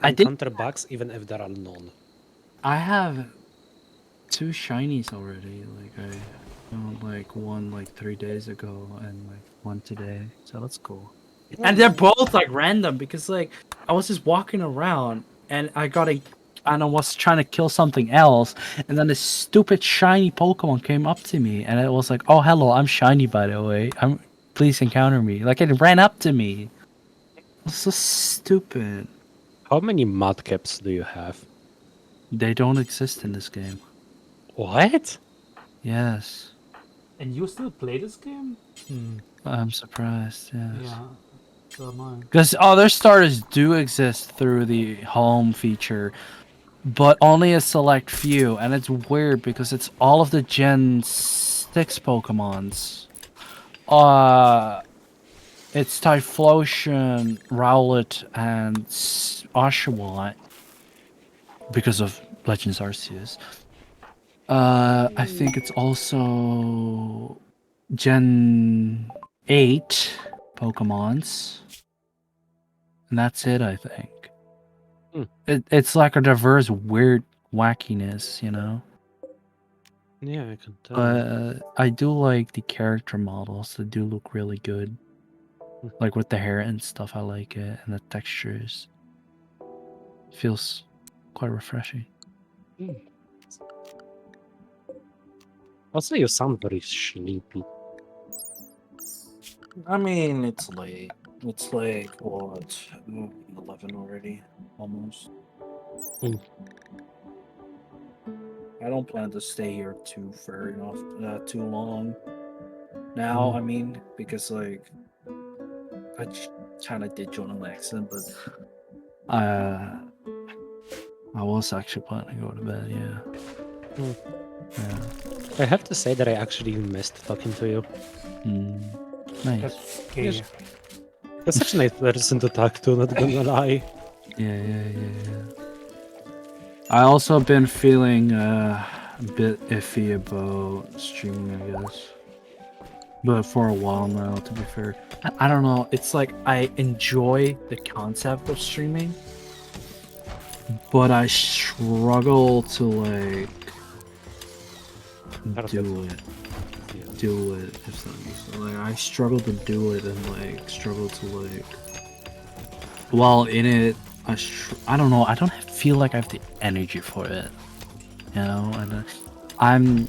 I did-
encounter bugs even if there are none.
I have 2 shinies already. Like, I found like one like 3 days ago and like one today. So that's cool. And they're both like random because like I was just walking around and I was trying to kill something else, and then this stupid shiny Pokemon came up to me and it was like, "Oh, hello, I'm shiny by the way. Please encounter me." Like it ran up to me. It was so stupid.
How many mudcaps do you have?
They don't exist in this game.
What?
Yes.
And you still play this game?
I'm surprised, yes.
Yeah. So am I.
Because other starters do exist through the home feature, but only a select few, and it's weird because it's all of the Gen 6 Pokemons. It's Typhlosion, Rowlet, and Oshawott because of Legends Arceus. I think it's also Gen 8 Pokemons. And that's it, I think. It's like a diverse, weird wackiness, you know?
Yeah, I can tell.
I do like the character models. They do look really good. Like with the hair and stuff, I like it. And the textures. Feels quite refreshing.
Also, you sound very sleepy.
I mean, it's late. It's like, what, 11 already? Almost.
Mm.
I don't plan to stay here too long. Now, I mean, because like I kind of did join an accident, but I was actually planning to go to bed. Yeah. Yeah.
I have to say that I actually missed talking to you.
Nice.
That's gay.
Yes. You're such a nice person to talk to, not gonna lie.
Yeah. I also been feeling a bit iffy about streaming, I guess. But for a while now, to be fair. I don't know. It's like I enjoy the concept of streaming, but I struggle to like do it. Do it, if that makes sense. Like I struggle to do it and like struggle to like. While in it, I don't know. I don't feel like I have the energy for it. You know, and I'm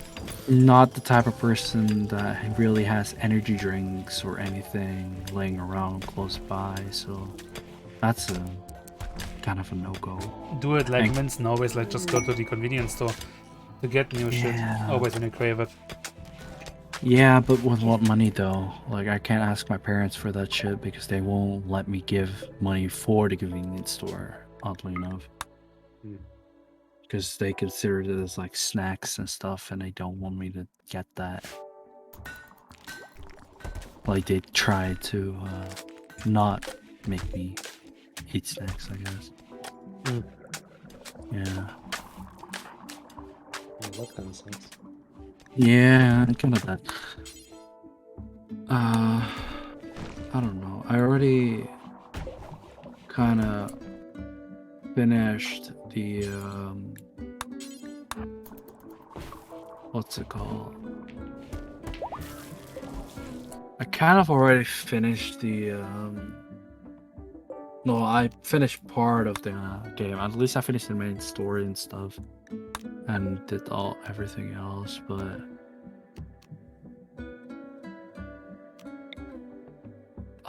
not the type of person that really has energy drinks or anything laying around close by, so that's a kind of a no-go.
Do it like Mince and always like just go to the convenience store to get new shit. Always when you crave it.
Yeah, but with what money though? Like I can't ask my parents for that shit because they won't let me give money for the convenience store, oddly enough. Because they consider it as like snacks and stuff and they don't want me to get that. Like they try to not make me eat snacks, I guess. Yeah.
That kind of sucks.
Yeah, kind of that. I don't know. I already kind of finished the what's it called? I kind of already finished the no, I finished part of the game. At least I finished the main story and stuff, and did everything else. But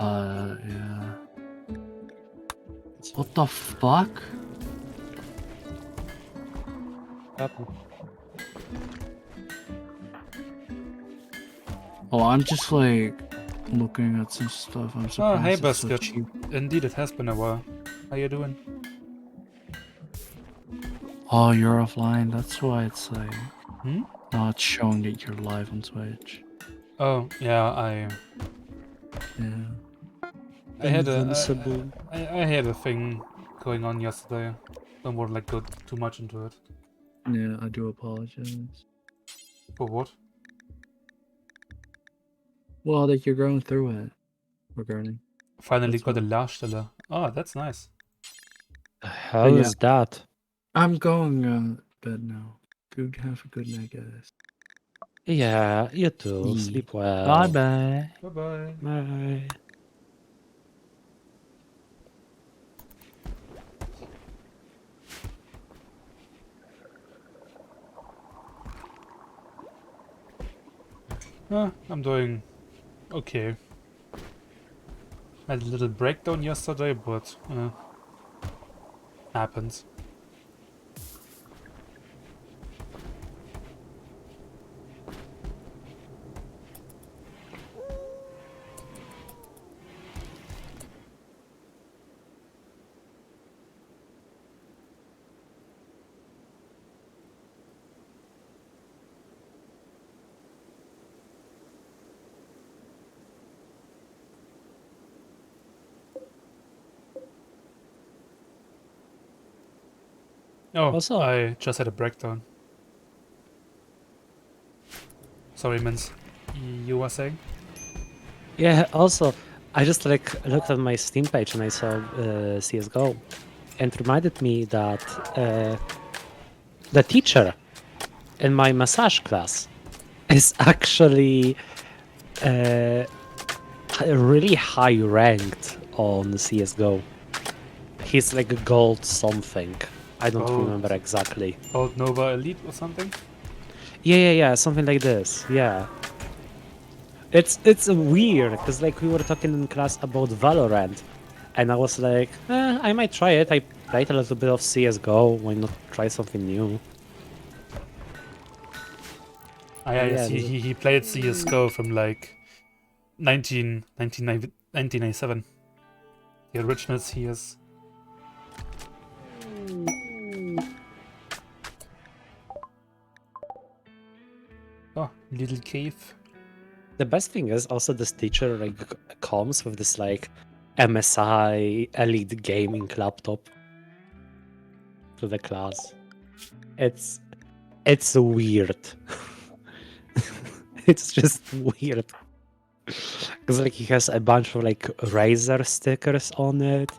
yeah. What the fuck? Oh, I'm just like looking at some stuff. I'm surprised
Oh, hey,
it's so
Basket.
cheap.
Indeed, it has been a while. How you doing?
Oh, you're offline. That's why it's like
Hmm?
not showing that you're live on Twitch.
Oh, yeah,
Yeah.
I had
Invincible.
I had a thing going on yesterday. Don't want to like go too much into it.
Yeah, I do apologize.
For what?
Well, that you're going through it regarding.
Finally
That's
got a
all.
Larsteller. Oh, that's nice.
How
yeah.
is that?
I'm going bed now. Good, have a good night, guys.
Yeah, you too.
Yeah.
Sleep well.
Bye bye.
Bye bye.
Bye.
I'm doing okay. Had a little breakdown yesterday, but happens. Oh,
What's up?
I just had a breakdown. Sorry, Mince. You were saying?
Yeah, also, I just like looked at my Steam page and I saw CSGO, and it reminded me that the teacher in my massage class is actually really high ranked on CSGO. He's like a gold something. I don't
Gold.
remember exactly.
Called Nova Elite or something?
Yeah, something like this. Yeah. It's weird because like we were talking in class about Valorant, and I was like, I might try it. I played a little bit of CS:GO. Why not try something new?
Yeah,
Yeah,
yes, he played CSGO from like 1997. The original CS. Oh, little cave.
The best thing is also this teacher like comes with this like MSI Elite gaming laptop to the class. It's weird. It's just weird. Because like he has a bunch of like Razer stickers on it.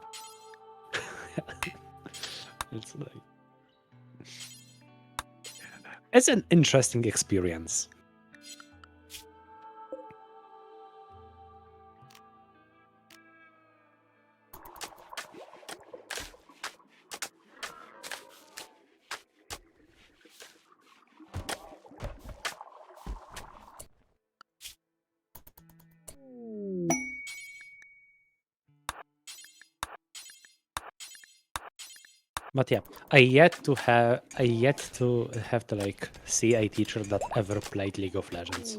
It's like it's an interesting experience. But yeah, I yet to have to like see a teacher that ever played League of Legends.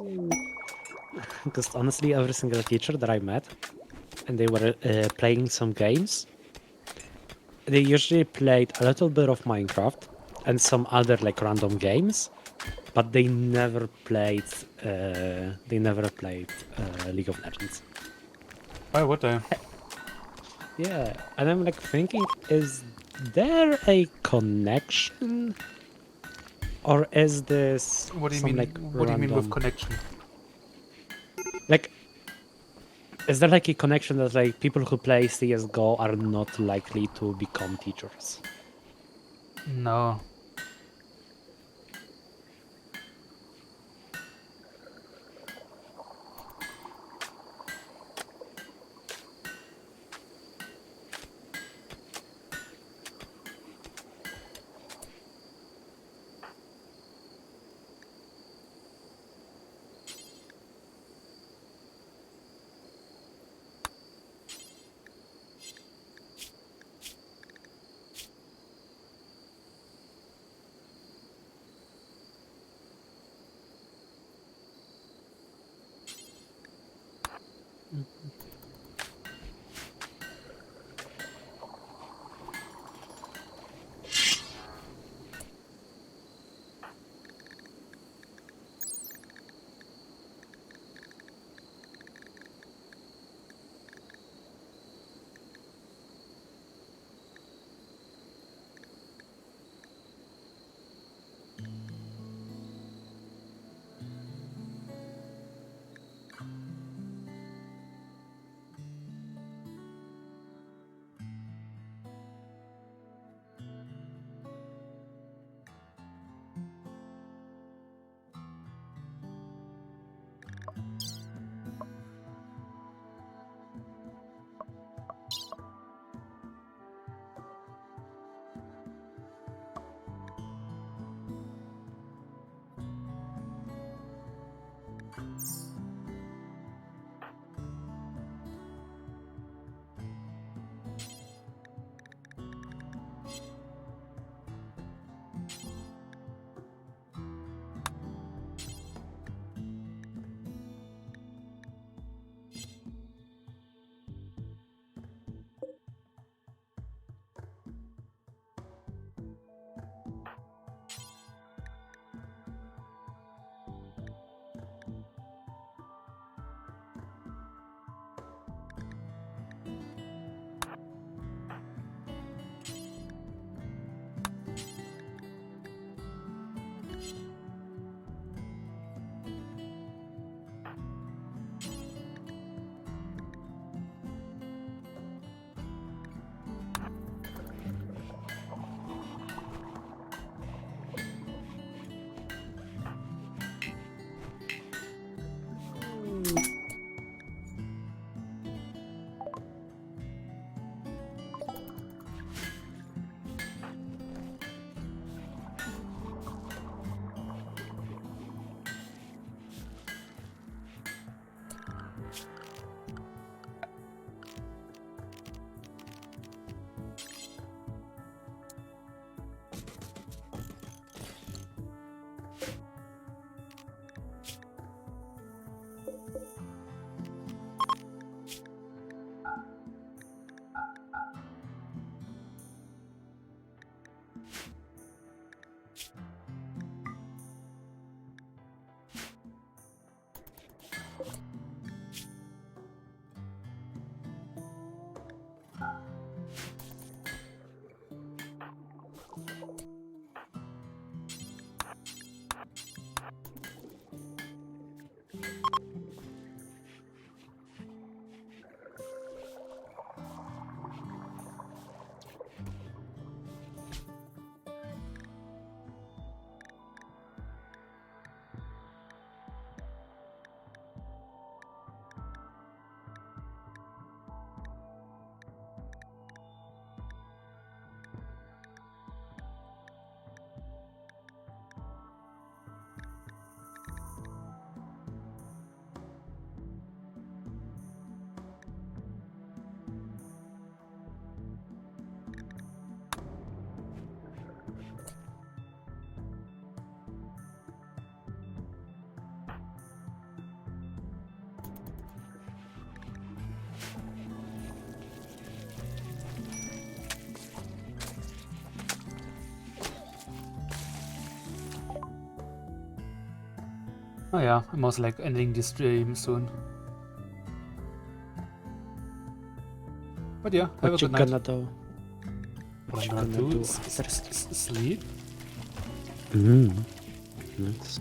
Because honestly, every single teacher that I met, and they were playing some games, they usually played a little bit of Minecraft and some other like random games, but they never played. League of Legends.
Why would I?
Yeah, and I'm like thinking, is there a connection, or is this
What do you
some
mean?
like
What do you mean with
random-
connection?
like? Is there like a connection that like people who play CS:GO are not likely to become teachers?
No. Oh yeah, I'm also like ending this stream soon. But yeah, have a
What you
good night.
gonna do?
What
you
I'm gonna
gonna
do
do
is
after?
sleep.
Nice.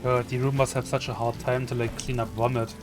The room must have such a hard time to like clean up vomit.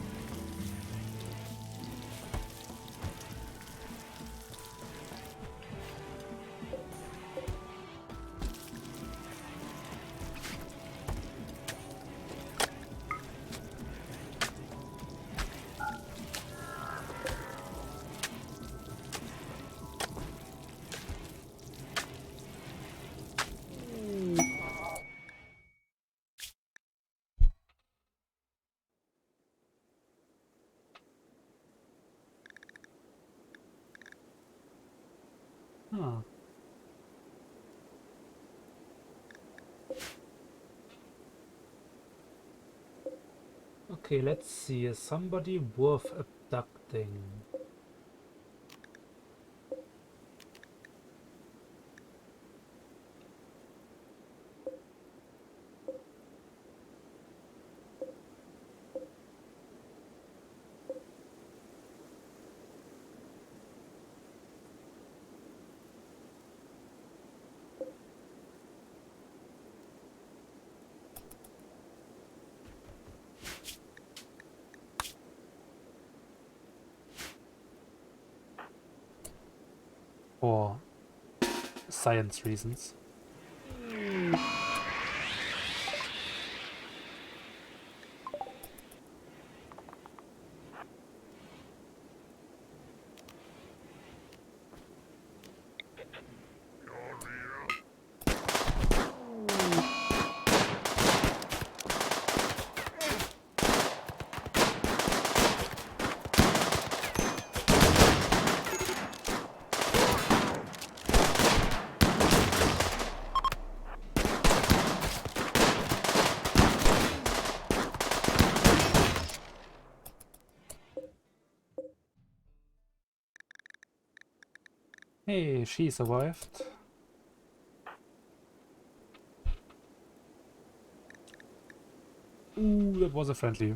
Huh. Okay, let's see. Is somebody worth abducting? For science reasons. Hey, she survived. Ooh, that was a friendly.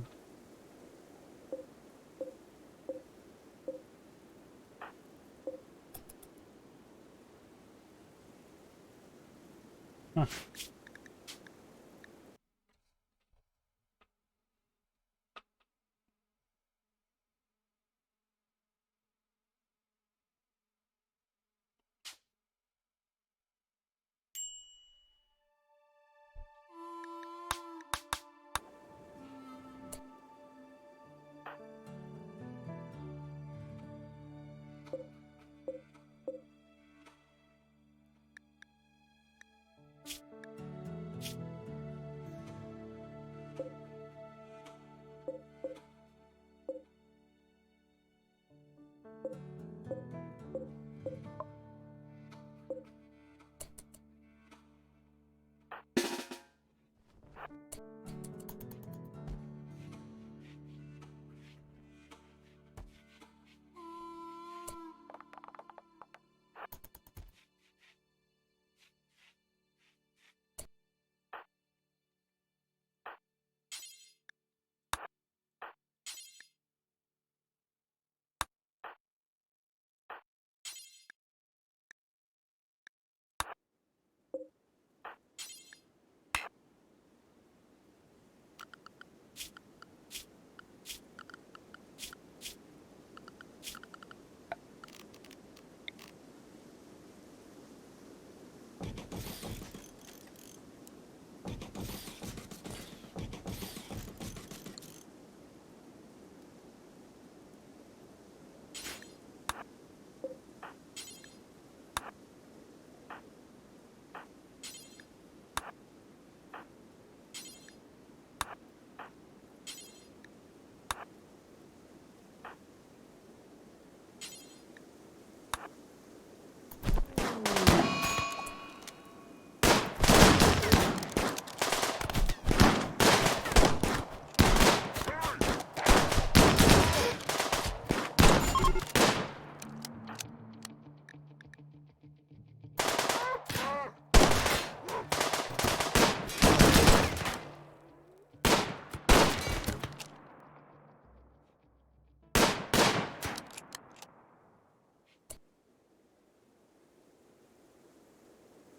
Huh.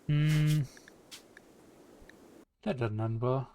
Hmm. That a number.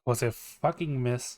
Was a fucking miss.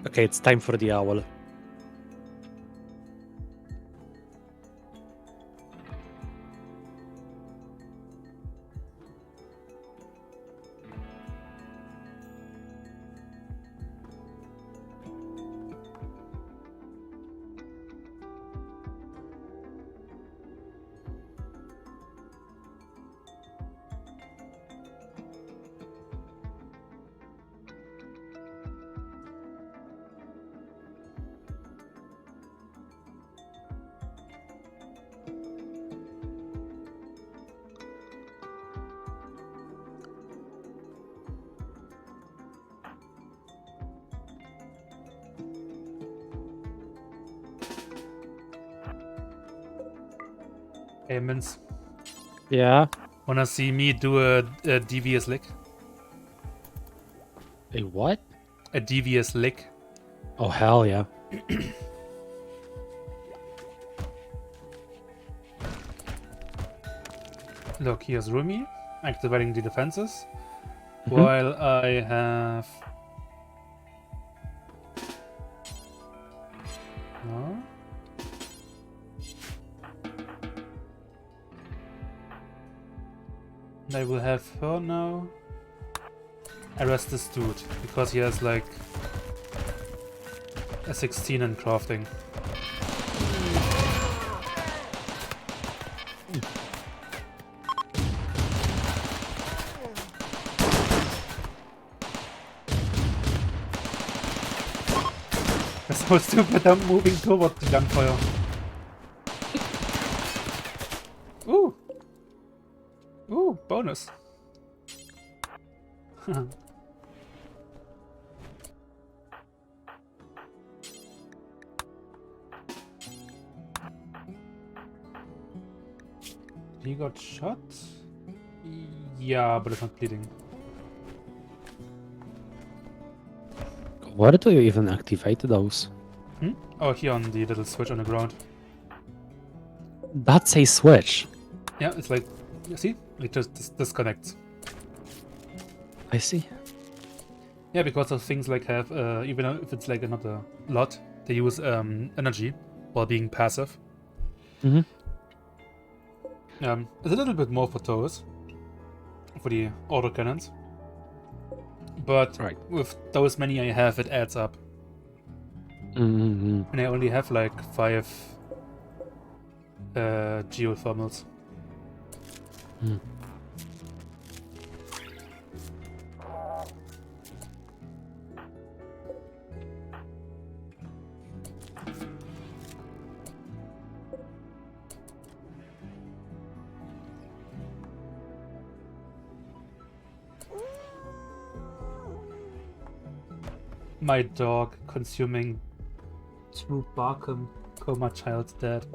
Okay, it's time for the owl.
Hey, Mince.
Yeah.
Wanna see me do a devious lick?
A what?
A devious lick.
Oh hell yeah.
Look, here's Rumi, activating the defenses,
Mhm.
while I have... No? And I will have her now arrest this dude, because he has like a 16 in crafting. That's so stupid, I'm moving toward the gunfire. Ooh! Ooh, bonus. He got shot? Yeah, but it's not bleeding.
Where do you even activate those?
Hmm? Oh, here on the little switch on the ground.
That's a switch.
Yeah, it's like, you see? It just disconnects.
I see.
Yeah, because of things like have, even if it's like another lot, they use energy while being passive.
Mhm.
It's a little bit more for toes, for the autocannons. But
Right.
with those many I have, it adds up.
Mm-hmm.
And I only have like 5 geothermals.
Mm.
My dog consuming 2 Barkham coma child's dead.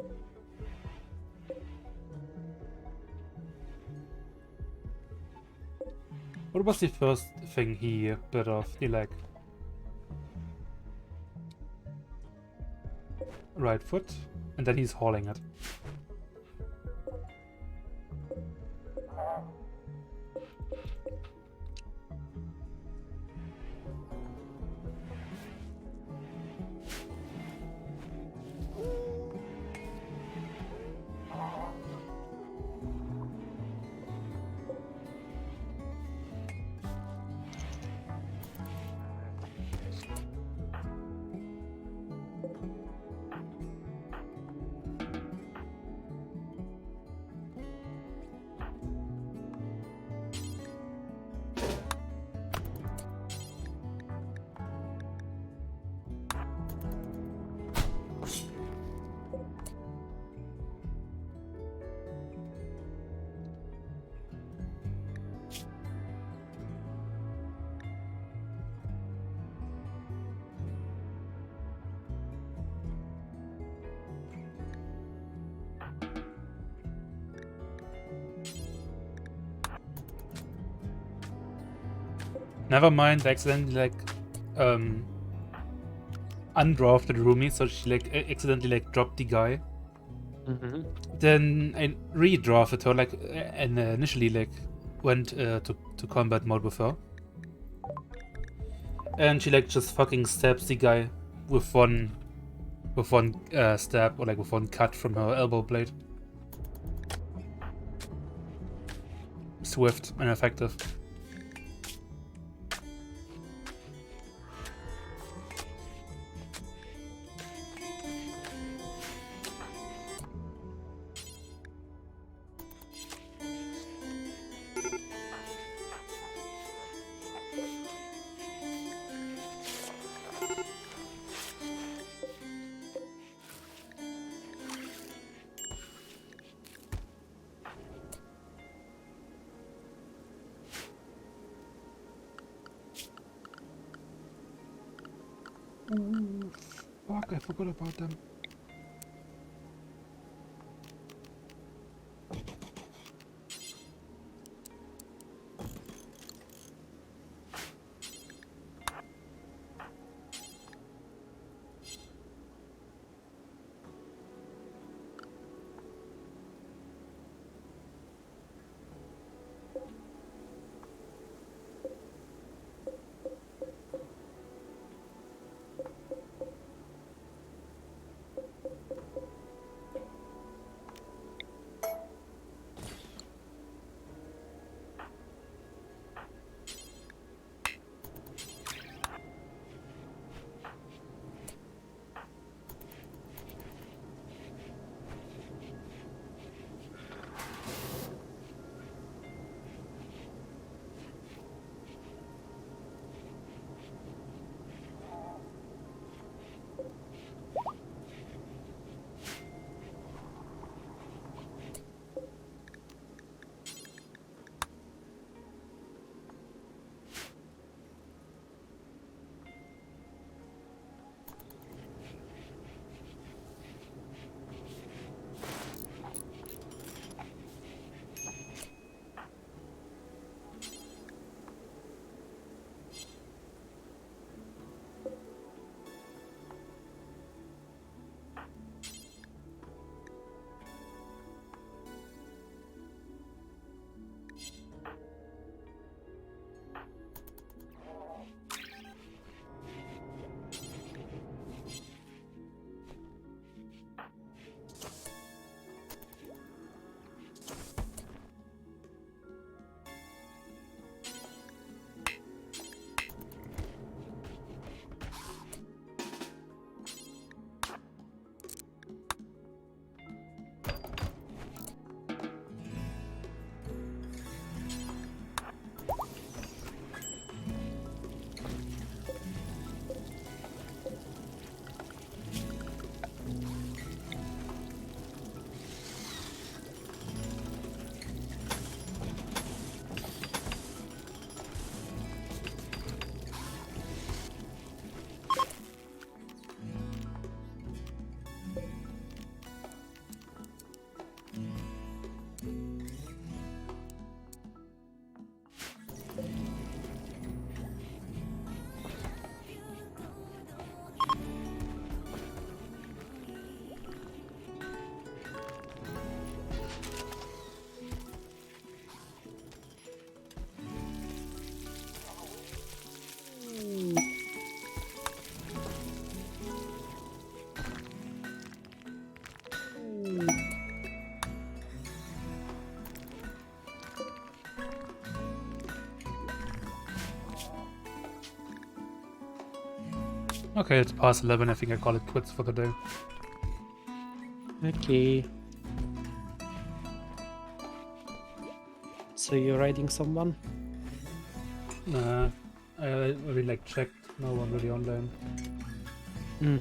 What was the first thing he bit off? The leg. Right foot. And then he's hauling it. never mind, I accidentally like undrafted Rumi, so she like accidentally like dropped the guy.
Mm-hmm.
Then I redrafted her like and initially like went to combat mode with her. And she like just fucking stabs the guy with one stab or like with one cut from her elbow blade. Swift and effective. Ooh, fuck, I forgot about them. Okay, it's past 11. I think I call it quits for the day.
Okay. So you're riding someone?
Nah, I already like checked. No one really online.
Mm.